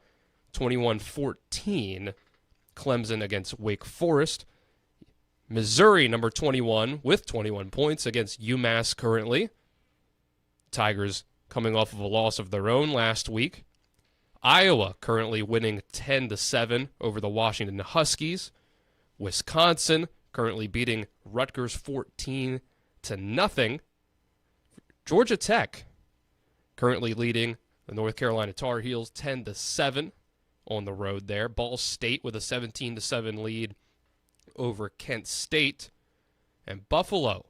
21-14. Clemson against Wake Forest. Missouri, number 21, with 21 points against UMass currently. Tigers coming off of a loss of their own last week. Iowa currently winning 10-7 over the Washington Huskies. Wisconsin currently beating Rutgers 14-0. Georgia Tech currently leading the North Carolina Tar Heels 10-7 on the road there. Ball State with a 17-7 lead over Kent State. And Buffalo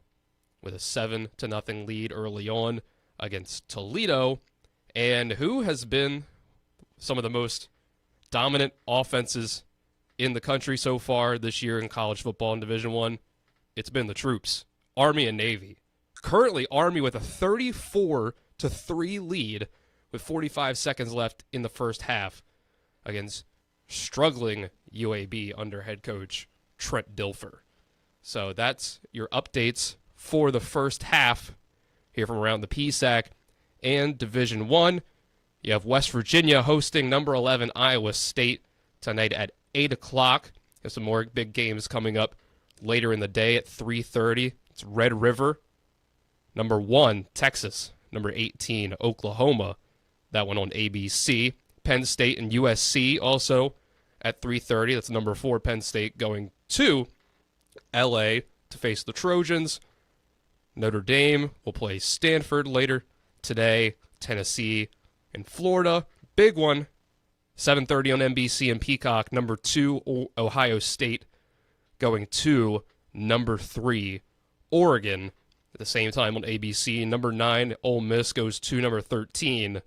with a 7-0 lead early on against Toledo. And who has been some of the most dominant offenses in the country so far this year in college football in Division I? It's been the troops, Army and Navy. Currently, Army with a 34-3 lead with 45 seconds left in the first half against struggling UAB under head coach Trent Dilfer. So that's your updates for the first half here from around the PSAC and Division I. You have West Virginia hosting number 11 Iowa State tonight at 8 o'clock. There's some more big games coming up later in the day at 3:30. It's Red River, number 1 Texas, number 18 Oklahoma. That one on ABC. Penn State and USC also at 3:30. That's number 4 Penn State going to LA to face the Trojans. Notre Dame will play Stanford later today. Tennessee and Florida. Big one. 7:30 on NBC and Peacock. Number 2 Ohio State going to number 3 Oregon. At the same time on ABC, number 9 Ole Miss goes to number 13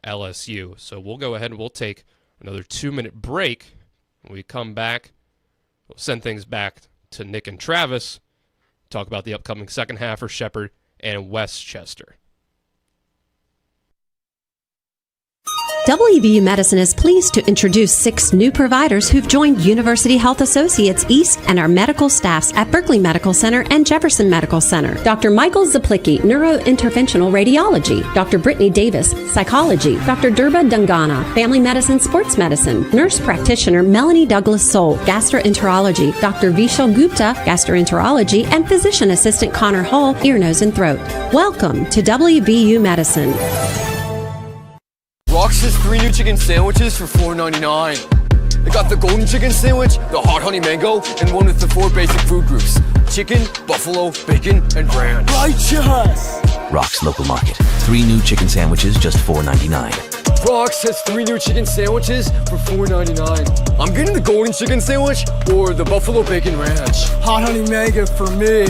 LSU. So we'll go ahead and we'll take another 2-minute break. When we come back, we'll send things back to Nick and Travis, talk about the upcoming second half for Shepherd and Westchester. WVU Medicine is pleased to introduce 6 new providers who've joined University Health Associates East and our medical staffs at Berkeley Medical Center and Jefferson Medical Center. Dr. Michael Zaplicki, Neurointerventional Radiology. Dr. Brittany Davis, Psychology. Dr. Durba Dungana, Family Medicine, Sports Medicine. Nurse Practitioner Melanie Douglas Soul, Gastroenterology. Dr. Vishal Gupta, Gastroenterology. And Physician Assistant Connor Hall, Ear, Nose, and Throat. Welcome to WVU Medicine. Rox has 3 new chicken sandwiches for $4.99. They got the golden chicken sandwich, the hot honey mango, and one with the 4 basic food groups: chicken, buffalo, bacon, and ranch. Righteous! Rox Local Market. 3 new chicken sandwiches, just $4.99. Rox has 3 new chicken sandwiches for $4.99. I'm getting the golden chicken sandwich or the buffalo bacon ranch. Hot honey mango for me.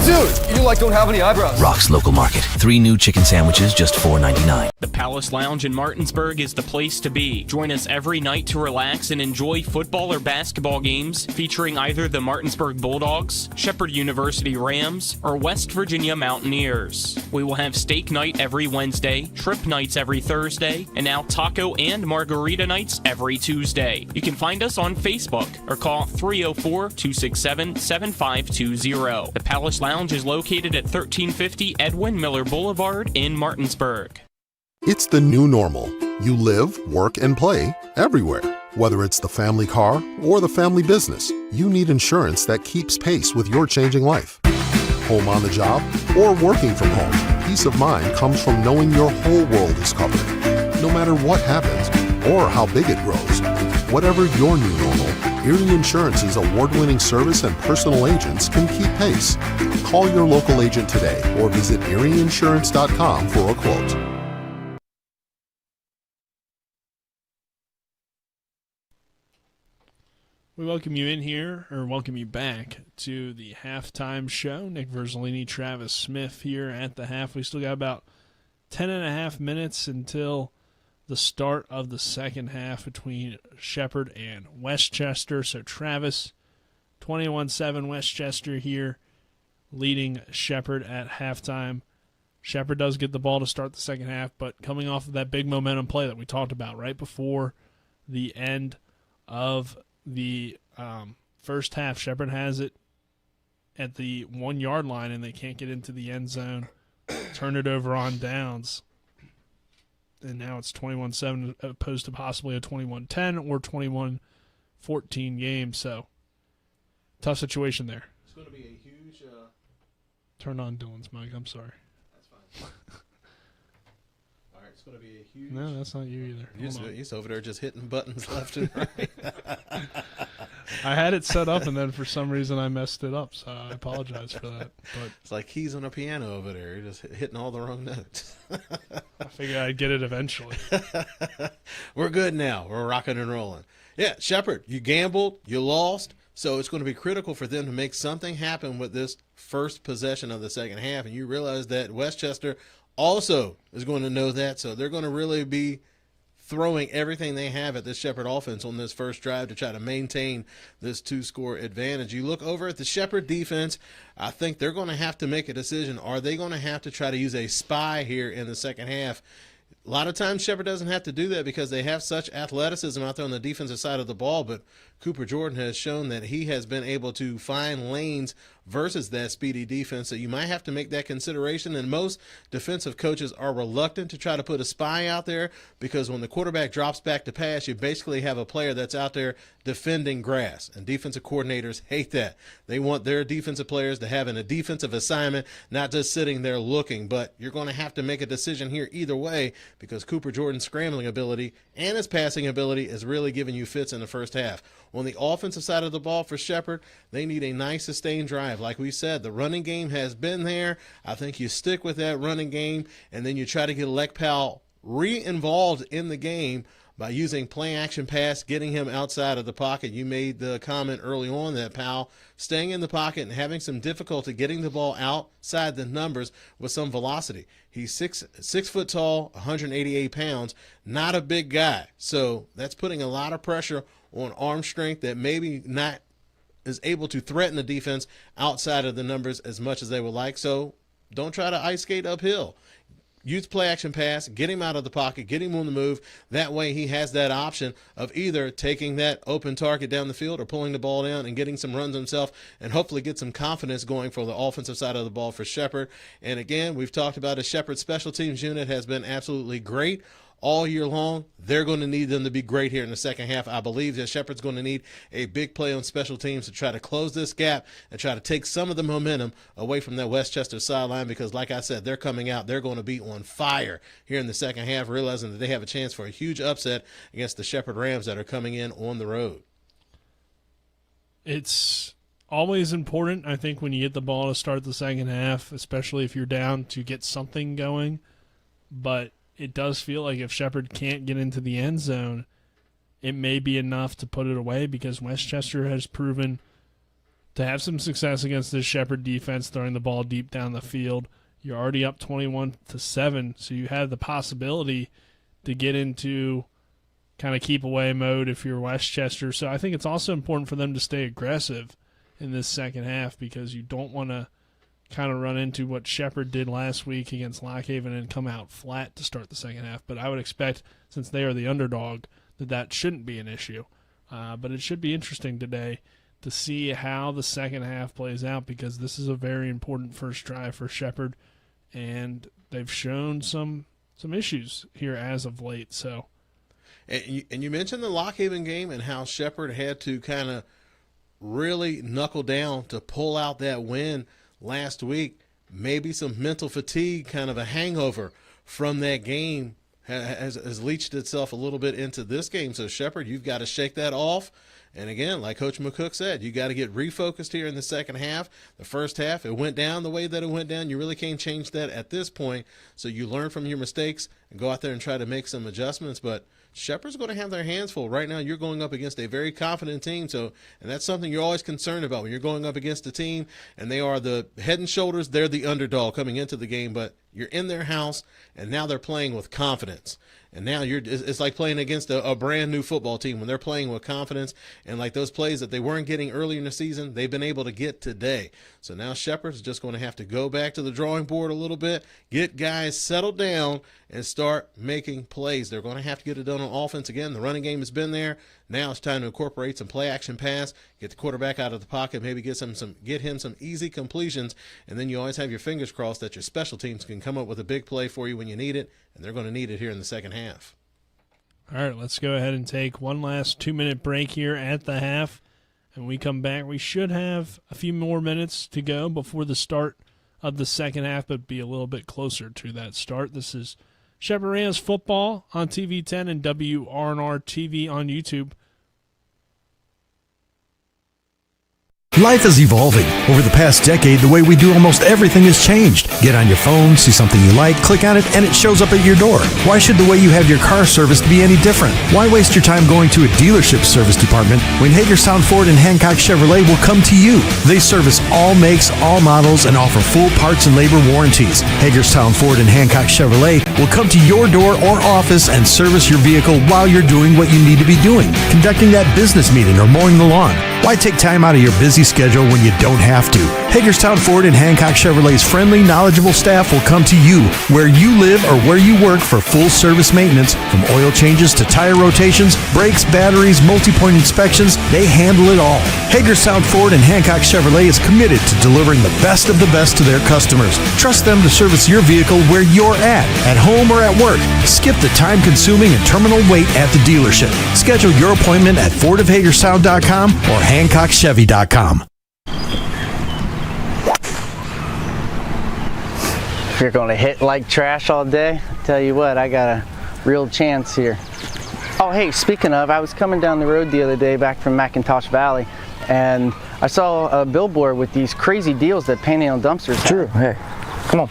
Dude, you don't have any eyebrows. Rox Local Market. 3 new chicken sandwiches, just $4.99. The Palace Lounge in Martinsburg is the place to be. Join us every night to relax and enjoy football or basketball games featuring either the Martinsburg Bulldogs, Shepherd University Rams, or West Virginia Mountaineers. We will have steak night every Wednesday, trip nights every Thursday, and now taco and margarita nights every Tuesday. You can find us on Facebook or call 304-267-7520. The Palace Lounge is located at 1350 Edwin Miller Boulevard in Martinsburg. It's the new normal. You live, work, and play everywhere. Whether it's the family car or the family business, you need insurance that keeps pace with your changing life. Home on the job or working from home, peace of mind comes from knowing your whole world is covered. No matter what happens or how big it grows, whatever your new normal, Erie Insurance's award-winning service and personal agents can keep pace. Call your local agent today or visit erieinsurance.com for a quote. We welcome you welcome you back to the halftime show. Nick Verzolini, Travis Smith here at the half. We still got about 10.5 minutes until the start of the second half between Shepherd and Westchester. So Travis, 21-7 Westchester here, leading Shepherd at halftime. Shepherd does get the ball to start the second half, but coming off of that big momentum play that we talked about right before the end of the first half, Shepherd has it at the 1-yard line, and they can't get into the end zone. Turn it over on downs. And now it's 21-7 opposed to possibly a 21-10 or 21-14 game. So, tough situation there. It's going to be a huge... Turn on Dylan's mic. I'm sorry. That's fine. All right, it's going to be a huge... No, that's not you either. He's over there just hitting buttons left and right. I had it set up, and then for some reason I messed it up, so I apologize for that. But it's like keys on a piano over there. You're just hitting all the wrong notes. I figured I'd get it eventually. We're good now. We're rocking and rolling. Yeah, Shepherd, you gambled, you lost, so it's going to be critical for them to make something happen with this first possession of the second half, and you realize that Westchester also is going to know that, so they're going to really be throwing everything they have at this Shepherd offense on this first drive to try to maintain this 2-score advantage. You look over at the Shepherd defense, I think they're going to have to make a decision. Are they going to have to try to use a spy here in the second half? A lot of times Shepherd doesn't have to do that because they have such athleticism out there on the defensive side of the ball, but Cooper Jordan has shown that he has been able to find lanes versus that speedy defense. So you might have to make that consideration, and most defensive coaches are reluctant to try to put a spy out there because when the quarterback drops back to pass, you basically have a player that's out there defending grass, and defensive coordinators hate that. They want their defensive players to have a defensive assignment, not just sitting there looking. But you're going to have to make a decision here either way because Cooper Jordan's scrambling ability and his passing ability is really giving you fits in the first half. On the offensive side of the ball for Shepherd, they need a nice sustained drive. Like we said, the running game has been there. I think you stick with that running game, and then you try to get Alec Powell re-involved in the game by using play action pass, getting him outside of the pocket. You made the comment early on that Powell staying in the pocket and having some difficulty getting the ball outside the numbers with some velocity. He's six foot tall, 188 pounds, not a big guy. So that's putting a lot of pressure on arm strength that maybe not is able to threaten the defense outside of the numbers as much as they would like. So don't try to ice skate uphill. Use play action pass, get him out of the pocket, get him on the move. That way he has that option of either taking that open target down the field or pulling the ball down and getting some runs himself and hopefully get some confidence going for the offensive side of the ball for Shepherd. And again, we've talked about a Shepherd special teams unit has been absolutely great all year long. They're going to need them to be great here in the second half. I believe that Shepherd's going to need a big play on special teams to try to close this gap and try to take some of the momentum away from that Westchester sideline because, like I said, they're coming out. They're going to be on fire here in the second half, realizing that they have a chance for a huge upset against the Shepherd Rams that are coming in on the road. It's always important, I think, when you get the ball to start the second half, especially if you're down, to get something going. But it does feel like if Shepherd can't get into the end zone, it may be enough to put it away because Westchester has proven to have some success against this Shepherd defense throwing the ball deep down the field. You're already up 21-7, so you have the possibility to get into kind of keep away mode if you're Westchester. So I think it's also important for them to stay aggressive in this second half because you don't want to kind of run into what Shepherd did last week against Lockhaven and come out flat to start the second half. But I would expect, since they are the underdog, that shouldn't be an issue. But it should be interesting today to see how the second half plays out because this is a very important first drive for Shepherd, and they've shown some issues here as of late. So, and you mentioned the Lockhaven game and how Shepherd had to kind of really knuckle down to pull out that win last week. Maybe some mental fatigue, kind of a hangover from that game has leached itself a little bit into this game. So Shepherd, you've got to shake that off. And again, like Coach McCook said, you got to get refocused here in the second half. The first half, it went down the way that it went down. You really can't change that at this point. So you learn from your mistakes and go out there and try to make some adjustments. But Shepherd's going to have their hands full. Right now, you're going up against a very confident team. And that's something you're always concerned about when you're going up against a team, and they are the head and shoulders. They're the underdog coming into the game, but you're in their house, and now they're playing with confidence. And now it's like playing against a brand new football team when they're playing with confidence. And like those plays that they weren't getting earlier in the season, they've been able to get today. So now Shepherd's just going to have to go back to the drawing board a little bit, get guys settled down, and start making plays. They're going to have to get it done on offense again. The running game has been there. Now it's time to incorporate some play action pass, get the quarterback out of the pocket, maybe get him some easy completions, and then you always have your fingers crossed that your special teams can come up with a big play for you when you need it, and they're going to need it here in the second half. All right, let's go ahead and take one last 2-minute break here at the half. And when we come back, we should have a few more minutes to go before the start of the second half, but be a little bit closer to that start. This is Shepherd Rams football on TV 10 and WRNR TV on YouTube. Life is evolving. Over the past decade, the way we do almost everything has changed. Get on your phone, see something you like, click on it, and it shows up at your door. Why should the way you have your car serviced be any different? Why waste your time going to a dealership service department when Hagerstown Ford and Hancock Chevrolet will come to you? They service all makes, all models, and offer full parts and labor warranties. Hagerstown Ford and Hancock Chevrolet will come to your door or office and service your vehicle while you're doing what you need to be doing, conducting that business meeting or mowing the lawn. Why take time out of your busy schedule when you don't have to? Hagerstown Ford and Hancock Chevrolet's friendly, knowledgeable staff will come to you where you live or where you work for full service maintenance, from oil changes to tire rotations, brakes, batteries, multi-point inspections. They handle it all. Hagerstown Ford and Hancock Chevrolet is committed to delivering the best of the best to their customers. Trust them to service your vehicle where you're at home or at work. Skip the time-consuming and terminal wait at the dealership. Schedule your appointment at fordofhagerstown.com or hancockchevy.com. If you're going to hit like trash all day, I tell you what, I got a real chance here. Oh, hey, speaking of, I was coming down the road the other day back from McIntosh Valley, and I saw a billboard with these crazy deals that Panhandle dumpsters have. True. Hey, come on.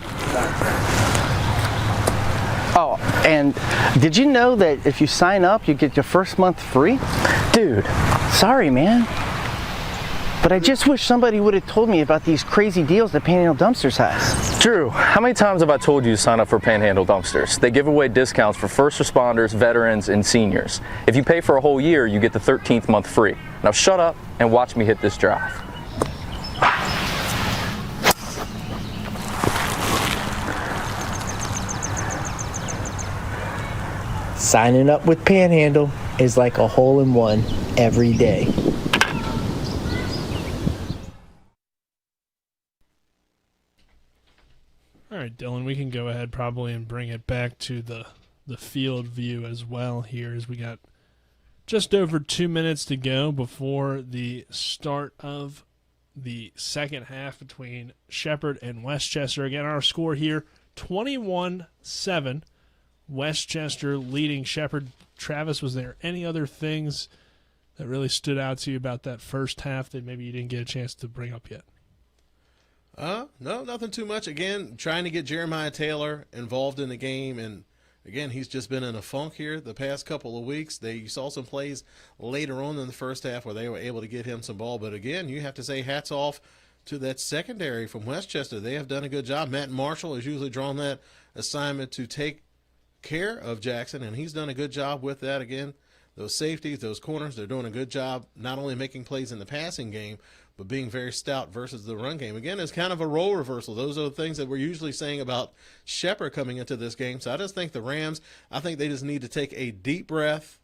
Oh, and did you know that if you sign up, you get your first month free? Dude, sorry, man. But I just wish somebody would have told me about these crazy deals that Panhandle Dumpsters has. Drew, how many times have I told you to sign up for Panhandle Dumpsters? They give away discounts for first responders, veterans, and seniors. If you pay for a whole year, you get the 13th month free. Now shut up and watch me hit this drive. Signing up with Panhandle is like a hole-in-one every day. All right, Dylan, we can go ahead probably and bring it back to the field view as well here, as we got just over 2 minutes to go before the start of the second half between Shepherd and Westchester. Again, our score here, 21-7. Westchester leading Shepherd. Travis, was there any other things that really stood out to you about that first half that maybe you didn't get a chance to bring up yet? No, nothing too much. Again, trying to get Jeremiah Taylor involved in the game, and again, he's just been in a funk here the past couple of weeks. You saw some plays later on in the first half where they were able to get him some ball, but again, you have to say hats off to that secondary from Westchester. They have done a good job. Matt Marshall has usually drawn that assignment to take care of Jackson, and he's done a good job with that. Again, those safeties, those corners, they're doing a good job not only making plays in the passing game, but being very stout versus the run game. Again, it's kind of a role reversal. Those are the things that we're usually saying about Shepherd coming into this game. So I just think the Rams, I think they just need to take a deep breath,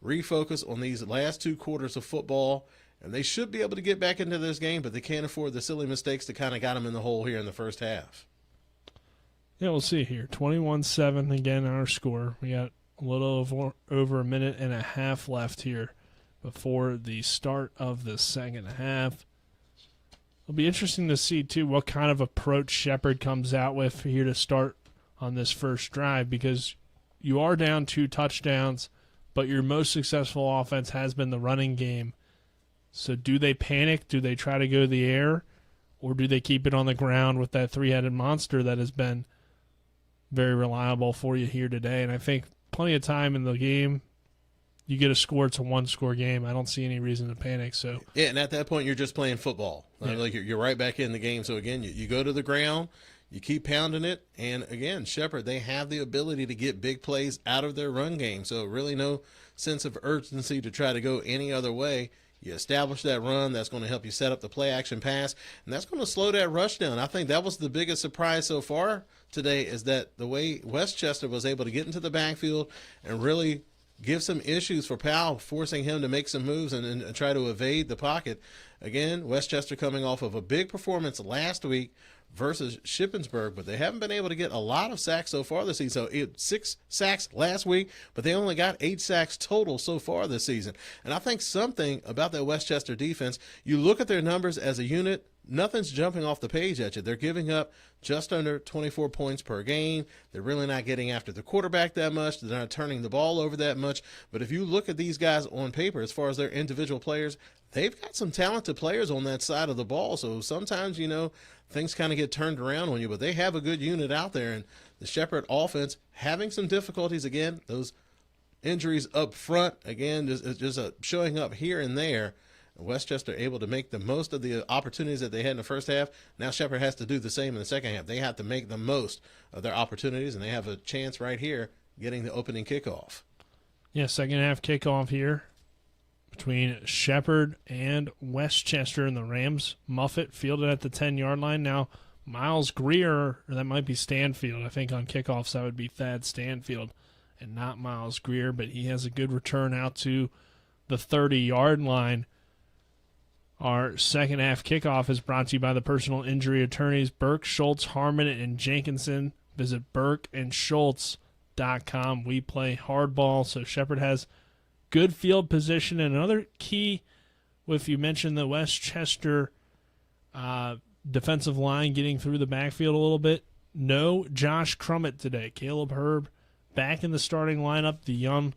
refocus on these last 2 quarters of football, and they should be able to get back into this game, but they can't afford the silly mistakes that kind of got them in the hole here in the first half. Yeah, we'll see here. 21-7 again our score. We got a little over a minute and a half left here before the start of the second half. It'll be interesting to see, too, what kind of approach Shepherd comes out with here to start on this first drive, because you are down 2 touchdowns, but your most successful offense has been the running game. So do they panic? Do they try to go to the air? Or do they keep it on the ground with that 3-headed monster that has been very reliable for you here today? And I think plenty of time in the game, you get a score, it's a 1-score game. I don't see any reason to panic. So yeah, and at that point, you're just playing football. Yeah. Like you're right back in the game. So again, you go to the ground, you keep pounding it, and again, Shepherd, they have the ability to get big plays out of their run game. So really no sense of urgency to try to go any other way. You establish that run, that's going to help you set up the play-action pass, and that's going to slow that rush down. I think that was the biggest surprise so far today, is that the way Westchester was able to get into the backfield and really give some issues for Powell, forcing him to make some moves and try to evade the pocket. Again, Westchester coming off of a big performance last week versus Shippensburg, but they haven't been able to get a lot of sacks so far this season. So 6 sacks last week, but they only got 8 sacks total so far this season. And I think something about that Westchester defense, you look at their numbers as a unit, nothing's jumping off the page at you. They're giving up just under 24 points per game. They're really not getting after the quarterback that much. They're not turning the ball over that much. But if you look at these guys on paper, as far as their individual players, they've got some talented players on that side of the ball. So sometimes, things kind of get turned around on you, but they have a good unit out there. And the Shepherd offense having some difficulties again, those injuries up front, again, just showing up here and there. Westchester able to make the most of the opportunities that they had in the first half. Now Shepherd has to do the same in the second half. They have to make the most of their opportunities, and they have a chance right here getting the opening kickoff. Yeah, second half kickoff here between Shepherd and Westchester, and the Rams muff it, fielded at the 10-yard line. Now Miles Greer, or that might be Stanfield. I think on kickoffs that would be Thad Stanfield and not Miles Greer, but he has a good return out to the 30-yard line. Our second half kickoff is brought to you by the personal injury attorneys Burke, Schultz, Harmon, and Jenkinson. Visit burkeandschultz.com. We play hardball, so Shepherd has good field position. And another key, if you mentioned the Westchester defensive line getting through the backfield a little bit, no Josh Crummett today. Caleb Herb back in the starting lineup, the young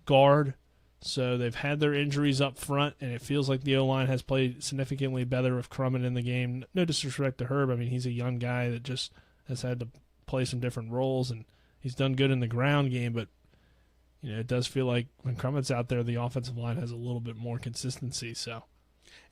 guard. So they've had their injuries up front, and it feels like the O-line has played significantly better with Crummett in the game. No disrespect to Herb. I mean, he's a young guy that just has had to play some different roles, and he's done good in the ground game. But, it does feel like when Crummett's out there, the offensive line has a little bit more consistency. So,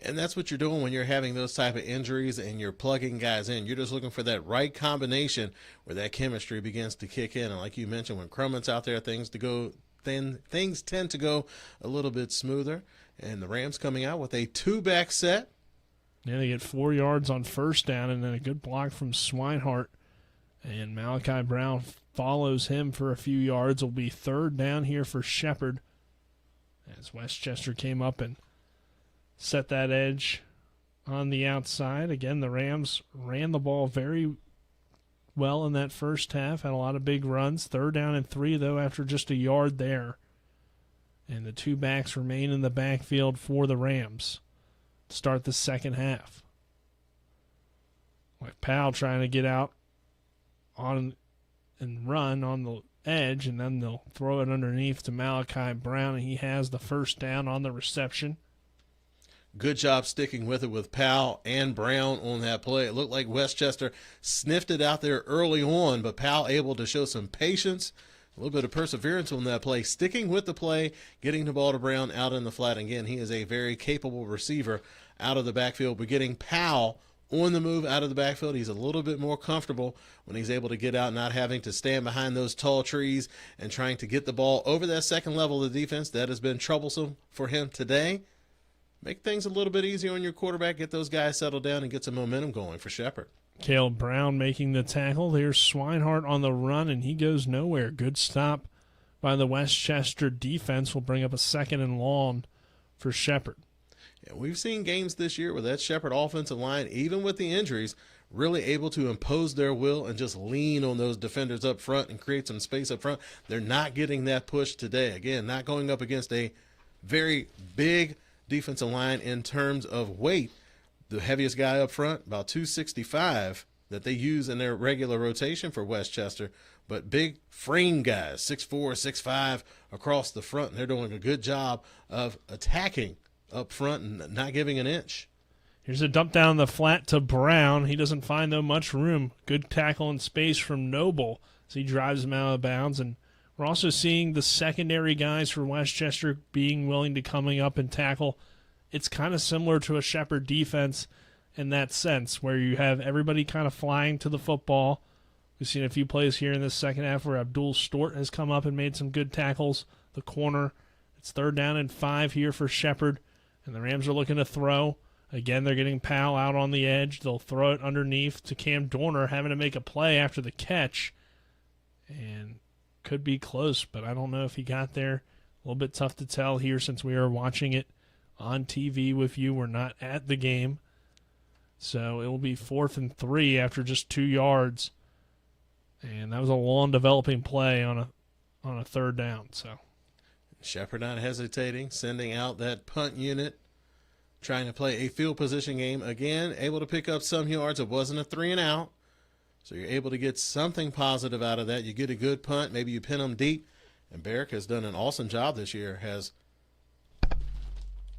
and that's what you're doing when you're having those type of injuries and you're plugging guys in. You're just looking for that right combination where that chemistry begins to kick in. And like you mentioned, when Crummett's out there, things tend to go a little bit smoother. And the Rams coming out with a 2-back set. Yeah, they get 4 yards on first down, and then a good block from Swinehart. And Malachi Brown follows him for a few yards. Will be third down here for Shepherd as Westchester came up and set that edge on the outside. Again, the Rams ran the ball very well in that first half, had a lot of big runs. Third down and 3, though, after just a yard there. And the 2 backs remain in the backfield for the Rams to start the second half. Like Powell trying to get out on and run on the edge, and then they'll throw it underneath to Malachi Brown, and he has the first down on the reception. Good job sticking with it with Powell and Brown on that play. It looked like Westchester sniffed it out there early on, but Powell able to show some patience, a little bit of perseverance on that play, sticking with the play, getting the ball to Brown out in the flat. Again, he is a very capable receiver out of the backfield, but getting Powell on the move out of the backfield, he's a little bit more comfortable when he's able to get out, not having to stand behind those tall trees and trying to get the ball over that second level of the defense. That has been troublesome for him today. Make things a little bit easier on your quarterback, get those guys settled down, and get some momentum going for Shepherd. Caleb Brown making the tackle. There's Swinehart on the run, and he goes nowhere. Good stop by the Westchester defense. Will bring up a 2nd and long for Shepherd. Yeah, we've seen games this year where that Shepherd offensive line, even with the injuries, really able to impose their will and just lean on those defenders up front and create some space up front. They're not getting that push today. Again, not going up against a very big defensive line in terms of weight. The heaviest guy up front, about 265, that they use in their regular rotation for Westchester, but big frame guys, 6'4", 6'5", across the front, and they're doing a good job of attacking up front and not giving an inch. Here's a dump down the flat to Brown. He doesn't find much room. Good tackle in space from Noble as he drives him out of bounds. And we're also seeing the secondary guys for Westchester being willing to coming up and tackle. It's kind of similar to a Shepherd defense in that sense, where you have everybody kind of flying to the football. We've seen a few plays here in this second half where Abdul Stort has come up and made some good tackles. The corner. It's 3rd down and 5 here for Shepherd, and the Rams are looking to throw. Again, they're getting Powell out on the edge. They'll throw it underneath to Cam Dorner, having to make a play after the catch. And could be close, but I don't know if he got there. A little bit tough to tell here since we are watching it on TV with you. We're not at the game. So it will be 4th and 3 after just 2 yards. And that was a long developing play on a 3rd down. So Shepherd not hesitating, sending out that punt unit, trying to play a field position game. Again, able to pick up some yards. It wasn't a 3 and out. So you're able to get something positive out of that. You get a good punt. Maybe you pin them deep. And Barrick has done an awesome job this year, has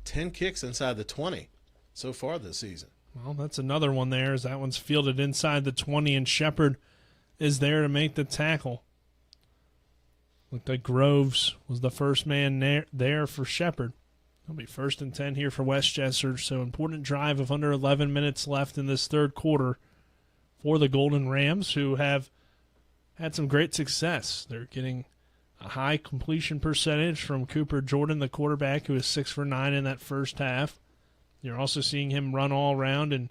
10 kicks inside the 20 so far this season. Well, that's another one there, as that one's fielded inside the 20, and Shepard is there to make the tackle. Looked like Groves was the first man there for Shepard. It'll be 1st and 10 here for Westchester, so important drive of under 11 minutes left in this third quarter for the Golden Rams, who have had some great success. They're getting a high completion percentage from Cooper Jordan, the quarterback, who is 6 for 9 in that first half. You're also seeing him run all around and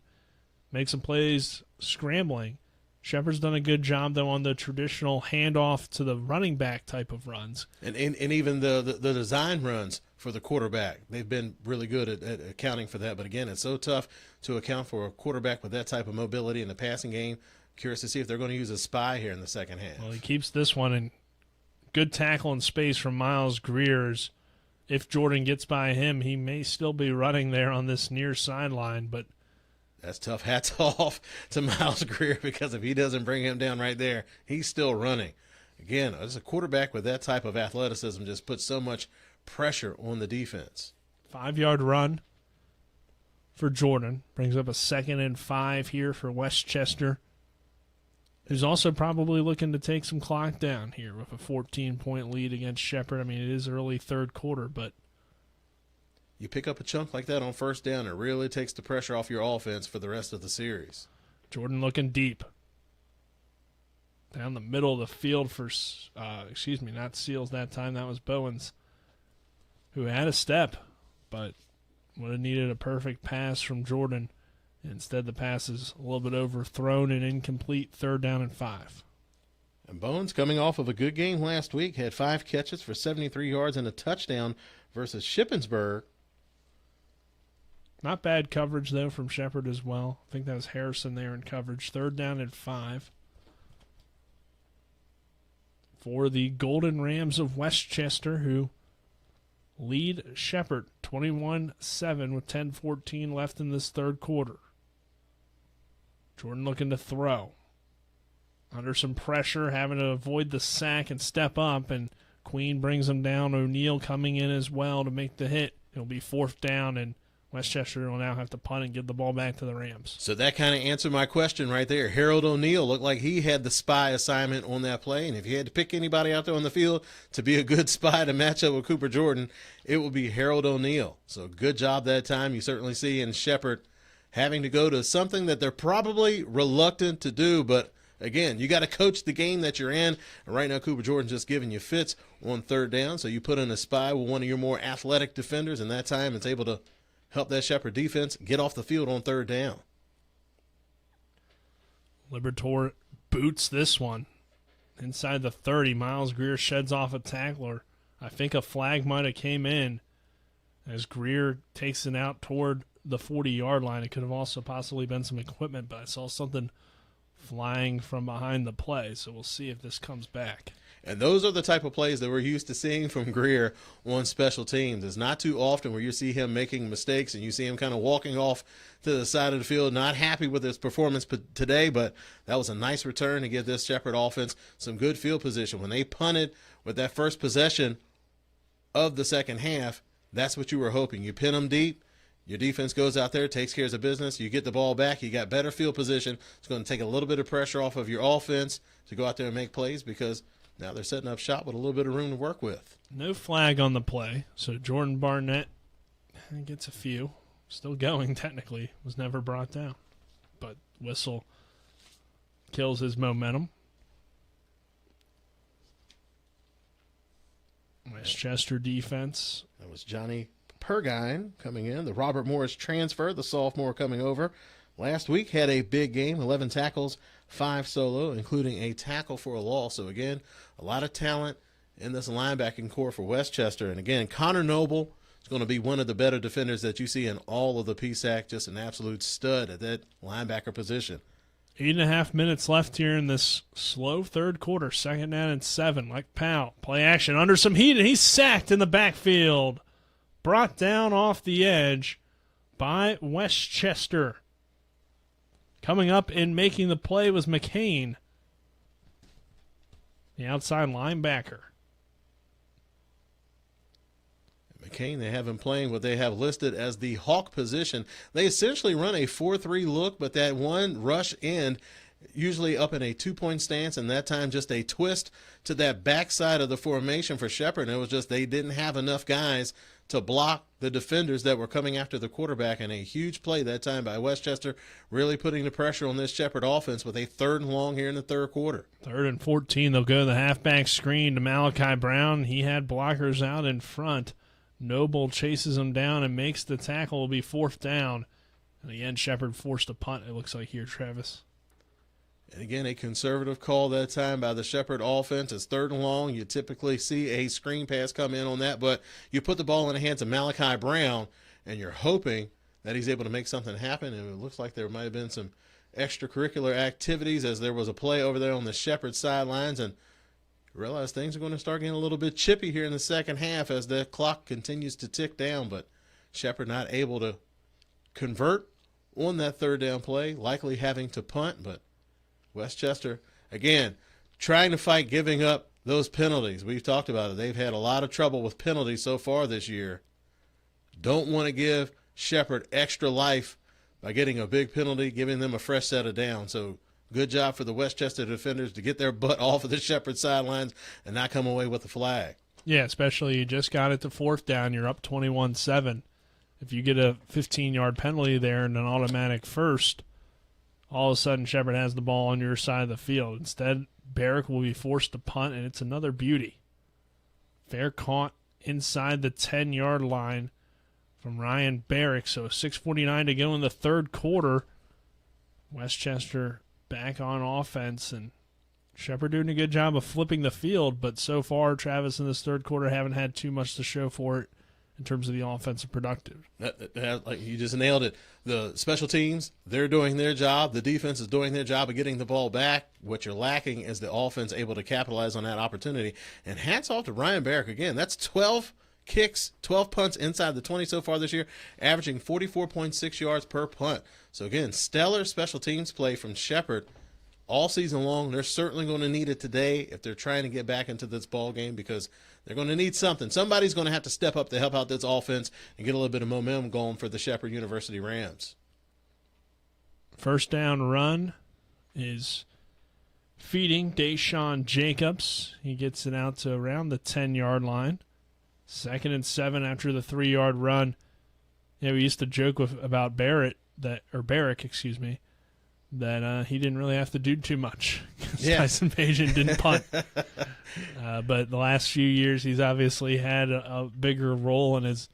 make some plays scrambling. Shepard's done a good job, though, on the traditional handoff to the running back type of runs. And even the design runs for the quarterback, they've been really good at accounting for that. But, again, it's so tough to account for a quarterback with that type of mobility in the passing game. Curious to see if they're going to use a spy here in the second half. Well, he keeps this one in good tackle in space from Miles Greer's. If Jordan gets by him, he may still be running there on this near sideline, but that's tough. Hats off to Miles Greer, because if he doesn't bring him down right there, he's still running. Again, as a quarterback with that type of athleticism just puts so much pressure on the defense. 5-yard run for Jordan. Brings up a 2nd and 5 here for Westchester, who's also probably looking to take some clock down here with a 14-point lead against Shepard. I mean, it is early third quarter, but you pick up a chunk like that on first down, it really takes the pressure off your offense for the rest of the series. Jordan looking deep. Down the middle of the field for, not Seals that time. That was Bowens, who had a step, but would have needed a perfect pass from Jordan. Instead, the pass is a little bit overthrown and incomplete. 3rd down and 5. And Bowens, coming off of a good game last week, had 5 catches for 73 yards and a touchdown versus Shippensburg. Not bad coverage, though, from Shepard as well. I think that was Harrison there in coverage. 3rd down and 5 for the Golden Rams of Westchester, who lead Shepard 21-7 with 10:14 left in this third quarter. Jordan looking to throw. Under some pressure, having to avoid the sack and step up, and Queen brings him down. O'Neal coming in as well to make the hit. It'll be 4th down, and Westchester will now have to punt and give the ball back to the Rams. So that kind of answered my question right there. Harold O'Neal looked like he had the spy assignment on that play, and if you had to pick anybody out there on the field to be a good spy to match up with Cooper Jordan, it would be Harold O'Neal. So good job that time. You certainly see in Shepard having to go to something that they're probably reluctant to do, but again, you got to coach the game that you're in. And right now, Cooper Jordan's just giving you fits on 3rd down, so you put in a spy with one of your more athletic defenders, and that time it's able to help that Shepard defense get off the field on 3rd down. Libertor boots this one. Inside the 30, Miles Greer sheds off a tackler. I think a flag might have came in as Greer takes it out toward the 40-yard line. It could have also possibly been some equipment, but I saw something flying from behind the play, so we'll see if this comes back. And those are the type of plays that we're used to seeing from Greer on special teams. It's not too often where you see him making mistakes and you see him kind of walking off to the side of the field, not happy with his performance today, but that was a nice return to give this Shepard offense some good field position. When they punted with that first possession of the second half, that's what you were hoping. You pin them deep, your defense goes out there, takes care of business, you get the ball back, you got better field position. It's going to take a little bit of pressure off of your offense to go out there and make plays, because now they're setting up shop with a little bit of room to work with. No flag on the play, so Jordan Barnett gets a few. Still going, technically. Was never brought down. But whistle kills his momentum. Westchester defense. That was Johnny Pergine coming in. The Robert Morris transfer, the sophomore coming over. Last week had a big game, 11 tackles, 5 solo, including a tackle for a loss. So, again, a lot of talent in this linebacking core for Westchester. And, again, Connor Noble is going to be one of the better defenders that you see in all of the PSAC, just an absolute stud at that linebacker position. 8.5 minutes left here in this slow third quarter. 2nd down and 7. Like Powell. Play action under some heat, and he's sacked in the backfield. Brought down off the edge by Westchester. Coming up and making the play was McCain, the outside linebacker. McCain, they have him playing what they have listed as the hawk position. They essentially run a 4-3 look, but that one rush end usually up in a 2-point stance, and that time just a twist to that backside of the formation for Shepherd. And it was just they didn't have enough guys to block the defenders that were coming after the quarterback, and a huge play that time by Westchester, really putting the pressure on this Shepherd offense with a 3rd and long here in the 3rd quarter. 3rd and 14, they'll go to the halfback screen to Malachi Brown. He had blockers out in front. Noble chases him down and makes the tackle. Will be 4th down. And again, Shepherd forced a punt, it looks like here, Travis. And again, a conservative call that time by the Shepherd offense. It's 3rd and long. You typically see a screen pass come in on that, but you put the ball in the hands of Malachi Brown, and you're hoping that he's able to make something happen. And it looks like there might have been some extracurricular activities as there was a play over there on the Shepherd sidelines, and realize things are going to start getting a little bit chippy here in the second half as the clock continues to tick down, but Shepherd not able to convert on that 3rd down play, likely having to punt, but Westchester, again, trying to fight giving up those penalties. We've talked about it. They've had a lot of trouble with penalties so far this year. Don't want to give Shepherd extra life by getting a big penalty, giving them a fresh set of downs. So good job for the Westchester defenders to get their butt off of the Shepherd sidelines and not come away with the flag. Yeah, especially you just got it to 4th down. You're up 21-7. If you get a 15-yard penalty there and an automatic first, all of a sudden Shepherd has the ball on your side of the field. Instead, Barrick will be forced to punt, and it's another beauty. Fair caught inside the 10-yard line from Ryan Barrick. So 6:49 to go in the 3rd quarter. Westchester back on offense, and Shepherd doing a good job of flipping the field, but so far, Travis, in this 3rd quarter, haven't had too much to show for it in terms of the offensive productive. Like you just nailed it. The special teams, they're doing their job. The defense is doing their job of getting the ball back. What you're lacking is the offense able to capitalize on that opportunity. And hats off to Ryan Barrick. Again, that's 12 kicks, 12 punts inside the 20 so far this year, averaging 44.6 yards per punt. So, again, stellar special teams play from Shepherd all season long. They're certainly going to need it today if they're trying to get back into this ball game, because they're going to need something. Somebody's going to have to step up to help out this offense and get a little bit of momentum going for the Shepherd University Rams. 1st down run is feeding Deshaun Jacobs. He gets it out to around the 10-yard line. 2nd and 7 after the 3-yard run. Yeah, we used to joke about Barrick, that he didn't really have to do too much. Tyson Bajan didn't punt. But the last few years, he's obviously had a bigger role and has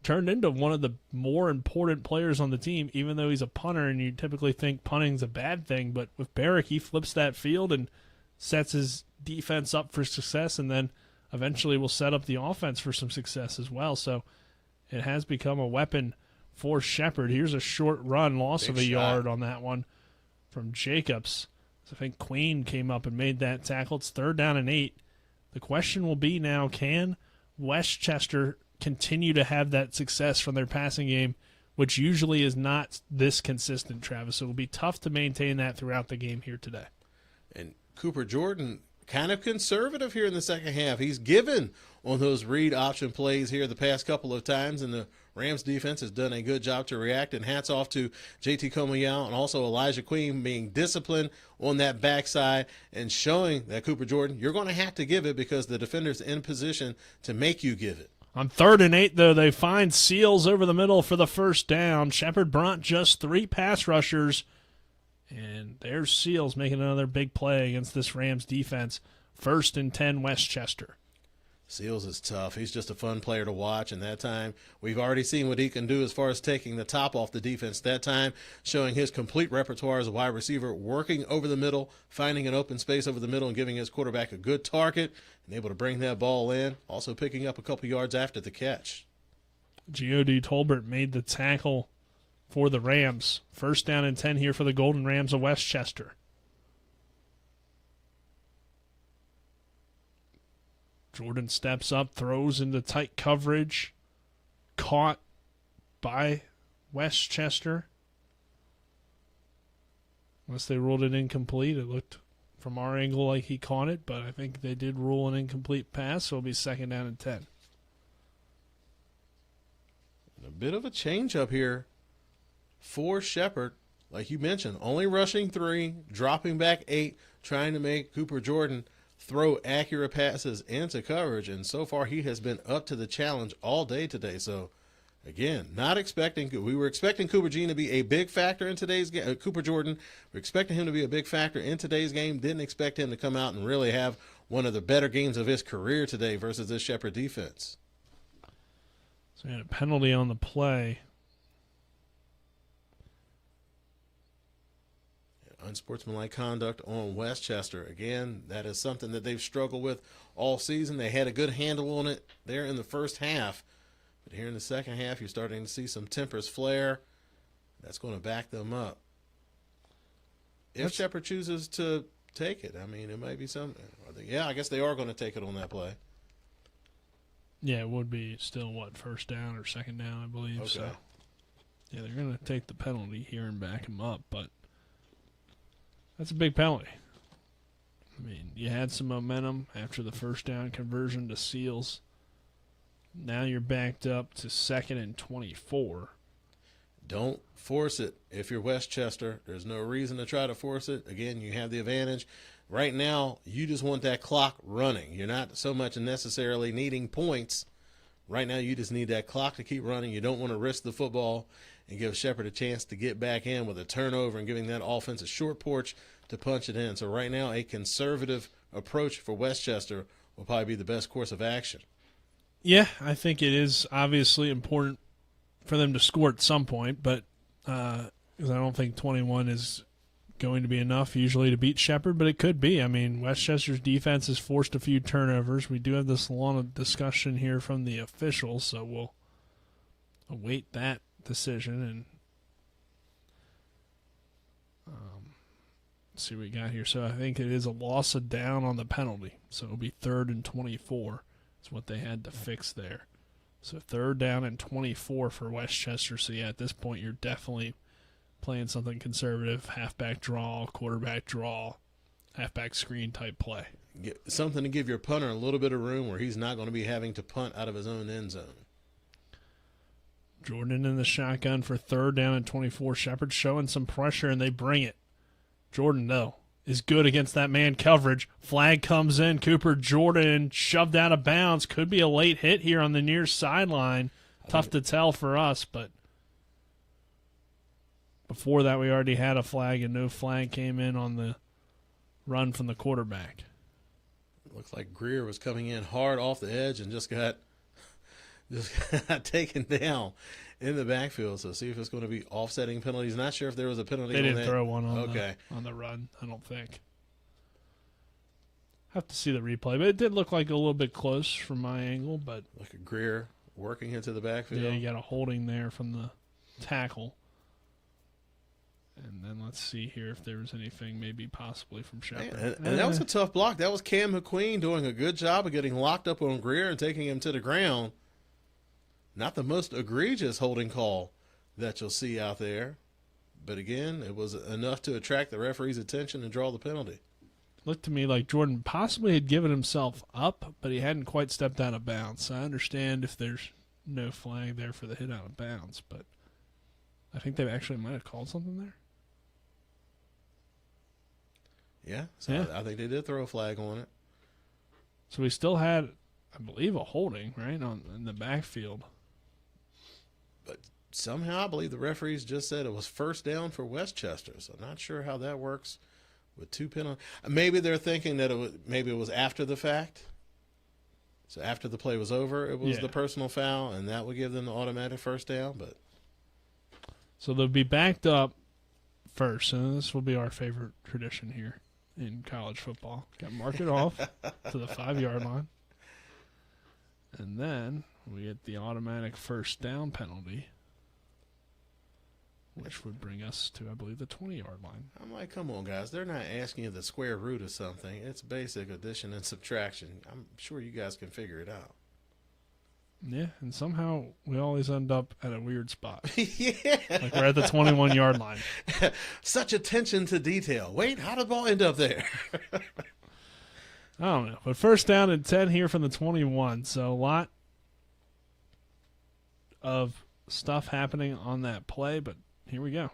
turned into one of the more important players on the team, even though he's a punter, and you typically think punting's a bad thing. But with Barrick, he flips that field and sets his defense up for success, and then eventually will set up the offense for some success as well. So it has become a weapon for Shepherd. Here's a short run, loss of a yard on that one from Jacobs. So I think Queen came up and made that tackle. It's 3rd down and 8. The question will be now, can Westchester continue to have that success from their passing game, which usually is not this consistent, Travis? So it will be tough to maintain that throughout the game here today. And Cooper Jordan, kind of conservative here in the second half. He's given on those read option plays here the past couple of times, and the Rams defense has done a good job to react. And hats off to JT Comayal and also Elijah Queen being disciplined on that backside and showing that Cooper Jordan, you're going to have to give it because the defender's in position to make you give it. On 3rd and 8, though, they find Seals over the middle for the 1st down. Shepherd brought just 3 pass rushers, and there's Seals making another big play against this Rams defense. 1st and 10, Westchester. Seals is tough. He's just a fun player to watch, and that time we've already seen what he can do as far as taking the top off the defense. That time showing his complete repertoire as a wide receiver, working over the middle, finding an open space over the middle and giving his quarterback a good target and able to bring that ball in, also picking up a couple yards after the catch. G.O.D. Tolbert made the tackle for the Rams. 1st down and 10 here for the Golden Rams of Westchester. Jordan steps up, throws into tight coverage. Caught by Westchester. Unless they ruled it incomplete. It looked from our angle like he caught it, but I think they did rule an incomplete pass, so it'll be 2nd down and 10. A bit of a change up here for Shepherd. Like you mentioned, only rushing 3, dropping back 8, trying to make Cooper Jordan throw accurate passes into coverage. And so far, he has been up to the challenge all day today. So, again, we were expecting Cooper Jean to be a big factor in today's game. Cooper Jordan, we're expecting him to be a big factor in today's game. Didn't expect him to come out and really have one of the better games of his career today versus this Shepherd defense. So we had a penalty on the play. Unsportsmanlike conduct on Westchester. Again, that is something that they've struggled with all season. They had a good handle on it there in the first half. But here in the second half, you're starting to see some tempers flare. That's going to back them up. If Shepherd chooses to take it, I mean, it might be something. Yeah, I guess they are going to take it on that play. Yeah, it would be still, first down or second down, I believe. Okay. So, yeah, they're going to take the penalty here and back him up, but that's a big penalty. I mean, you had some momentum after the first down conversion to Seals. Now you're backed up to 2nd and 24. Don't force it if you're Westchester. There's no reason to try to force it. Again, you have the advantage. Right now, you just want that clock running. You're not so much necessarily needing points. Right now, you just need that clock to keep running. You don't want to risk the football and give Shepherd a chance to get back in with a turnover and giving that offense a short porch to punch it in. So right now, a conservative approach for Westchester will probably be the best course of action. Yeah, I think it is obviously important for them to score at some point, but because I don't think 21 is going to be enough usually to beat Shepherd, but it could be. I mean, Westchester's defense has forced a few turnovers. We do have this long discussion here from the officials, so we'll await that decision and see what we got here. So I think it is a loss of down on the penalty, so it'll be 3rd and 24. That's what they had to fix there. So 3rd down and 24 for Westchester. So yeah, at this point you're definitely playing something conservative, halfback draw, quarterback draw, halfback screen type play. Something to give your punter a little bit of room where he's not going to be having to punt out of his own end zone. Jordan in the shotgun for 3rd down and 24. Shepherd showing some pressure, and they bring it. Jordan, though, is good against that man coverage. Flag comes in. Cooper Jordan shoved out of bounds. Could be a late hit here on the near sideline. Tough to tell for us, but before that we already had a flag, and no flag came in on the run from the quarterback. Looks like Greer was coming in hard off the edge and just got taken down in the backfield. So see if it's going to be offsetting penalties. Not sure if there was a penalty. They on didn't that. throw one on the run, I don't think. Have to see the replay, but it did look like a little bit close from my angle. But like a Greer working into the backfield. Yeah, you got a holding there from the tackle. And then let's see here if there was anything maybe possibly from Shepherd. And that was a tough block. That was Cam McQueen doing a good job of getting locked up on Greer and taking him to the ground. Not the most egregious holding call that you'll see out there. But again, it was enough to attract the referee's attention and draw the penalty. Looked to me like Jordan possibly had given himself up, but he hadn't quite stepped out of bounds. So I understand if there's no flag there for the hit out of bounds, but I think they actually might have called something there. Yeah, so yeah. I think they did throw a flag on it. So we still had, I believe, a holding, right, in the backfield. But somehow I believe the referees just said it was 1st down for Westchester. So not sure how that works with 2 penalties. Maybe they're thinking that maybe it was after the fact. So after the play was over, it was the personal foul, and that would give them the automatic 1st down. But so they'll be backed up first, and this will be our favorite tradition here in college football. Got to mark it off to the 5-yard line. And then we get the automatic 1st down penalty, which would bring us to, I believe, the 20-yard line. I'm like, come on, guys. They're not asking you the square root of something. It's basic addition and subtraction. I'm sure you guys can figure it out. Yeah, and somehow we always end up at a weird spot. Yeah. Like we're at the 21-yard line. Such attention to detail. Wait, how did the ball end up there? I don't know. But 1st down and 10 here from the 21. So a lot of stuff happening on that play, but here we go.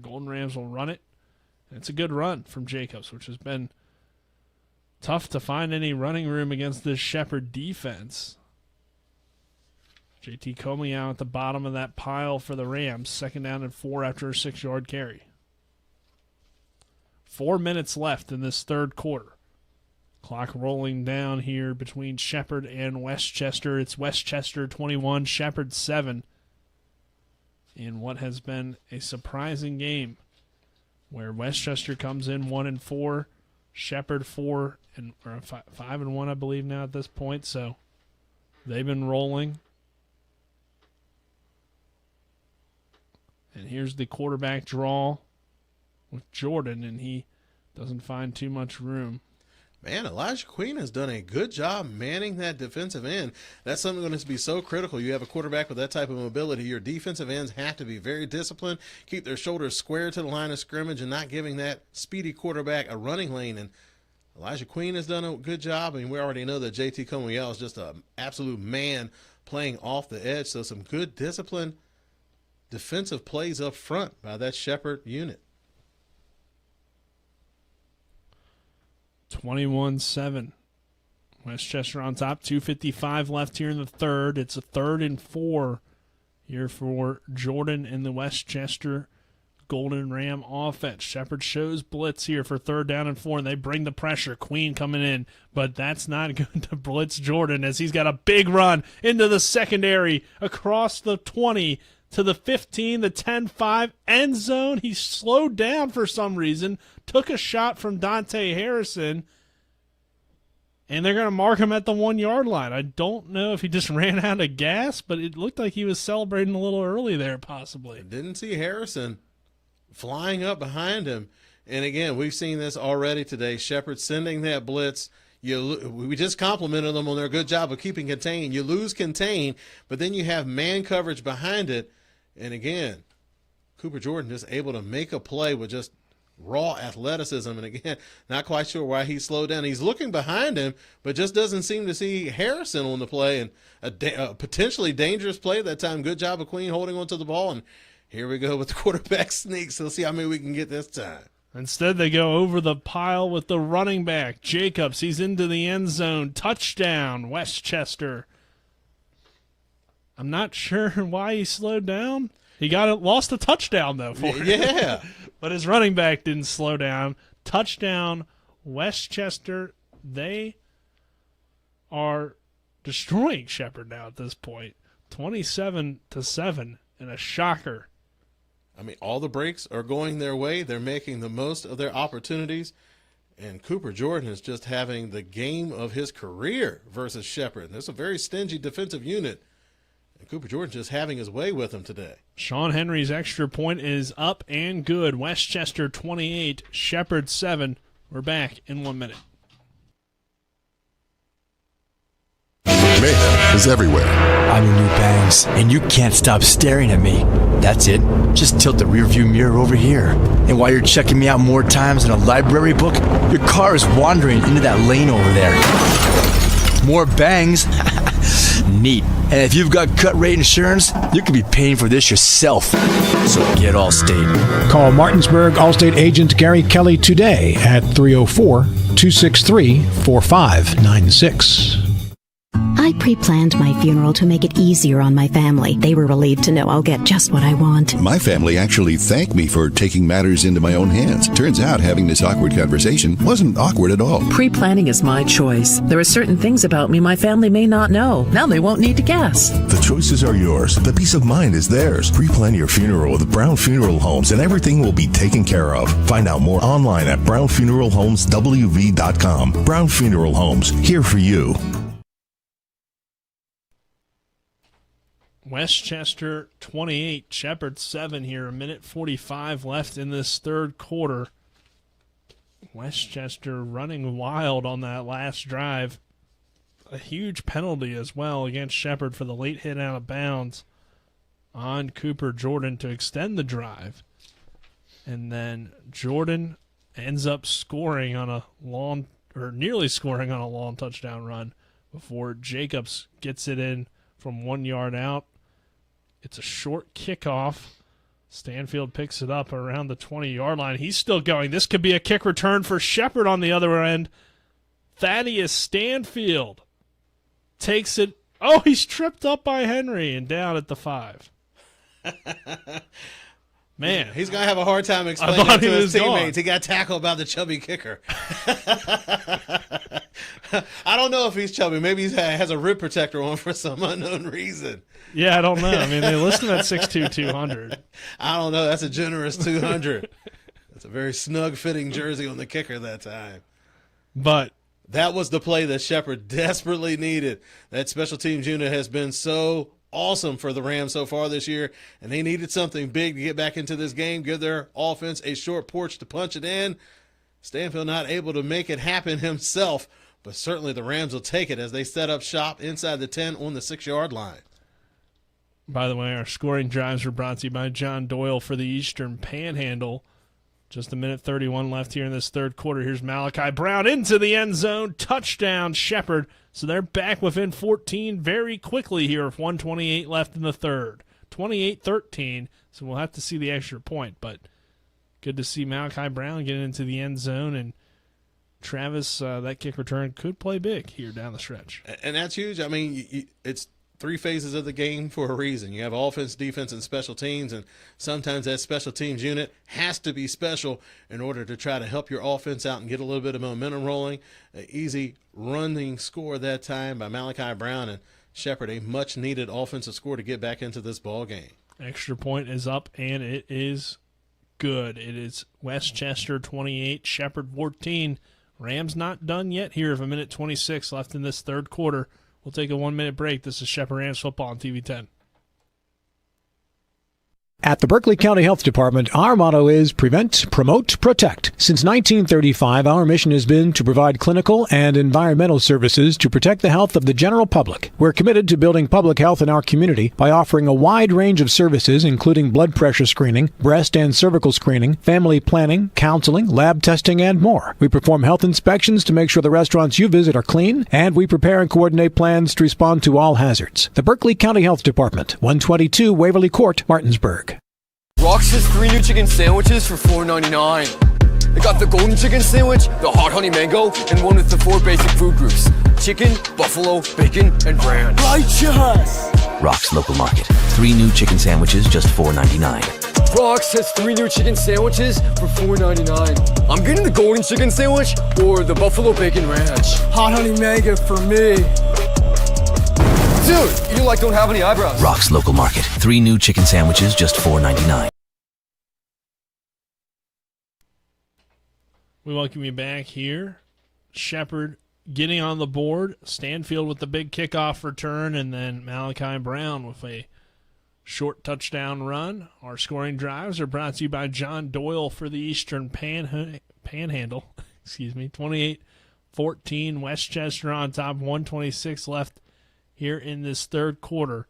Golden Rams will run it. And it's a good run from Jacobs, which has been tough to find any running room against this Shepherd defense. JT Comey out at the bottom of that pile for the Rams. 2nd down and 4 after a 6-yard carry. 4 minutes left in this third quarter. Clock rolling down here between Shepherd and Westchester. It's Westchester 21, Shepherd 7. In what has been a surprising game where Westchester comes in 1-4, Shepherd 5 and 1, I believe now at this point. So they've been rolling. And here's the quarterback draw with Jordan, and he doesn't find too much room. Man, Elijah Queen has done a good job manning that defensive end. That's something going to be so critical. You have a quarterback with that type of mobility. Your defensive ends have to be very disciplined, keep their shoulders square to the line of scrimmage, and not giving that speedy quarterback a running lane. And Elijah Queen has done a good job. I mean, we already know that JT Comiel is just an absolute man playing off the edge. So some good disciplined defensive plays up front by that Shepherd unit. 21-7. Westchester on top. 2:55 left here in the third. It's a 3rd and 4 here for Jordan and the Westchester Golden Ram offense. Shepherd shows blitz here for 3rd down and 4, and they bring the pressure. Queen coming in, but that's not good to blitz Jordan as he's got a big run into the secondary across the 20 to the 15, the 10-5 end zone. He slowed down for some reason, took a shot from Dante Harrison, and they're going to mark him at the 1-yard line. I don't know if he just ran out of gas, but it looked like he was celebrating a little early there possibly. I didn't see Harrison flying up behind him. And again, we've seen this already today. Shepherd sending that blitz. We just complimented them on their good job of keeping contained. You lose contain, but then you have man coverage behind it. And again, Cooper Jordan just able to make a play with just raw athleticism. And again, not quite sure why he slowed down. He's looking behind him, but just doesn't seem to see Harrison on the play. And a potentially dangerous play that time. Good job of Queen holding onto the ball. And here we go with the quarterback sneak. So let's see how many we can get this time. Instead, they go over the pile with the running back. Jacobs, he's into the end zone. Touchdown, Westchester. I'm not sure why he slowed down. He lost a touchdown, though, for it. Yeah. But his running back didn't slow down. Touchdown, Westchester. They are destroying Shepherd now at this point. 27-7 and a shocker. I mean, all the breaks are going their way. They're making the most of their opportunities. And Cooper Jordan is just having the game of his career versus Shepherd. There's a very stingy defensive unit. And Cooper Jordan just having his way with him today. Sean Henry's extra point is up and good. Westchester 28, Shepherd 7. We're back in 1 minute. Mayhem is everywhere. I'm your new bangs, and you can't stop staring at me. That's it. Just tilt the rearview mirror over here. And while you're checking me out more times than a library book, your car is wandering into that lane over there. More bangs? Neat. And if you've got cut rate insurance, you could be paying for this yourself. So get Allstate. Call Martinsburg Allstate agent Gary Kelly today at 304-263-4596. I pre-planned my funeral to make it easier on my family. They were relieved to know I'll get just what I want. My family actually thanked me for taking matters into my own hands. Turns out having this awkward conversation wasn't awkward at all. Pre-planning is my choice. There are certain things about me my family may not know. Now they won't need to guess. The choices are yours. The peace of mind is theirs. Pre-plan your funeral with Brown Funeral Homes and everything will be taken care of. Find out more online at brownfuneralhomeswv.com. Brown Funeral Homes, here for you. Westchester 28, Shepherd 7 here. 1:45 left in this third quarter. Westchester running wild on that last drive. A huge penalty as well against Shepherd for the late hit out of bounds on Cooper Jordan to extend the drive. And then Jordan ends up scoring on a long, or nearly scoring on a long touchdown run before Jacobs gets it in from 1 yard out. It's a short kickoff. Stanfield picks it up around the 20-yard line. He's still going. This could be a kick return for Shepherd on the other end. Thaddeus Stanfield takes it. Oh, he's tripped up by Henry and down at the 5. Man. He's going to have a hard time explaining to his teammates. He got tackled by the chubby kicker. I don't know if he's chubby. Maybe he has a rib protector on for some unknown reason. Yeah, I don't know. I mean, they listed at 6'2", 200. I don't know. That's a generous 200. That's a very snug-fitting jersey on the kicker that time. But that was the play that Shepherd desperately needed. That special teams unit has been so awesome for the Rams so far this year, and they needed something big to get back into this game, give their offense a short porch to punch it in. Stanfield not able to make it happen himself, but certainly the Rams will take it as they set up shop inside the 10 on the 6-yard line. By the way, our scoring drives were brought to you by John Doyle for the Eastern Panhandle. Just a minute 31 left here in this third quarter. Here's Malachi Brown into the end zone. Touchdown, Shepherd. So they're back within 14 very quickly here with 1:28 left in the third. 28-13, so we'll have to see the extra point. But good to see Malachi Brown get into the end zone. And Travis, that kick return could play big here down the stretch. And that's huge. I mean, it's 3 phases of the game for a reason. You have offense, defense, and special teams, and sometimes that special teams unit has to be special in order to try to help your offense out and get a little bit of momentum rolling. An easy running score that time by Malachi Brown, and Shepherd a much-needed offensive score to get back into this ball game. Extra point is up, and it is good. It is Westchester 28, Shepherd 14. Rams not done yet here of a minute 26 left in this third quarter. We'll take a 1-minute break. This is Shepherd Rams football on TV 10. At the Berkeley County Health Department, our motto is prevent, promote, protect. Since 1935, our mission has been to provide clinical and environmental services to protect the health of the general public. We're committed to building public health in our community by offering a wide range of services, including blood pressure screening, breast and cervical screening, family planning, counseling, lab testing, and more. We perform health inspections to make sure the restaurants you visit are clean, and we prepare and coordinate plans to respond to all hazards. The Berkeley County Health Department, 122 Waverly Court, Martinsburg. Rox has 3 new chicken sandwiches for $4.99. They got the golden chicken sandwich, the hot honey mango, and one with the 4 basic food groups: chicken, buffalo, bacon, and ranch. Righteous! Rock's Local Market. 3 new chicken sandwiches, just $4.99. Rox has 3 new chicken sandwiches for $4.99. I'm getting the golden chicken sandwich or the buffalo bacon ranch. Hot honey mango for me. Dude, you don't have any eyebrows. Rock's Local Market. 3 new chicken sandwiches, just $4.99. We welcome you back here. Shepherd getting on the board. Stanfield with the big kickoff return, and then Malachi Brown with a short touchdown run. Our scoring drives are brought to you by John Doyle for the Eastern Panhandle. 28-14, Westchester on top, 1:26 left here in this third quarter.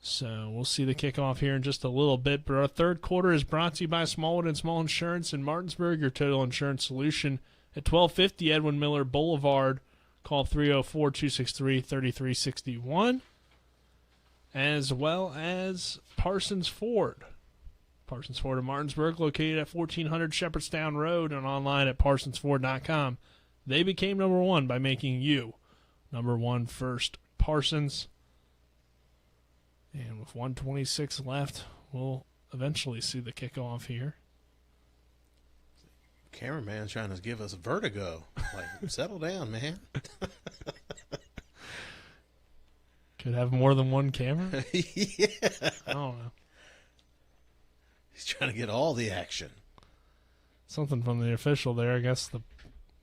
So we'll see the kickoff here in just a little bit. But our third quarter is brought to you by Smallwood & Small Insurance in Martinsburg, your total insurance solution at 1250 Edwin Miller Boulevard. Call 304-263-3361. As well as Parsons Ford. Parsons Ford in Martinsburg, located at 1400 Shepherdstown Road and online at parsonsford.com. They became number 1 by making you number 1 first. Parsons. And with 1:26 left, we'll eventually see the kickoff here. Cameraman's trying to give us vertigo. Like, settle down, man. Could have more than one camera? Yeah. I don't know. He's trying to get all the action. Something from the official there. I guess the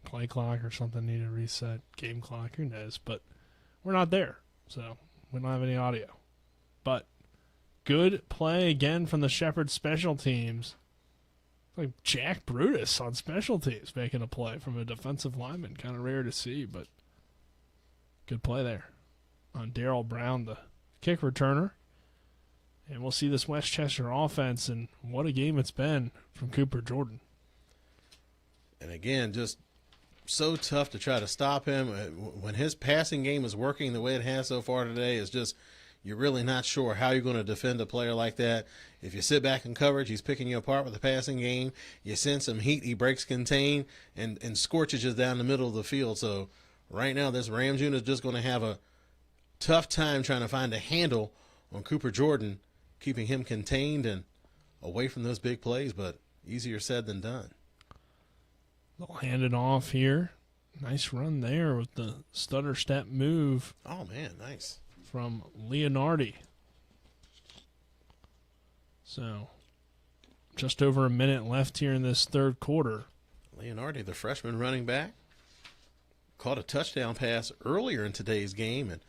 play clock or something needed to reset. Game clock, who knows? But we're not there, so we don't have any audio. But good play again from the Shepherd special teams. Like Jack Brutus on special teams making a play from a defensive lineman. Kind of rare to see, but good play there on Darryl Brown, the kick returner. And we'll see this Westchester offense, and what a game it's been from Cooper Jordan. And again, just so tough to try to stop him. When his passing game is working the way it has so far today, it's just you're really not sure how you're going to defend a player like that. If you sit back in coverage, he's picking you apart with the passing game. You send some heat, he breaks contain and scorches you down the middle of the field. So right now, this Rams unit is just going to have a tough time trying to find a handle on Cooper Jordan, keeping him contained and away from those big plays, but easier said than done. They'll hand it off here. Nice run there with the stutter step move. Oh, man, nice. From Leonardi. So, just over a minute left here in this third quarter. Leonardi, the freshman running back, caught a touchdown pass earlier in today's game, and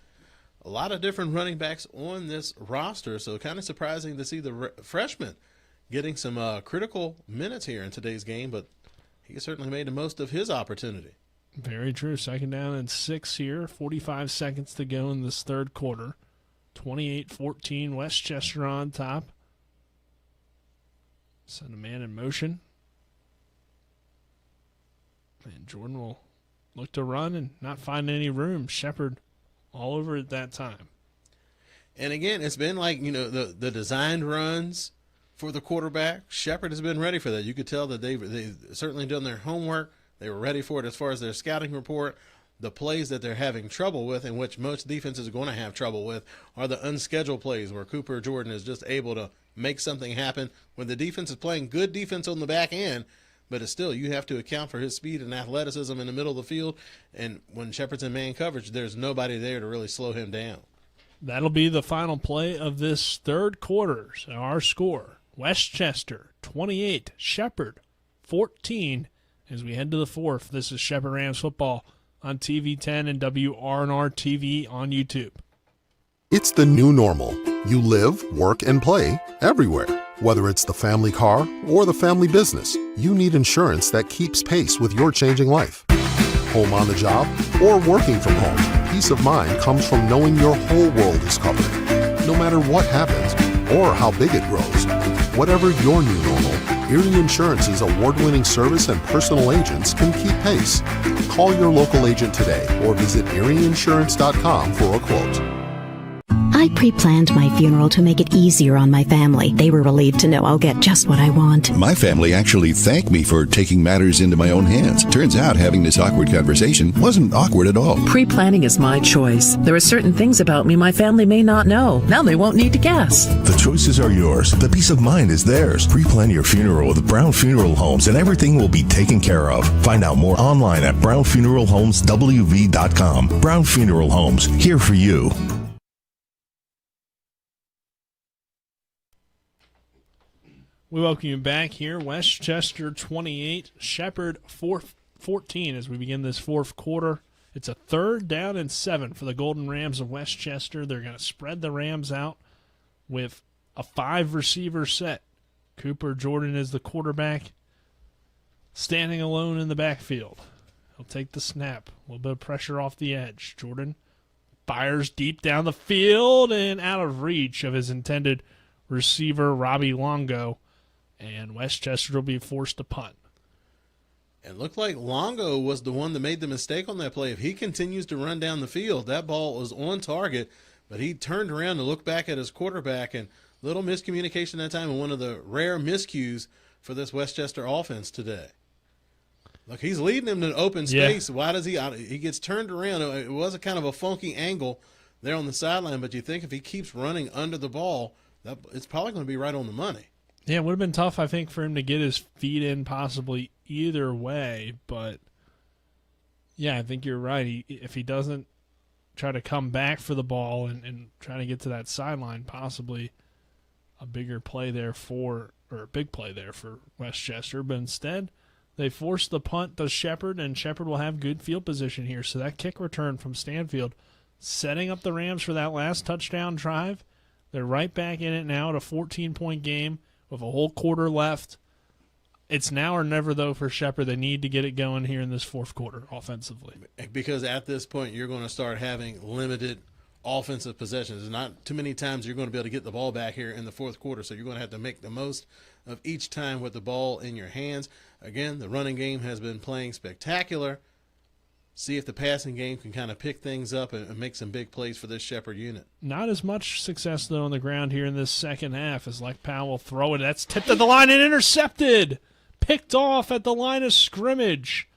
a lot of different running backs on this roster, so kind of surprising to see the freshman getting some critical minutes here in today's game, but he certainly made the most of his opportunity. Very true. 2nd down and 6 here. 45 seconds to go in this third quarter. 28-14, Westchester on top. Send a man in motion. And Jordan will look to run and not find any room. Shepherd all over at that time. And again, it's been like, the designed runs for the quarterback. Shepherd has been ready for that. You could tell that they've certainly done their homework. They were ready for it as far as their scouting report. The plays that they're having trouble with, and which most defenses are going to have trouble with, are the unscheduled plays where Cooper Jordan is just able to make something happen when the defense is playing good defense on the back end, but it's still, you have to account for his speed and athleticism in the middle of the field, and when Shepherd's in man coverage, there's nobody there to really slow him down. That'll be the final play of this third quarter. So our score, Westchester 28, Shepherd 14. As we head to the fourth, this is Shepherd Rams football on TV 10 and WRNR TV on YouTube. It's the new normal. You live, work, and play everywhere. Whether it's the family car or the family business, you need insurance that keeps pace with your changing life. Home on the job or working from home, peace of mind comes from knowing your whole world is covered. No matter what happens or how big it grows, whatever your new normal, Erie Insurance's award-winning service and personal agents can keep pace. Call your local agent today or visit erieinsurance.com for a quote. I pre-planned my funeral to make it easier on my family. They were relieved to know I'll get just what I want. My family actually thanked me for taking matters into my own hands. Turns out having this awkward conversation wasn't awkward at all. Pre-planning is my choice. There are certain things about me my family may not know. Now they won't need to guess. The choices are yours. The peace of mind is theirs. Pre-plan your funeral with Brown Funeral Homes and everything will be taken care of. Find out more online at brownfuneralhomeswv.com. Brown Funeral Homes, here for you. We welcome you back here. Westchester 28, Shepherd 14 as we begin this fourth quarter. It's a 3rd down and 7 for the Golden Rams of Westchester. They're going to spread the Rams out with a 5-receiver set. Cooper Jordan is the quarterback, standing alone in the backfield. He'll take the snap. A little bit of pressure off the edge. Jordan fires deep down the field and out of reach of his intended receiver, Robbie Longo. And Westchester will be forced to punt. It looked like Longo was the one that made the mistake on that play. If he continues to run down the field, that ball was on target, but he turned around to look back at his quarterback, and little miscommunication that time, and one of the rare miscues for this Westchester offense today. Look, he's leading him to open space. Yeah. Why does he gets turned around. It was a kind of a funky angle there on the sideline, but you think if he keeps running under the ball, it's probably going to be right on the money. Yeah, it would have been tough, I think, for him to get his feet in possibly either way. But, yeah, I think you're right. If he doesn't try to come back for the ball and try to get to that sideline, possibly a big play there for Westchester. But instead, they force the punt to Shepherd, and Shepherd will have good field position here. So that kick return from Stanfield, setting up the Rams for that last touchdown drive. They're right back in it now at a 14-point game with a whole quarter left. It's now or never, though, for Shepherd. They need to get it going here in this fourth quarter offensively. Because at this point, you're going to start having limited offensive possessions. Not too many times you're going to be able to get the ball back here in the fourth quarter, so you're going to have to make the most of each time with the ball in your hands. Again, the running game has been playing spectacular. see if the passing game can kind of pick things up and make some big plays for this Shepherd unit. Not as much success, though, on the ground here in this second half as Lech Powell will throw it. That's tipped at the line and intercepted. Picked off at the line of scrimmage.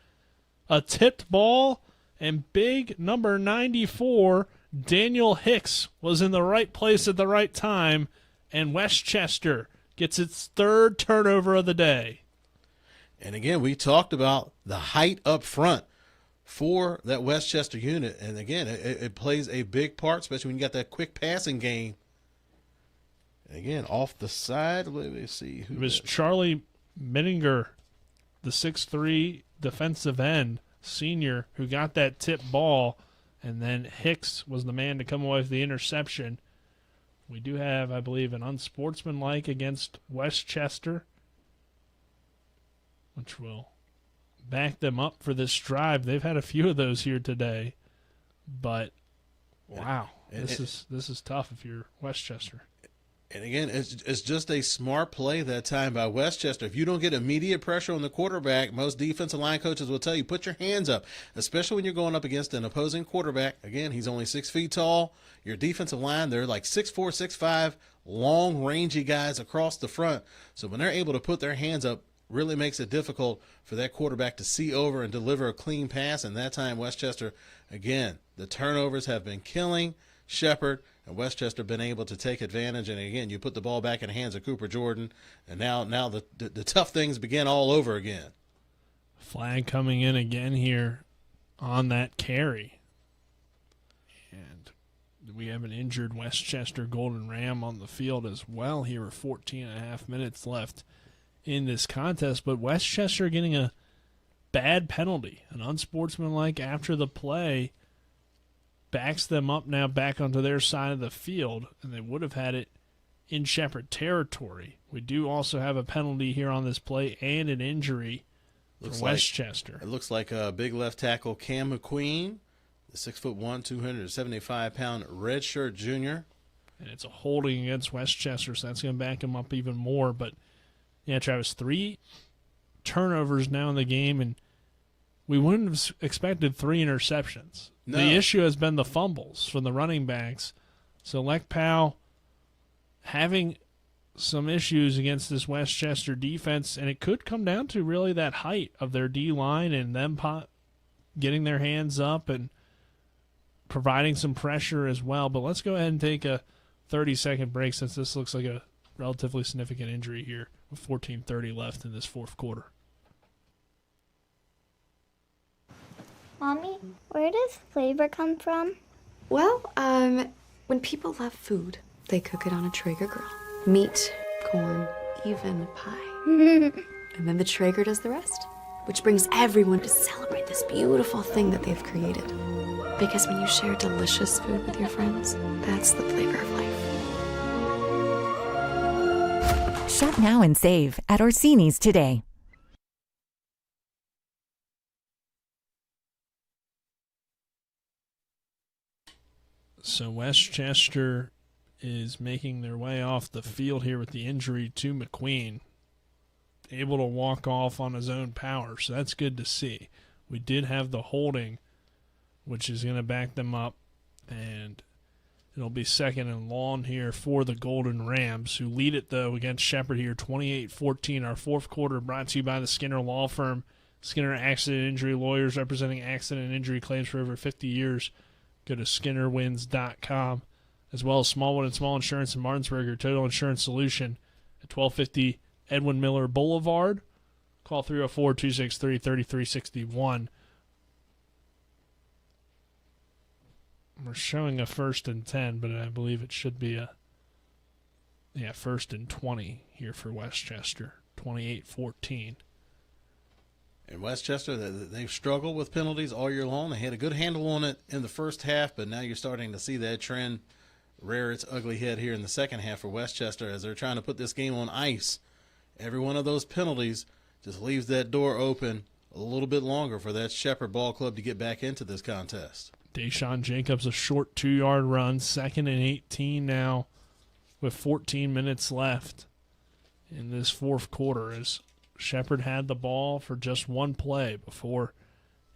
A tipped ball, and big number 94, Daniel Hicks, was in the right place at the right time, and Westchester gets its third turnover of the day. And again, we talked about the height up front for that Westchester unit. And again, it plays a big part, especially when you got that quick passing game. And again, off the side, let me see who it was. Charlie Minninger, the 6'3" defensive end senior, who got that tip ball, and then Hicks was the man to come away with the interception. We do have, I believe, an unsportsmanlike against Westchester, which will back them up for this drive. They've had a few of those here today, but wow, this is tough if you're Westchester. And again, it's just a smart play that time by Westchester. If you don't get immediate pressure on the quarterback, most defensive line coaches will tell you, put your hands up, especially when you're going up against an opposing quarterback. Again, he's only 6 feet tall. Your defensive line, they're like 6'4", 6'5", long, rangy guys across the front. So when they're able to put their hands up, really makes it difficult for that quarterback to see over and deliver a clean pass. And that time, Westchester, again, the turnovers have been killing Shepherd, and Westchester been able to take advantage. And again, you put the ball back in the hands of Cooper Jordan, and now the tough things begin all over again. Flag coming in again here on that carry. And we have an injured Westchester Golden Ram on the field as well here with 14 and a half minutes left in this contest. But Westchester getting a bad penalty, an unsportsmanlike after the play, backs them up now back onto their side of the field, and they would have had it in Shepherd territory. We do also have a penalty here on this play and an injury for Westchester. It looks like a big left tackle Cam McQueen, the 6'1", 275-pound redshirt junior. And it's a holding against Westchester, so that's going to back him up even more. But, yeah, Travis, 3 turnovers now in the game, and we wouldn't have expected 3 interceptions. No. The issue has been the fumbles from the running backs. So Lech Powell having some issues against this Westchester defense, and it could come down to really that height of their D-line and them getting their hands up and providing some pressure as well. But let's go ahead and take a 30-second break since this looks like a relatively significant injury here with 14:30 left in this fourth quarter. Mommy, where does flavor come from? Well, when people love food, they cook it on a Traeger grill. Meat, corn, even pie. And then the Traeger does the rest, which brings everyone to celebrate this beautiful thing that they've created. Because when you share delicious food with your friends, that's the flavor of life. Shop now and save at Orsini's today. So Westchester is making their way off the field here with the injury to McQueen. Able to walk off on his own power, so that's good to see. We did have the holding, which is going to back them up, and it'll be second and long here for the Golden Rams, who lead it, though, against Shepherd here, 28-14. Our fourth quarter brought to you by the Skinner Law Firm. Skinner Accident Injury Lawyers, representing accident and injury claims for over 50 years. Go to SkinnerWins.com, as well as Smallwood and Small Insurance in Martinsburg, your total insurance solution at 1250 Edwin Miller Boulevard. Call 304-263-3361. We're showing a 1st and 10, but I believe it should be a 1st and 20 here for Westchester, 28-14. In Westchester, they've struggled with penalties all year long. They had a good handle on it in the first half, but now you're starting to see that trend rear its ugly head here in the second half for Westchester as they're trying to put this game on ice. Every one of those penalties just leaves that door open a little bit longer for that Shepherd Ball Club to get back into this contest. Deshaun Jacobs, a short 2-yard run, 2nd and 18 now with 14 minutes left in this fourth quarter as Shepherd had the ball for just one play before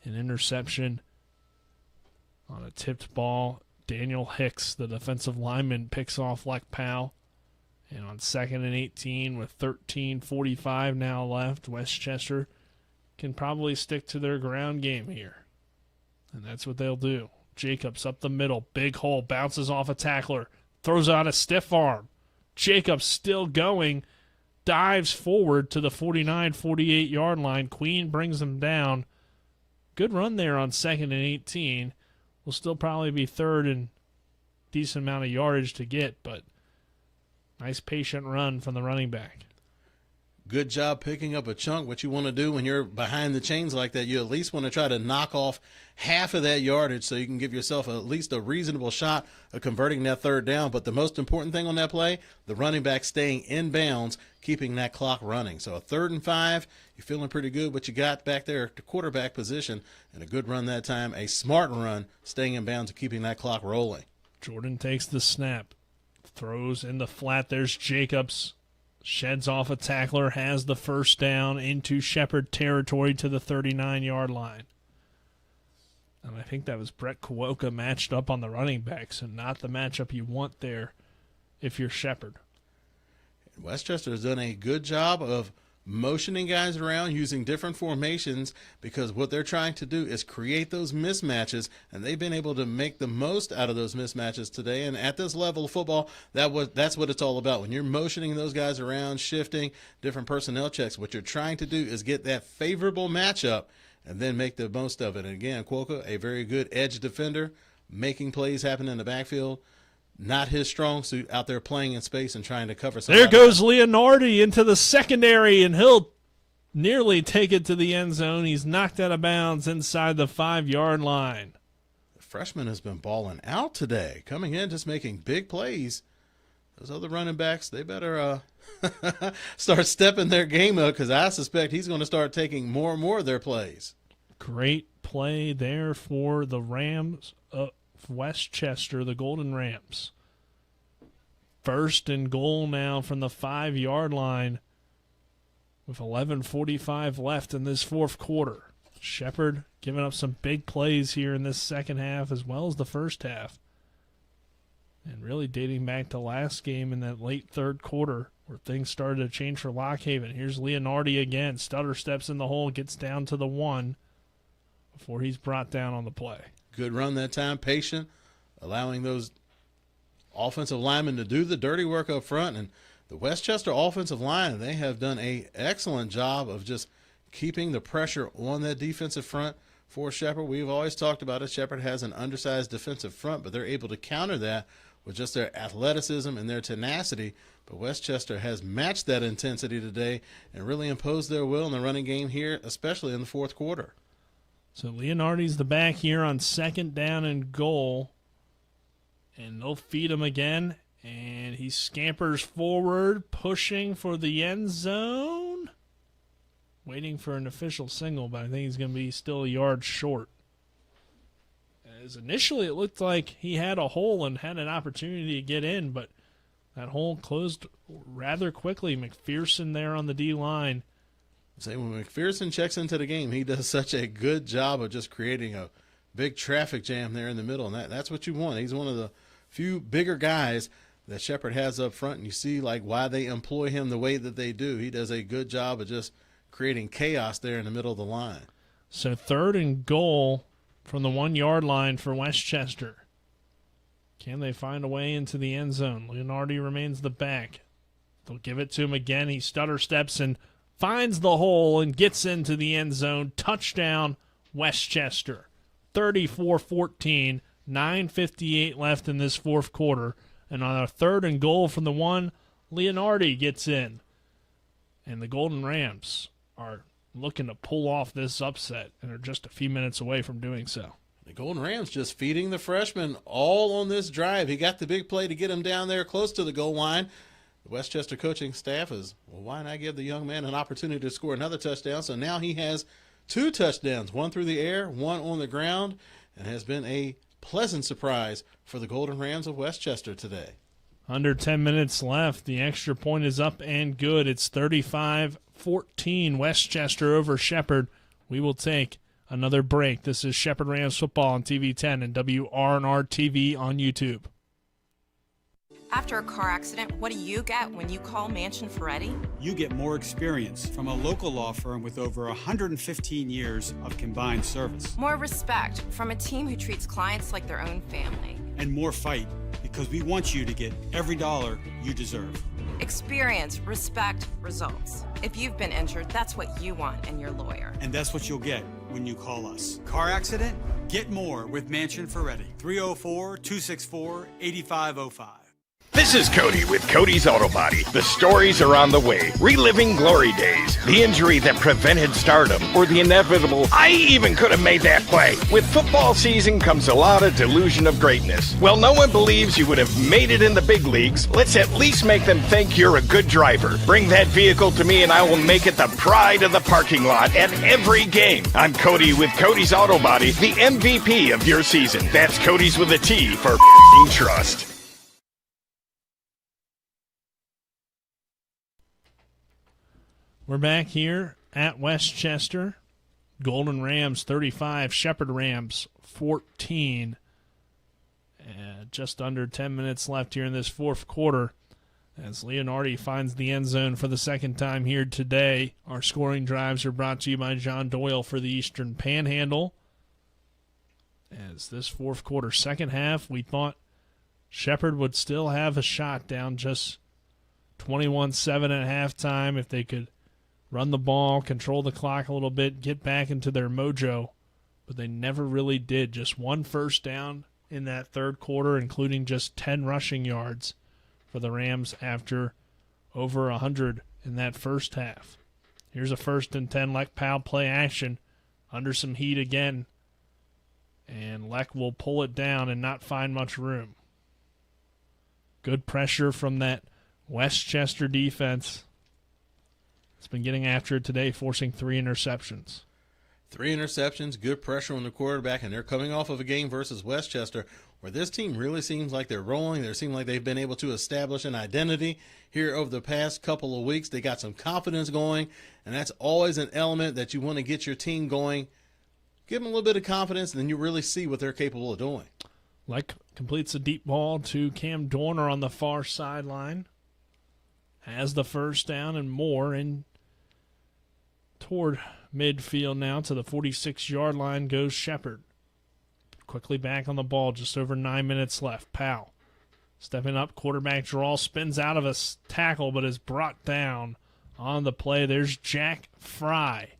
an interception On a tipped ball, Daniel Hicks, the defensive lineman, picks off Lek Powell. And on 2nd and 18 with 13:45 now left, Westchester can probably stick to their ground game here. And that's what they'll do. Jacobs up the middle, big hole, bounces off a tackler, throws out a stiff arm. Jacobs still going, dives forward to the 49-48 yard line. Queen brings him down. Good run there on 2nd and 18. Will still probably be third and decent amount of yardage to get, but nice patient run from the running back. Good job picking up a chunk. What you want to do when you're behind the chains like that, you at least want to try to knock off half of that yardage so you can give yourself at least a reasonable shot of converting that third down. But the most important thing on that play, the running back staying in bounds, keeping that clock running. So a 3rd and 5, you're feeling pretty good. What you got back there at the quarterback position, and a good run that time, a smart run, staying in bounds and keeping that clock rolling. Jordan takes the snap, throws in the flat. There's Jacobs. Sheds off a tackler, has the first down into Shepherd territory to the 39-yard line. And I think that was Brett Kuoka matched up on the running back, so not the matchup you want there if you're Shepherd. Westchester has done a good job of motioning guys around using different formations because what they're trying to do is create those mismatches, and they've been able to make the most out of those mismatches today. And at this level of football, that's what it's all about. When you're motioning those guys around, shifting different personnel checks, what you're trying to do is get that favorable matchup and then make the most of it. And again, Cuoco, a very good edge defender, making plays happen in the backfield. Not his strong suit, out there playing in space and trying to cover something. There goes Leonardi into the secondary, and he'll nearly take it to the end zone. He's knocked out of bounds inside the 5-yard line. The freshman has been balling out today, coming in, just making big plays. Those other running backs, they better start stepping their game up because I suspect he's going to start taking more and more of their plays. Great play there for the Rams of Westchester, the Golden Rams. 1st and goal now from the 5-yard line with 11:45 left in this 4th quarter. Shepherd giving up some big plays here in this second half as well as the first half. And really dating back to last game in that late 3rd quarter where things started to change for Lockhaven. Here's Leonardi again. Stutter steps in the hole, gets down to the 1 before he's brought down on the play. Good run that time, patient, allowing those offensive linemen to do the dirty work up front. And the Westchester offensive line, they have done an excellent job of just keeping the pressure on that defensive front for Shepherd. We've always talked about it. Shepherd has an undersized defensive front, but they're able to counter that with just their athleticism and their tenacity. But Westchester has matched that intensity today and really imposed their will in the running game here, especially in the 4th quarter. So Leonardi's the back here on 2nd down and goal. And they'll feed him again. And he scampers forward, pushing for the end zone. Waiting for an official signal, but I think he's going to be still a yard short. As initially it looked like he had a hole and had an opportunity to get in, but that hole closed rather quickly. McPherson there on the D-line. Say when McPherson checks into the game, he does such a good job of just creating a big traffic jam there in the middle, and that's what you want. He's one of the few bigger guys that Shepherd has up front, and you see like why they employ him the way that they do. He does a good job of just creating chaos there in the middle of the line. So 3rd and goal from the 1-yard line for Westchester. Can they find a way into the end zone? Leonardi remains the back. They'll give it to him again. He stutter steps and finds the hole and gets into the end zone. Touchdown, Westchester. 34-14, 9:58 left in this 4th quarter. And on a 3rd and goal from the 1, Leonardi gets in. And the Golden Rams are looking to pull off this upset and are just a few minutes away from doing so. The Golden Rams just feeding the freshman all on this drive. He got the big play to get him down there close to the goal line. The Westchester coaching staff is, well, why not give the young man an opportunity to score another touchdown? So now he has 2 touchdowns, 1 through the air, 1 on the ground, and has been a pleasant surprise for the Golden Rams of Westchester today. Under 10 minutes left. The extra point is up and good. It's 35-14 Westchester over Shepherd. We will take another break. This is Shepherd Rams football on TV10 and WRNR TV on YouTube. After a car accident, what do you get when you call Mansion Ferretti? You get more experience from a local law firm with over 115 years of combined service. More respect from a team who treats clients like their own family. And more fight, because we want you to get every dollar you deserve. Experience, respect, results. If you've been injured, that's what you want in your lawyer. And that's what you'll get when you call us. Car accident? Get more with Mansion Ferretti. 304-264-8505. This is Cody with Cody's Auto Body. The stories are on the way. Reliving glory days, the injury that prevented stardom, or the inevitable, I even could have made that play. With football season comes a lot of delusion of greatness. Well, no one believes you would have made it in the big leagues. Let's at least make them think you're a good driver. Bring that vehicle to me and I will make it the pride of the parking lot at every game. I'm Cody with Cody's Auto Body, the MVP of your season. That's Cody's with a T for f***ing trust. We're back here at Westchester. Golden Rams 35, Shepherd Rams 14. Just under 10 minutes left here in this fourth quarter as Leonardi finds the end zone for the second time here today. Our scoring drives are brought to you by John Doyle for the Eastern Panhandle. As this fourth quarter, second half, we thought Shepherd would still have a shot down just 21-7 at halftime if they could run the ball, control the clock a little bit, get back into their mojo, but they never really did. Just one first down in that third quarter, including just 10 rushing yards for the Rams after over 100 in that first half. Here's a 1st and 10. Lek Powell play action under some heat again, and Lek will pull it down and not find much room. Good pressure from that Westchester defense. It's been getting after it today, forcing 3 interceptions. 3 interceptions, good pressure on the quarterback, and they're coming off of a game versus Westchester where this team really seems like they're rolling. They seem like they've been able to establish an identity here over the past couple of weeks. They got some confidence going, and that's always an element that you want to get your team going. Give them a little bit of confidence, and then you really see what they're capable of doing. Lek completes a deep ball to Cam Dorner on the far sideline. Has the first down and more, and toward midfield now to the 46-yard line goes Shepherd. Quickly back on the ball, just over 9 minutes left. Powell stepping up, quarterback draw, spins out of a tackle, but is brought down on the play. There's Jack Fry.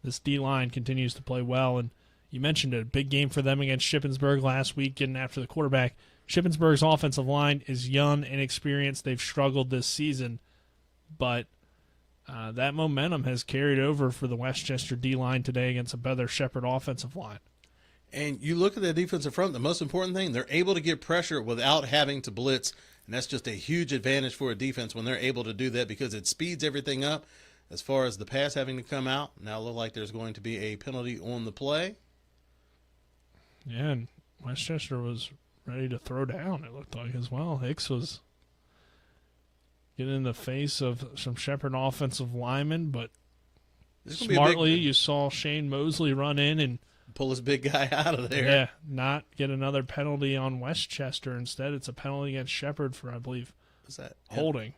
This D-line continues to play well, and you mentioned it, a big game for them against Shippensburg last week, getting after the quarterback. Shippensburg's offensive line is young and inexperienced. They've struggled this season, but that momentum has carried over for the Westchester D-line today against a better Shepherd offensive line. And you look at the defensive front, the most important thing, they're able to get pressure without having to blitz, and that's just a huge advantage for a defense when they're able to do that because it speeds everything up as far as the pass having to come out. Now it looks like there's going to be a penalty on the play. Yeah, and Westchester was ready to throw down, it looked like, as well. Hicks was getting in the face of some Shepherd offensive linemen, but smartly you saw Shane Mosley run in and pull his big guy out of there. Yeah, not get another penalty on Westchester. Instead, it's a penalty against Shepherd for, I believe, holding.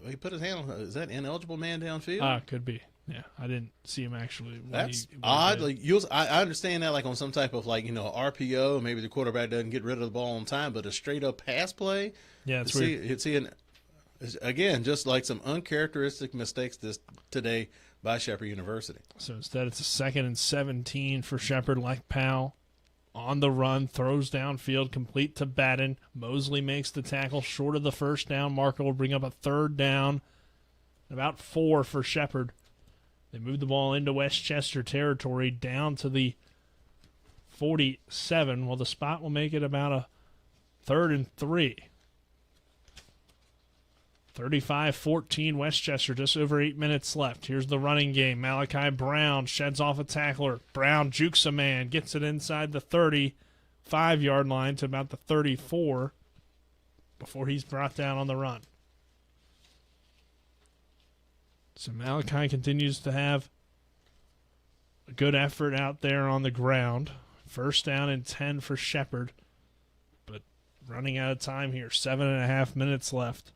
He put his hand on. Is that ineligible man downfield? Could be. Yeah, I didn't see him actually. That's odd. Like I understand that, like on some type of RPO, maybe the quarterback doesn't get rid of the ball on time, but a straight up pass play. Yeah, it's weird. Again, just like some uncharacteristic mistakes today by Shepherd University. So instead, it's a 2nd and 17 for Shepherd. Lek Powell on the run, throws downfield, complete to Batten. Mosley makes the tackle short of the first down marker. Will bring up a 3rd down, about 4 for Shepherd. They move the ball into Westchester territory down to the 47. Well, the spot will make it about a 3rd and 3. 35-14 Westchester, just over 8 minutes left. Here's the running game. Malachi Brown sheds off a tackler. Brown jukes a man, gets it inside the 35-yard line to about the 34 before he's brought down on the run. So Malachi continues to have a good effort out there on the ground. First down and 10 for Shepherd. But running out of time here. 7.5 minutes left.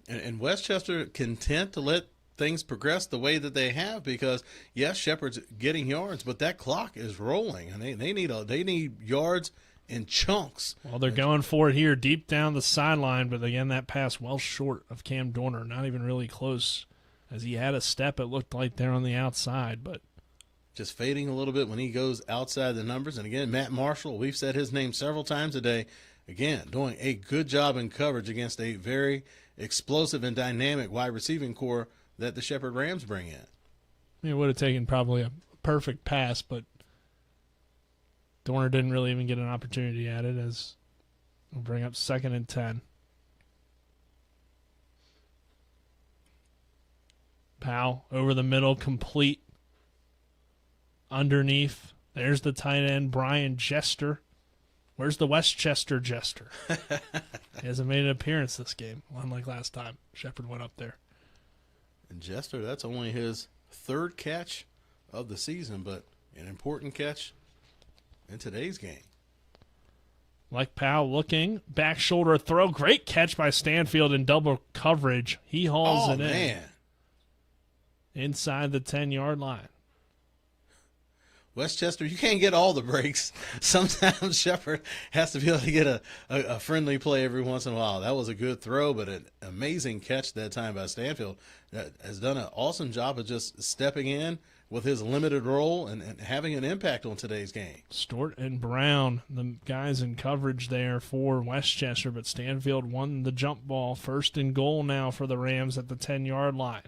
And Westchester content to let things progress the way that they have because, yes, Shepherd's getting yards, but that clock is rolling, and they need yards in chunks. Well, they're going for it here deep down the sideline, but again, that pass well short of Cam Dorner, not even really close. As he had a step, it looked like they're on the outside, but just fading a little bit when he goes outside the numbers. And again, Matt Marshall, we've said his name several times today, again, doing a good job in coverage against a very explosive and dynamic wide receiving core that the Shepherd Rams bring in. It would have taken probably a perfect pass, but Dorner didn't really even get an opportunity at it as we'll bring up 2nd and 10. Powell over the middle, complete. Underneath, there's the tight end, Brian Jester. Where's the Westchester Jester? He hasn't made an appearance this game, unlike last time. Shepherd went up there. And Jester, that's only his 3rd catch of the season, but an important catch in today's game. Like Powell looking, back shoulder throw. Great catch by Stanfield in double coverage. He hauls it in. Inside the 10-yard line. Westchester, you can't get all the breaks. Sometimes Shepherd has to be able to get a friendly play every once in a while. That was a good throw, but an amazing catch that time by Stanfield. That has done an awesome job of just stepping in with his limited role and having an impact on today's game. Stort and Brown, the guys in coverage there for Westchester, but Stanfield won the jump ball. 1st and goal now for the Rams at the 10-yard line.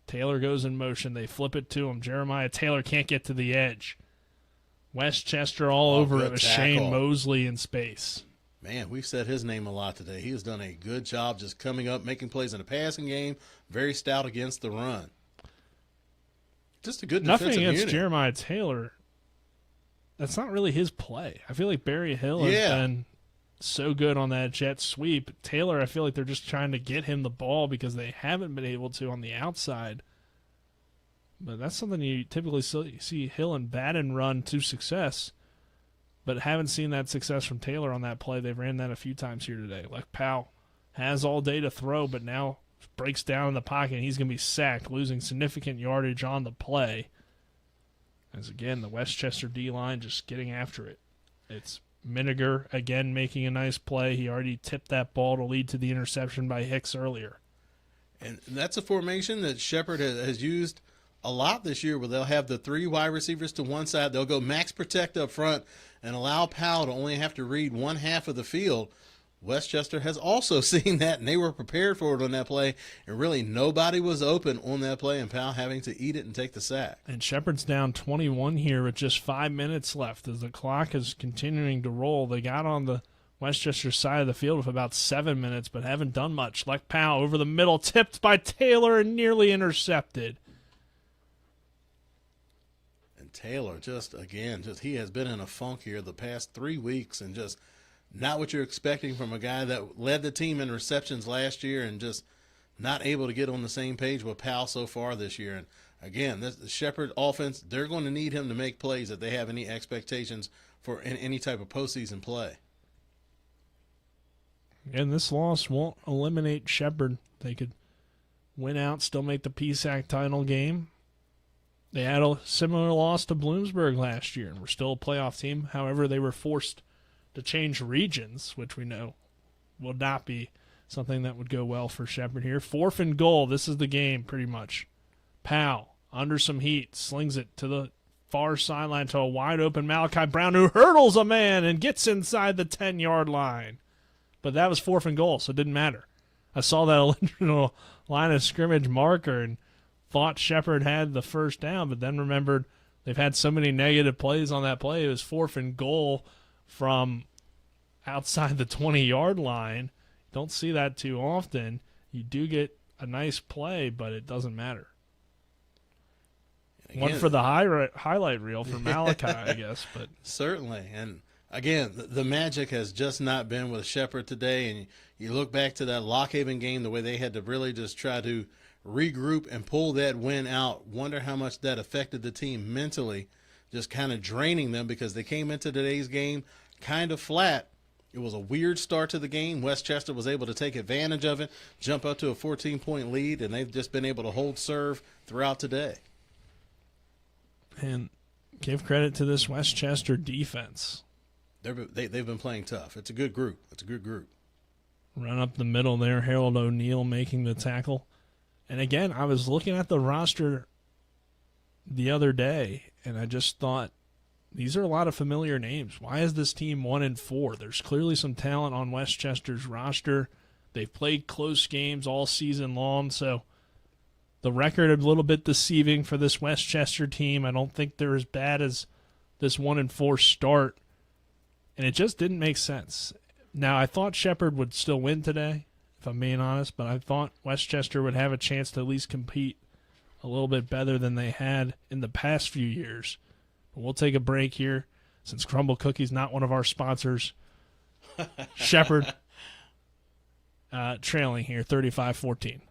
Taylor goes in motion. They flip it to him. Jeremiah Taylor can't get to the edge. Westchester all over it with Shane Mosley in space. Man, we've said his name a lot today. He has done a good job just coming up, making plays in the passing game, very stout against the run. Just a good defensive Nothing against unit. Jeremiah Taylor. That's not really his play. I feel like Barry Hill has been so good on that jet sweep. Taylor, I feel like they're just trying to get him the ball because they haven't been able to on the outside. But that's something you typically see Hill and Baden run to success, but haven't seen that success from Taylor on that play. They've ran that a few times here today. Like Powell has all day to throw, but now breaks down in the pocket, and he's going to be sacked, losing significant yardage on the play. As again, the Westchester D-line just getting after it. It's Miniger, again, making a nice play. He already tipped that ball to lead to the interception by Hicks earlier. And that's a formation that Shepherd has used a lot this year where they'll have the 3 wide receivers to one side. They'll go max protect up front and allow Powell to only have to read one half of the field. Westchester has also seen that, and they were prepared for it on that play, and really nobody was open on that play, and Powell having to eat it and take the sack. And Shepherd's down 21 here with just 5 minutes left as the clock is continuing to roll. They got on the Westchester side of the field with about 7 minutes, but haven't done much. Like Powell over the middle, tipped by Taylor and nearly intercepted. And Taylor he has been in a funk here the past 3 weeks and just not what you're expecting from a guy that led the team in receptions last year and just not able to get on the same page with Powell so far this year. And again, the Shepherd offense, they're going to need him to make plays if they have any expectations for any type of postseason play. And this loss won't eliminate Shepherd. They could win out, still make the PSAC title game. They had a similar loss to Bloomsburg last year and were still a playoff team. However, they were forced to change regions, which we know will not be something that would go well for Shepherd here. 4th and goal. This is the game, pretty much. Powell, under some heat, slings it to the far sideline to a wide-open Malachi Brown, who hurdles a man and gets inside the 10-yard line. But that was 4th and goal, so it didn't matter. I saw that original line of scrimmage marker and thought Shepherd had the first down, but then remembered they've had so many negative plays on that play. It was 4th and goal from outside the 20-yard line. Don't see that too often. You do get a nice play, but it doesn't matter. Again, one for the highlight reel for Malachi, I guess. But certainly. And Again, the magic has just not been with Shepherd today, and you look back to that Lockhaven game, the way they had to really just try to regroup and pull that win out. Wonder how much that affected the team mentally, just kind of draining them because they came into today's game kind of flat. It was a weird start to the game. Westchester was able to take advantage of it, jump up to a 14-point lead, and they've just been able to hold serve throughout today. And give credit to this Westchester defense. They've been playing tough. It's a good group. Run up the middle there, Harold O'Neal making the tackle. And again, I was looking at the roster the other day, and I just thought, these are a lot of familiar names. Why is this team 1-4? There's clearly some talent on Westchester's roster. They've played close games all season long, so the record a little bit deceiving for this Westchester team. I don't think they're as bad as this 1-4 start. And it just didn't make sense. Now, I thought Shepherd would still win today, if I'm being honest, but I thought Westchester would have a chance to at least compete a little bit better than they had in the past few years. But we'll take a break here since Crumble Cookie's not one of our sponsors. Shepherd trailing here, 35-14.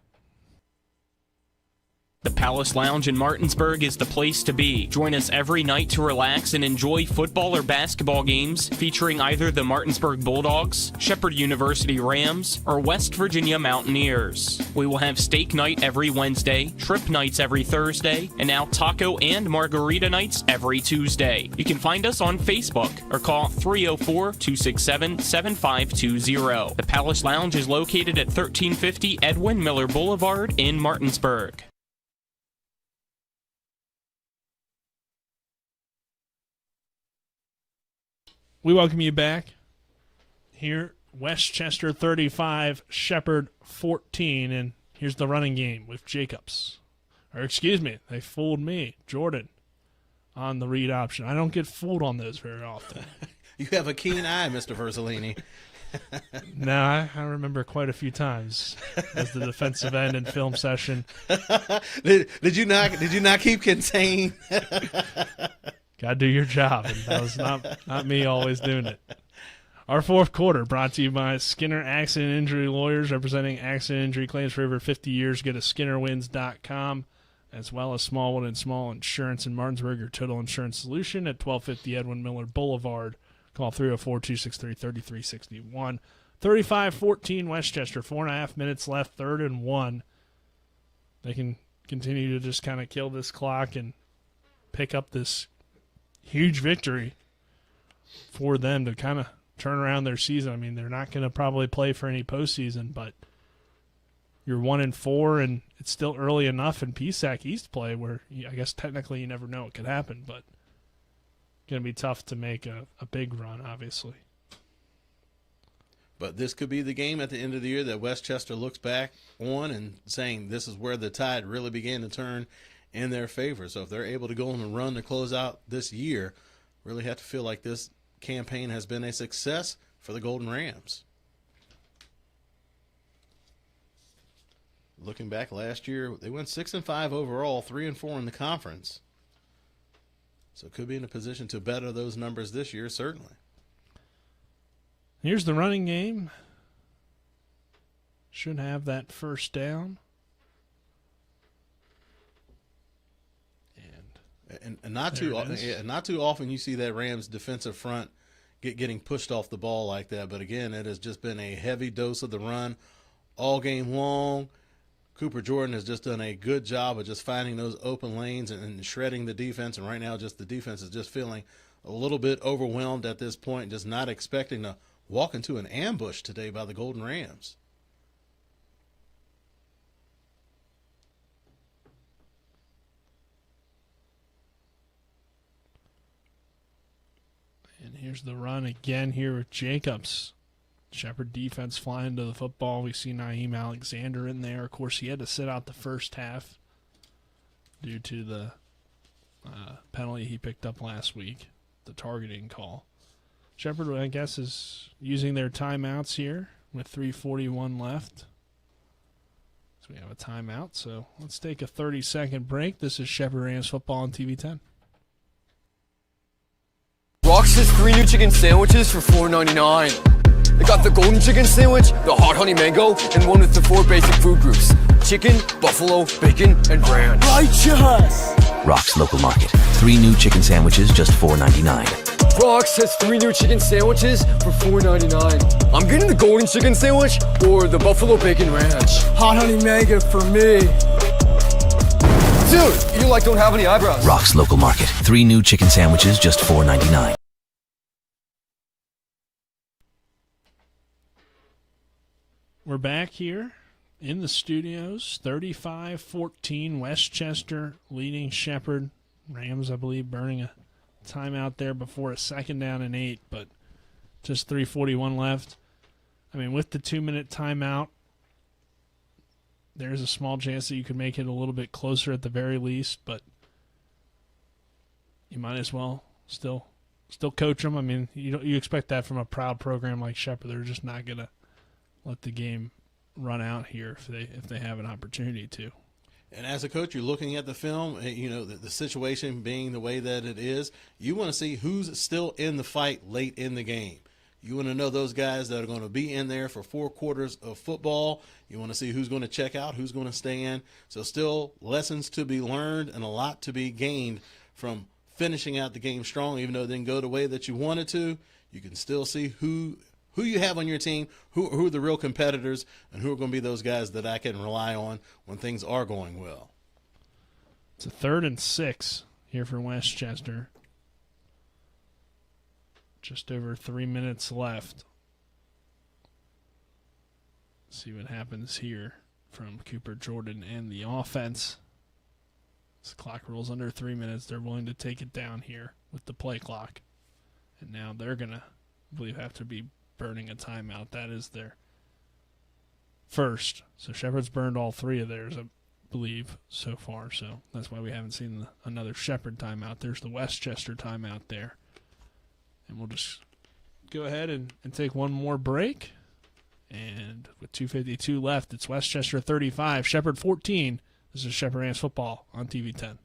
The Palace Lounge in Martinsburg is the place to be. Join us every night to relax and enjoy football or basketball games featuring either the Martinsburg Bulldogs, Shepherd University Rams, or West Virginia Mountaineers. We will have steak night every Wednesday, trip nights every Thursday, and now taco and margarita nights every Tuesday. You can find us on Facebook or call 304-267-7520. The Palace Lounge is located at 1350 Edwin Miller Boulevard in Martinsburg. We welcome you back here. Westchester 35, Shepherd 14, and here's the running game with Jacobs. Or excuse me, they fooled me, Jordan, on the read option. I don't get fooled on those very often. You have a keen eye, Mr. Verzolini. No, I remember quite a few times as the defensive end in film session. Did you not keep contained? Gotta do your job, and that was not me always doing it. Our fourth quarter brought to you by Skinner Accident Injury Lawyers, representing accident injury claims for over 50 years. Go to SkinnerWins.com, as well as Smallwood and Small Insurance in Martinsburg, your total insurance solution at 1250 Edwin Miller Boulevard. Call 304-263-3361. 35-14 Westchester, 4.5 minutes left, 3rd and 1. They can continue to just kind of kill this clock and pick up this huge victory for them to kind of turn around their season. I mean, they're not going to probably play for any postseason, but you're 1-4, and it's still early enough in PSAC East play where I guess technically you never know what could happen, but going to be tough to make a big run, obviously. But this could be the game at the end of the year that Westchester looks back on and saying this is where the tide really began to turn in their favor. So if they're able to go on a run to close out this year, really have to feel like this campaign has been a success for the Golden Rams. Looking back last year, they went 6-5 overall, 3-4 in the conference. So could be in a position to better those numbers this year, certainly. Here's the running game. Should have that first down. And not too often you see that Rams defensive front getting pushed off the ball like that. But again, it has just been a heavy dose of the run all game long. Cooper Jordan has just done a good job of just finding those open lanes and shredding the defense. And right now, just the defense is just feeling a little bit overwhelmed at this point, just not expecting to walk into an ambush today by the Golden Rams. And here's the run again here with Jacobs. Shepherd defense flying to the football. We see Naeem Alexander in there. Of course, he had to sit out the first half due to the penalty he picked up last week, the targeting call. Shepherd, I guess, is using their timeouts here with 3:41 left. So we have a timeout. So let's take a 30-second break. This is Shepherd Rams football on TV 10. Rocks is 3 new chicken sandwiches for $4.99. They got the golden chicken sandwich, the hot honey mango, and one with the 4 basic food groups: chicken, buffalo, bacon, and ranch. Righteous! Rock's Local Market. 3 new chicken sandwiches, just $4.99. Rock's has 3 new chicken sandwiches for $4.99. I'm getting the golden chicken sandwich or the buffalo bacon ranch. Hot honey mango for me. Dude, you don't have any eyebrows. Rock's Local Market. 3 new chicken sandwiches, just $4.99. We're back here in the studios. 35-14, Westchester leading Shepherd. Rams, I believe, burning a timeout there before a 2nd down and 8, but just 3:41 left. I mean, with the 2-minute timeout, there's a small chance that you could make it a little bit closer at the very least, but you might as well still coach them. I mean, you expect that from a proud program like Shepherd. They're just not going to let the game run out here if they have an opportunity to. And as a coach, you're looking at the film, the situation being the way that it is. You want to see who's still in the fight late in the game. You want to know those guys that are going to be in there for 4 quarters of football. You want to see who's going to check out, who's going to stay in. So still lessons to be learned and a lot to be gained from finishing out the game strong. Even though it didn't go the way that you wanted to, you can still see who you have on your team, who are the real competitors, and who are going to be those guys that I can rely on when things are going well. It's a 3rd and 6 here for Westchester. Just over 3 minutes left. See what happens here from Cooper Jordan and the offense. As the clock rolls under 3 minutes, they're willing to take it down here with the play clock. And now they're going to, I believe, have to be burning a timeout. That is their first. So Shepherd's burned all 3 of theirs, I believe, so far. So that's why we haven't seen another Shepherd timeout. There's the Westchester timeout there. And we'll just go ahead and take one more break. And with 2:52 left, it's Westchester 35, Shepherd 14. This is Shepherd Rams football on TV 10.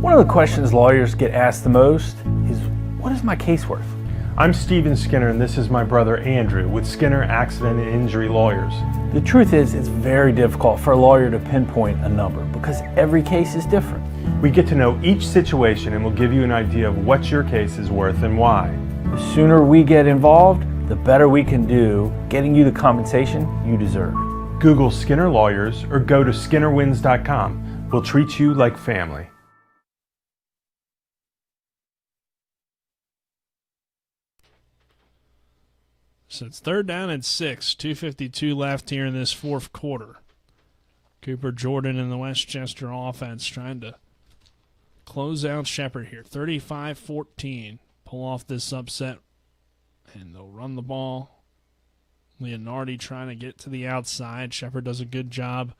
One of the questions lawyers get asked the most is, what is my case worth? I'm Steven Skinner, and this is my brother Andrew with Skinner Accident and Injury Lawyers. The truth is, it's very difficult for a lawyer to pinpoint a number because every case is different. We get to know each situation and we'll give you an idea of what your case is worth and why. The sooner we get involved, the better we can do getting you the compensation you deserve. Google Skinner Lawyers or go to skinnerwins.com. We'll treat you like family. So it's 3rd down and 6, 2:52 left here in this 4th quarter. Cooper Jordan and the Westchester offense trying to close out Shepherd here. 35-14. Pull off this upset, and they'll run the ball. Leonardi trying to get to the outside. Shepherd does a good job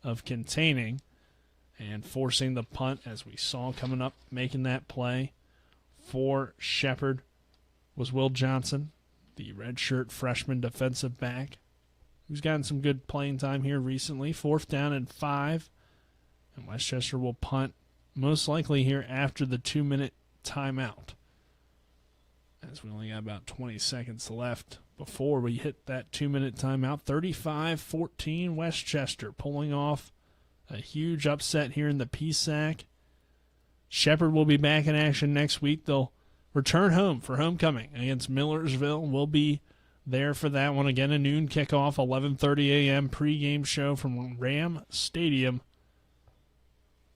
of containing and forcing the punt, as we saw coming up, making that play for Shepherd was Will Johnson, the redshirt freshman defensive back, who's gotten some good playing time here recently. 4th down and 5, and Westchester will punt most likely here after the 2-minute timeout, as we only got about 20 seconds left before we hit that 2-minute timeout. 35-14 Westchester pulling off a huge upset here in the PSAC. Shepherd will be back in action next week. They'll return home for homecoming against Millersville. We'll be there for that one. Again, a noon kickoff, 11:30 a.m. pregame show from Ram Stadium.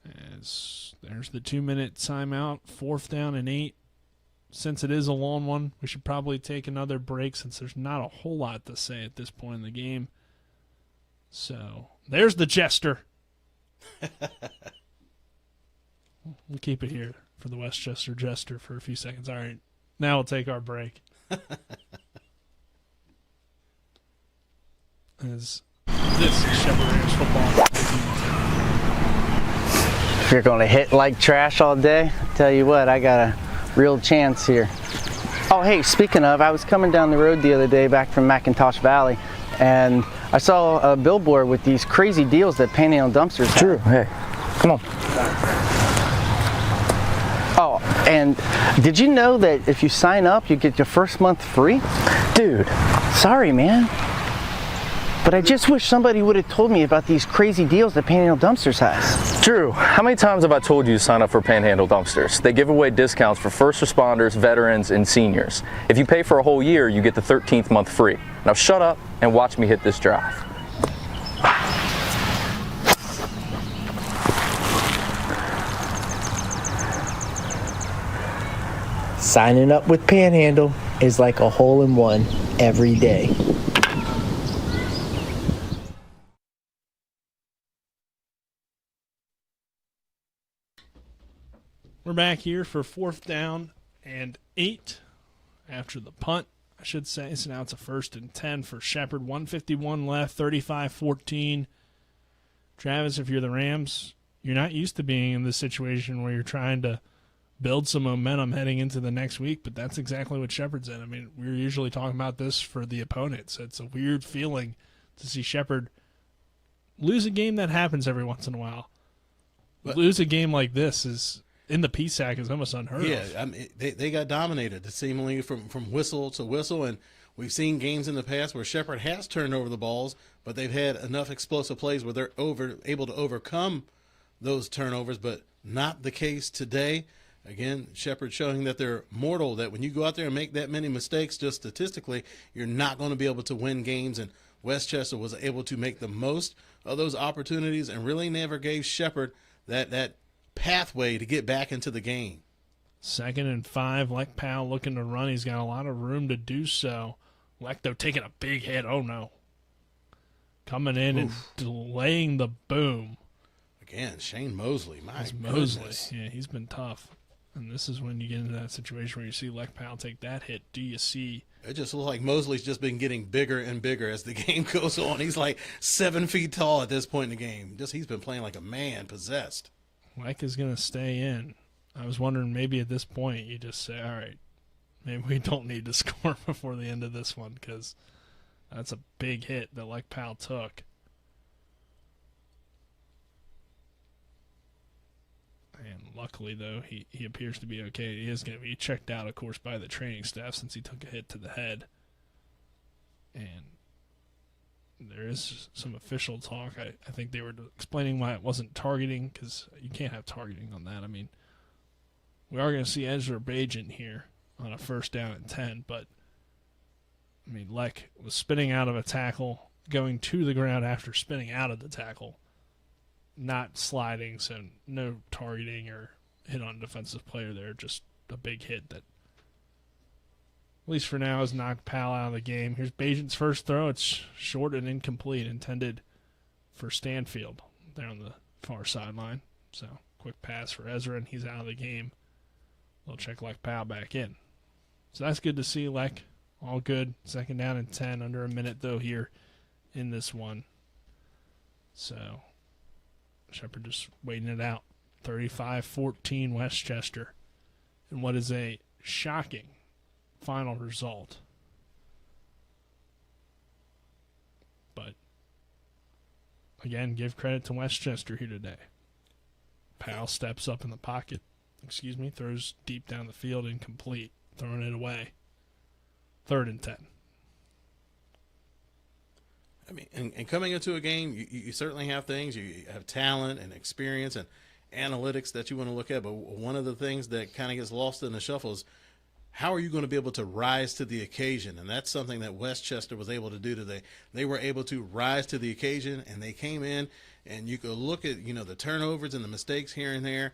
As there's the 2-minute timeout, 4th down and 8. Since it is a long one, we should probably take another break since there's not a whole lot to say at this point in the game. So there's the jester. We'll keep it here for the Westchester jester for a few seconds. All right, now we'll take our break. As this is Shepherd Rams football. If you're going to hit like trash all day, I tell you what, I got a real chance here. Oh, hey, speaking of, I was coming down the road the other day back from McIntosh Valley, and I saw a billboard with these crazy deals that Panhandle dumpsters have. Drew, hey, come on. Oh, And did you know that if you sign up, you get your first month free? Dude, sorry, man. But I just wish somebody would have told me about these crazy deals that Panhandle Dumpsters has. Drew, how many times have I told you to sign up for Panhandle Dumpsters? They give away discounts for first responders, veterans, and seniors. If you pay for a whole year, you get the 13th month free. Now shut up and watch me hit this drive. Signing up with Panhandle is like a hole-in-one every day. We're back here for 4th down and 8 after the punt, I should say. So now it's a 1st and 10 for Shepherd. 1:51 left, 35-14. Travis, if you're the Rams, you're not used to being in this situation where you're trying to build some momentum heading into the next week, but that's exactly what Shepherd's in. I mean, we're usually talking about this for the opponents. It's a weird feeling to see Shepherd lose a game. That happens every once in a while. But lose a game like this is in the PSAC is almost unheard of. Yeah, I mean, they got dominated seemingly from whistle to whistle, and we've seen games in the past where Shepherd has turned over the balls, but they've had enough explosive plays where they're able to overcome those turnovers, but not the case today. Again, Shepherd showing that they're mortal, that when you go out there and make that many mistakes, just statistically, you're not going to be able to win games. And Westchester was able to make the most of those opportunities and really never gave Shepherd that pathway to get back into the game. 2nd and 5, Lech Powell looking to run. He's got a lot of room to do so. Lech, though, taking a big hit. Oh, no. Coming in and delaying the boom. Again, Shane Mosley. Mosley. Yeah, he's been tough. And this is when you get into that situation where you see Lech Powell take that hit. Do you see? It just looks like Mosley's just been getting bigger and bigger as the game goes on. He's like 7 feet tall at this point in the game. He's been playing like a man possessed. Lech is going to stay in. I was wondering maybe at this point you just say, all right, maybe we don't need to score before the end of this one because that's a big hit that Lech Powell took. And luckily, though, he appears to be okay. He is going to be checked out, of course, by the training staff since he took a hit to the head. And there is some official talk. I think they were explaining why it wasn't targeting because you can't have targeting on that. I mean, we are going to see Ezra Bajan here on a 1st down and 10, but, I mean, Lech was spinning out of a tackle, going to the ground after spinning out of the tackle. Not sliding, so no targeting or hit on a defensive player there. Just a big hit that, at least for now, has knocked Powell out of the game. Here's Bajan's first throw. It's short and incomplete, intended for Stanfield there on the far sideline. So quick pass for Ezra, and he's out of the game. They'll check Lech Powell back in. So that's good to see. Lech, all good. 2nd down and 10, under a minute, though, here in this one. So Shepherd just waiting it out. 35-14 Westchester. And what is a shocking final result. But, again, give credit to Westchester here today. Powell steps up in the pocket. Throws deep down the field, incomplete. Throwing it away. 3rd and 10. I mean, and coming into a game, you certainly have things. You have talent and experience and analytics that you want to look at. But one of the things that kind of gets lost in the shuffle is how are you going to be able to rise to the occasion? And that's something that Westchester was able to do today. They were able to rise to the occasion, and they came in, and you could look at, the turnovers and the mistakes here and there.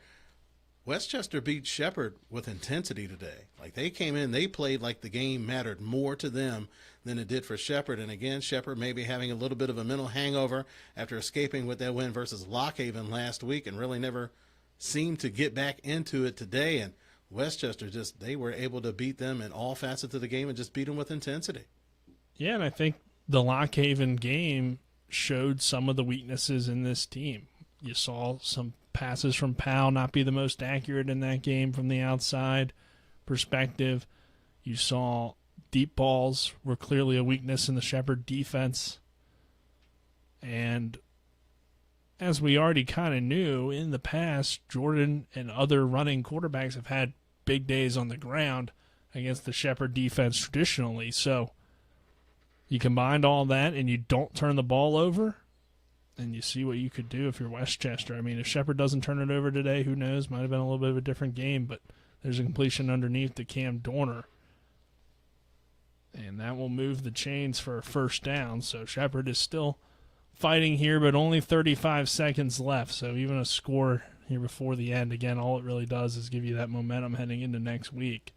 Westchester beat Shepherd with intensity today. Like, they came in, they played like the game mattered more to them than it did for Shepherd. And again, Shepherd maybe having a little bit of a mental hangover after escaping with that win versus Lockhaven last week and really never seemed to get back into it today. And Westchester they were able to beat them in all facets of the game and just beat them with intensity. Yeah, and I think the Lockhaven game showed some of the weaknesses in this team. You saw some passes from Powell not be the most accurate in that game from the outside perspective. You saw deep balls were clearly a weakness in the Shepherd defense. And as we already kind of knew in the past, Jordan and other running quarterbacks have had big days on the ground against the Shepherd defense traditionally. So you combined all that and you don't turn the ball over, and you see what you could do if you're Westchester. I mean, if Shepherd doesn't turn it over today, who knows? Might have been a little bit of a different game, but there's a completion underneath to Cam Dorner. And that will move the chains for a first down. So Shepherd is still fighting here, but only 35 seconds left. So even a score here before the end, again, all it really does is give you that momentum heading into next week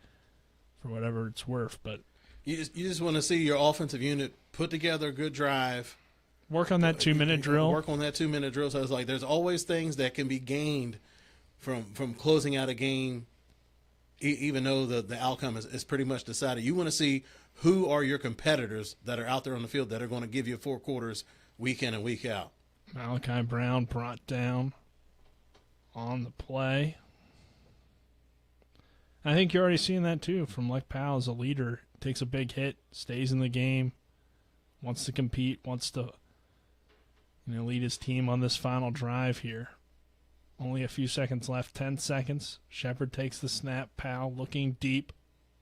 for whatever it's worth. But you just want to see your offensive unit put together a good drive. Work on that 2-minute drill. Work on that 2-minute drill. So it's like there's always things that can be gained from closing out a game, even though the outcome is pretty much decided. You want to see who are your competitors that are out there on the field that are going to give you 4 quarters week in and week out. Malachi Brown brought down on the play. I think you're already seeing that too from Leck Powell as a leader. Takes a big hit, stays in the game, wants to compete, wants to lead his team on this final drive here. Only a few seconds left, 10 seconds. Shepherd takes the snap. Powell looking deep,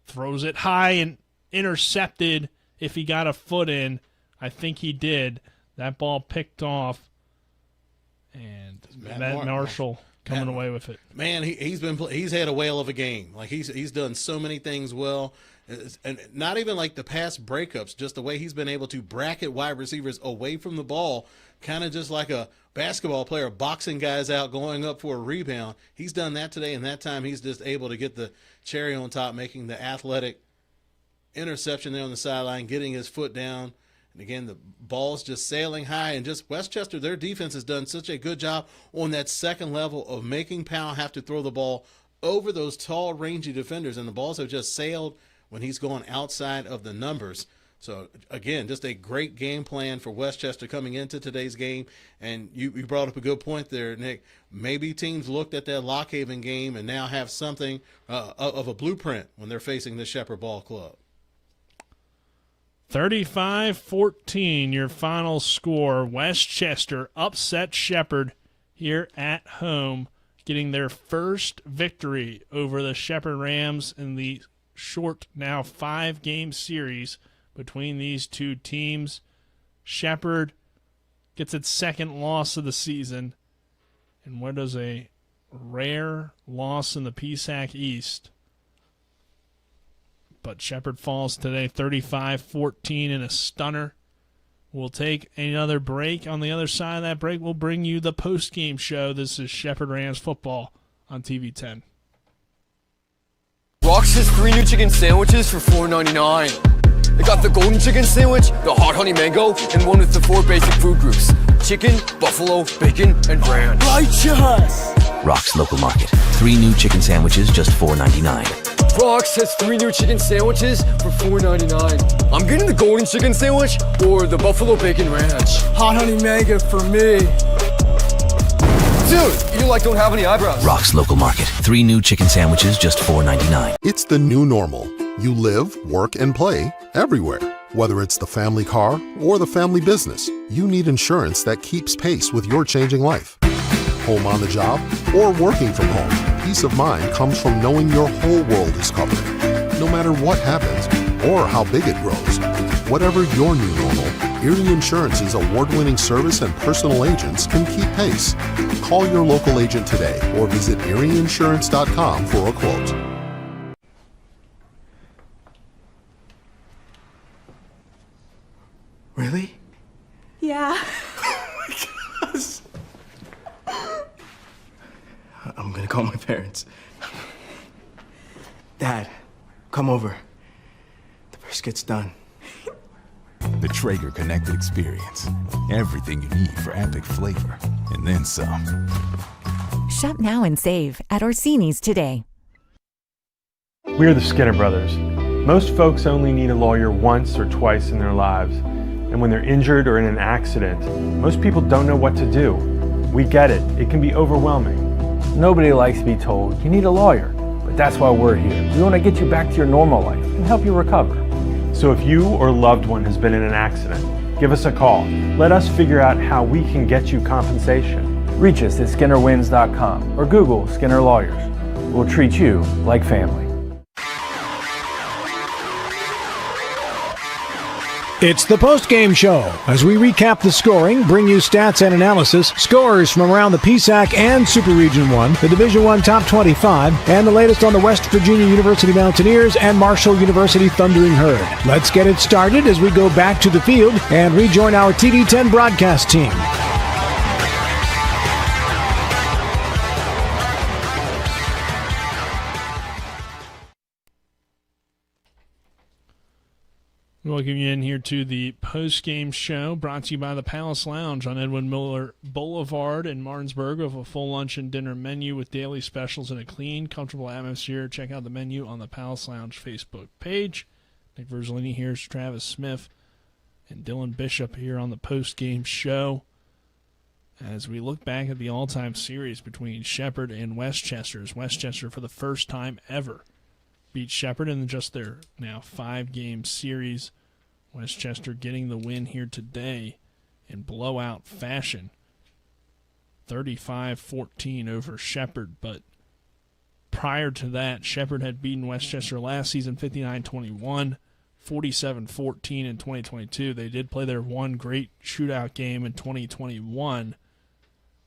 throws it high and intercepted if he got a foot in. I think he did. That ball picked off, and Matt Marshall coming away with it. Man, he's had a whale of a game. Like he's done so many things well, and not even like the pass breakups, just the way he's been able to bracket wide receivers away from the ball, kind of just like a basketball player boxing guys out, going up for a rebound. He's done that today, and that time he's just able to get the cherry on top, making the athletic interception there on the sideline, getting his foot down. And again, the ball's just sailing high, and just Westchester, their defense has done such a good job on that second level of making Powell have to throw the ball over those tall, rangy defenders, and the balls have just sailed when he's gone outside of the numbers. So, again, just a great game plan for Westchester coming into today's game. And you brought up a good point there, Nick. Maybe teams looked at that Lock Haven game and now have something of a blueprint when they're facing the Shepherd Ball Club. 35-14, your final score. Westchester upset Shepherd here at home, getting their first victory over the Shepherd Rams in the short, now 5-game series between these two teams. Shepherd gets its second loss of the season, and what is a rare loss in the PSAC East. But Shepherd falls today 35-14 in a stunner. We'll take another break. On the other side of that break, we'll bring you the post-game show. This is Shepherd Rams football on TV 10. Rox has 3 new chicken sandwiches for $4.99. They got the golden chicken sandwich, the hot honey mango, and one with the 4 basic food groups: chicken, buffalo, bacon, and ranch. Righteous! Rock's Local Market. 3 new chicken sandwiches, just $4.99. Rox has 3 new chicken sandwiches for $4.99. I'm getting the golden chicken sandwich or the buffalo bacon ranch. Hot honey mango for me. Dude, you don't have any eyebrows. Rock's Local Market. 3 new chicken sandwiches, just $4.99. It's the new normal. You live, work, and play everywhere. Whether it's the family car or the family business, you need insurance that keeps pace with your changing life. Home on the job or working from home, peace of mind comes from knowing your whole world is covered. No matter what happens or how big it grows. Whatever your new normal, Erie Insurance's award-winning service and personal agents can keep pace. Call your local agent today or visit erieinsurance.com for a quote. Really? Yeah. I'm gonna call my parents. Dad, come over. The brisket's done. The Traeger Connected Experience. Everything you need for epic flavor, and then some. Shop now and save at Orsini's today. We're the Skinner Brothers. Most folks only need a lawyer once or twice in their lives. And when they're injured or in an accident, most people don't know what to do. We get it. It can be overwhelming. Nobody likes to be told you need a lawyer, but that's why we're here. We want to get you back to your normal life and help you recover. So if you or loved one has been in an accident, give us a call. Let us figure out how we can get you compensation. Reach us at SkinnerWins.com or Google Skinner Lawyers. we'll treat you like family. It's the post-game show as we recap the scoring, bring you stats and analysis, scores from around the PSAC and Super Region 1, the Division 1 Top 25, and the latest on the West Virginia University Mountaineers and Marshall University Thundering Herd. Let's get it started as we go back to the field and rejoin our TD10 broadcast team. Welcome you in here to the post-game show brought to you by the Palace Lounge on Edwin Miller Boulevard in Martinsburg with a full lunch and dinner menu with daily specials and a clean, comfortable atmosphere. Check out the menu on the Palace Lounge Facebook page. Nick Verzolini here's Travis Smith and Dylan Bishop here on the post-game show as we look back at the all-time series between Shepherd and Westchester. As Westchester, for the first time ever, beat Shepherd in just their now 5-game series. Westchester getting the win here today in blowout fashion. 35-14 over Shepherd, but prior to that, Shepherd had beaten Westchester last season 59-21, 47-14 in 2022. They did play their one great shootout game in 2021,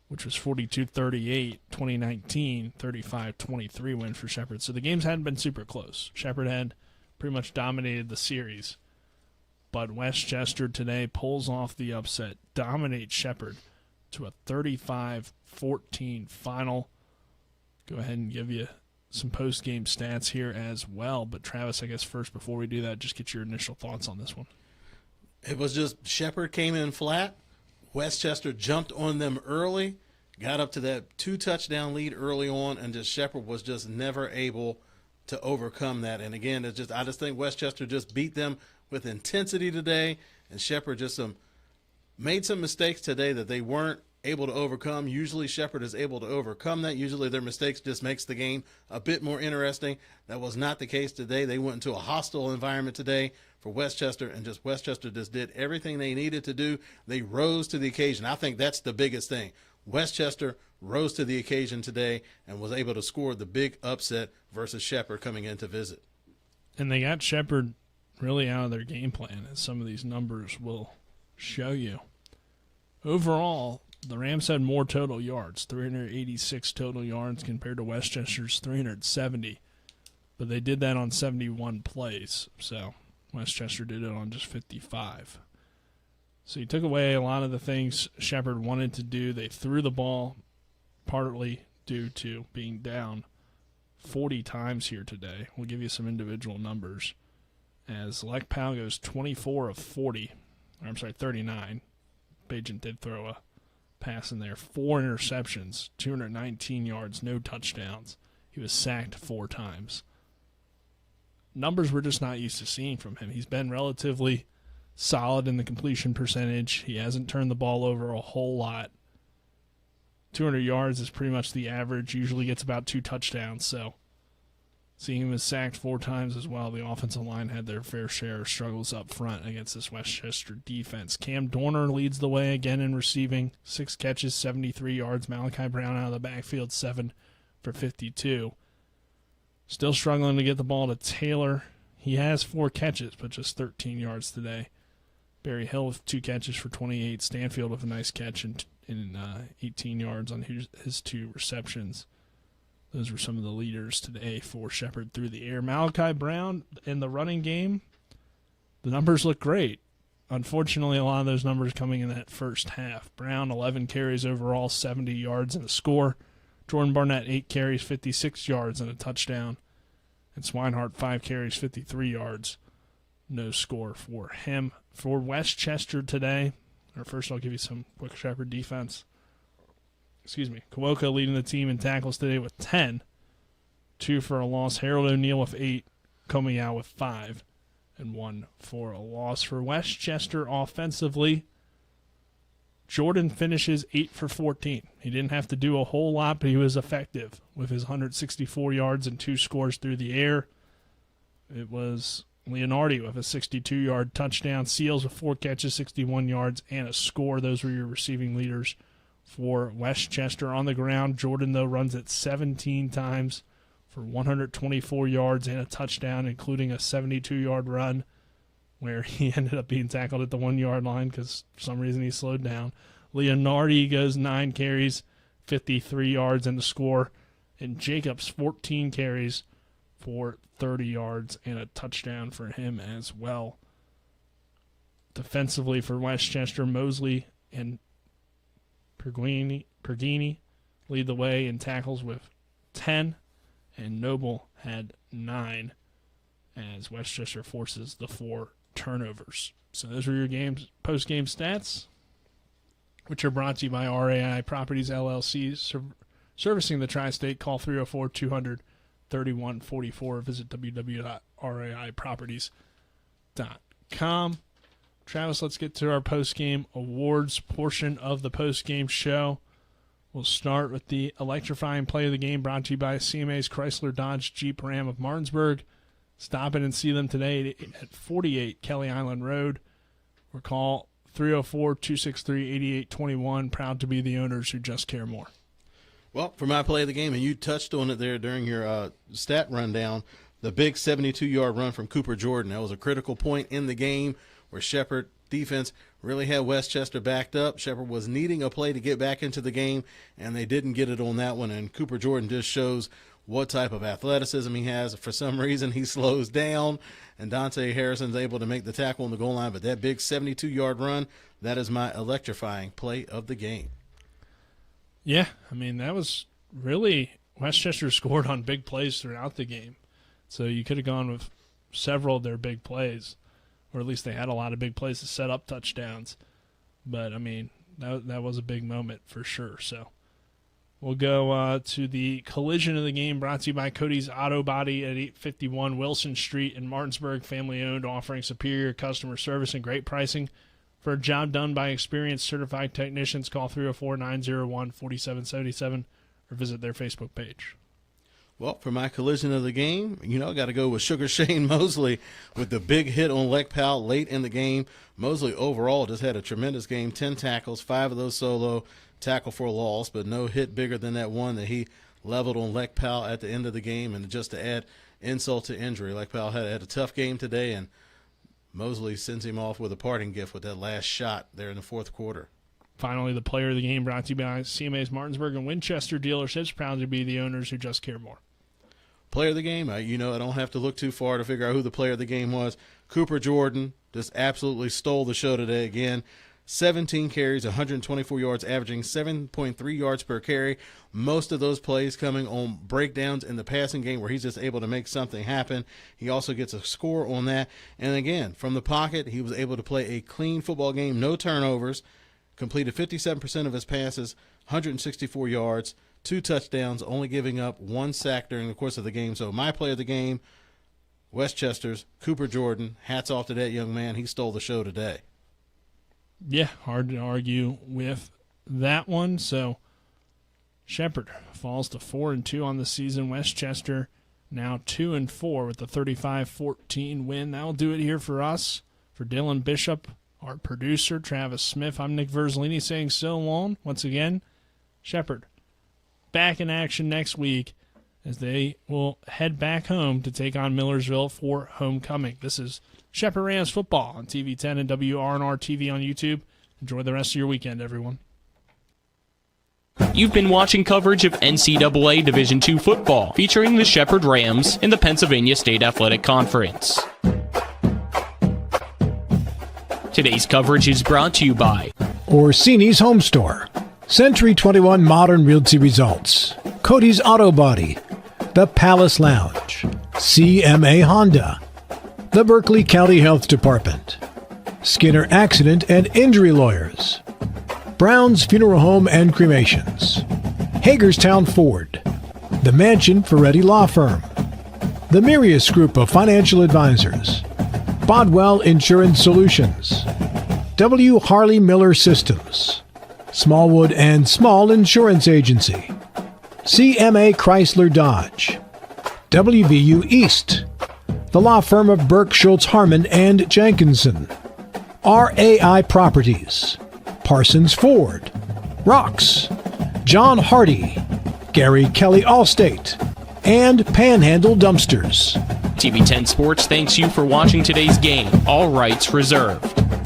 which was 42-38, 2019, 35-23 win for Shepherd. So the games hadn't been super close. Shepherd had pretty much dominated the series. But Westchester today pulls off the upset, dominates Shepherd to a 35-14 final. Go ahead and give you some post-game stats here as well. But Travis, I guess first, before we do that, just get your initial thoughts on this one. It was just Shepherd came in flat. Westchester jumped on them early, got up to that 2-touchdown lead early on, and just Shepherd was just never able to overcome that. And again, I just think Westchester just beat them with intensity today, and Shepherd just made some mistakes today that they weren't able to overcome. Usually Shepherd is able to overcome that. Usually their mistakes just makes the game a bit more interesting. That was not the case today. They went into a hostile environment today for Westchester, and just Westchester just did everything they needed to do. They rose to the occasion. I think that's the biggest thing. Westchester rose to the occasion today and was able to score the big upset versus Shepherd coming in to visit. And they got Shepherd really out of their game plan, as some of these numbers will show you. Overall, the Rams had more total yards, 386 total yards compared to Westchester's 370. But they did that on 71 plays, so Westchester did it on just 55. So you took away a lot of the things Shepherd wanted to do. They threw the ball, partly due to being down 40 times here today. We'll give you some individual numbers. As Lek Powell goes 24 of 40, or I'm sorry, 39. Bajan did throw a pass in there. 4 interceptions, 219 yards, no touchdowns. He was sacked 4 times. Numbers we're just not used to seeing from him. He's been relatively solid in the completion percentage. He hasn't turned the ball over a whole lot. 200 yards is pretty much the average. Usually gets about 2 touchdowns, so seeing him was sacked 4 times as well. The offensive line had their fair share of struggles up front against this Westchester defense. Cam Dorner leads the way again in receiving. 6 catches, 73 yards. Malachi Brown out of the backfield, 7 for 52. Still struggling to get the ball to Taylor. He has 4 catches, but just 13 yards today. Barry Hill with 2 catches for 28. Stanfield with a nice catch in 18 yards on his 2 receptions. Those were some of the leaders today for Shepherd through the air. Malachi Brown in the running game, the numbers look great. Unfortunately, a lot of those numbers coming in that first half. Brown, 11 carries overall, 70 yards and a score. Jordan Barnett, 8 carries, 56 yards and a touchdown. And Swinehart, 5 carries, 53 yards. No score for him. For Westchester today, or first I'll give you some quick Shepherd defense. Kawoka leading the team in tackles today with 10. 2 for a loss. Harold O'Neal with 8. Komiya with 5. And 1 for a loss. For Westchester offensively, Jordan finishes 8 for 14. He didn't have to do a whole lot, but he was effective with his 164 yards and 2 scores through the air. It was Leonardi with a 62-yard touchdown. Seals with 4 catches, 61 yards, and a score. Those were your receiving leaders for Westchester. On the ground, Jordan, though, runs it 17 times for 124 yards and a touchdown, including a 72-yard run where he ended up being tackled at the 1-yard line because for some reason he slowed down. Leonardi goes 9 carries, 53 yards and a score. And Jacobs, 14 carries for 30 yards and a touchdown for him as well. Defensively for Westchester, Mosley and Pergini lead the way in tackles with 10, and Noble had 9 as Westchester forces the 4 turnovers. So those were your post-game stats, which are brought to you by RAI Properties LLC, servicing the tri-state. Call 304-200-3144. Visit www.raiproperties.com. Travis, let's get to our post-game awards portion of the post-game show. We'll start with the electrifying play of the game, brought to you by CMA's Chrysler Dodge Jeep Ram of Martinsburg. Stop in and see them today at 48 Kelly Island Road, or call 304-263-8821. Proud to be the owners who just care more. Well, for my play of the game, and you touched on it there during your stat rundown, the big 72-yard run from Cooper Jordan. That was a critical point in the game where Shepherd defense really had Westchester backed up. Shepherd was needing a play to get back into the game, and they didn't get it on that one. And Cooper Jordan just shows what type of athleticism he has. For some reason, he slows down, and Dante Harrison's able to make the tackle on the goal line. But that big 72-yard run, that is my electrifying play of the game. Yeah, I mean, that was really – Westchester scored on big plays throughout the game. So you could have gone with several of their big plays, or at least they had a lot of big plays to set up touchdowns. But, I mean, that was a big moment for sure. So we'll go to the collision of the game, brought to you by Cody's Auto Body at 851 Wilson Street in Martinsburg, family-owned, offering superior customer service and great pricing. For a job done by experienced certified technicians, call 304-901-4777 or visit their Facebook page. Well, for my collision of the game, I got to go with Sugar Shane Mosley with the big hit on Lek Powell late in the game. Mosley overall just had a tremendous game, 10 tackles, 5 of those solo, tackle for a loss, but no hit bigger than that one that he leveled on Lek Powell at the end of the game. And just to add insult to injury, Lek Powell had a tough game today, and Mosley sends him off with a parting gift with that last shot there in the fourth quarter. Finally, the player of the game, brought to you by CMA's Martinsburg and Winchester dealerships, proud to be the owners who just care more. Player of the game, I don't have to look too far to figure out who the player of the game was. Cooper Jordan just absolutely stole the show today again. 17 carries, 124 yards, averaging 7.3 yards per carry. Most of those plays coming on breakdowns in the passing game where he's just able to make something happen. He also gets a score on that. And again, from the pocket, he was able to play a clean football game, no turnovers, completed 57% of his passes, 164 yards, 2 touchdowns, only giving up 1 sack during the course of the game. So my play of the game, Westchester's Cooper Jordan. Hats off to that young man. He stole the show today. Yeah, hard to argue with that one. So Shepherd falls to 4-2 on the season. Westchester now 2-4 with the 35-14 win. That'll do it here for us. For Dylan Bishop, our producer, Travis Smith, I'm Nick Verzolini saying so long. Once again, Shepherd back in action next week as they will head back home to take on Millersville for homecoming. This is Shepherd Rams football on TV 10 and WRNR TV on YouTube. Enjoy the rest of your weekend, everyone. You've been watching coverage of NCAA Division II football featuring the Shepherd Rams in the Pennsylvania State Athletic Conference. Today's coverage is brought to you by Orsini's Home Store, Century 21 Modern Realty Results, Cody's Auto Body, The Palace Lounge, CMA Honda, the Berkeley County Health Department, Skinner Accident and Injury Lawyers, Brown's Funeral Home and Cremations, Hagerstown Ford, the Mansion Ferretti Law Firm, the Mirius Group of Financial Advisors, Bodwell Insurance Solutions, W. Harley Miller Systems, Smallwood and Small Insurance Agency, CMA Chrysler Dodge, WVU East, the law firm of Burke, Schultz, Harmon, and Jenkinson, RAI Properties, Parsons Ford, Rocks, John Hardy, Gary Kelly Allstate, and Panhandle Dumpsters. TV 10 Sports thanks you for watching today's game. All rights reserved.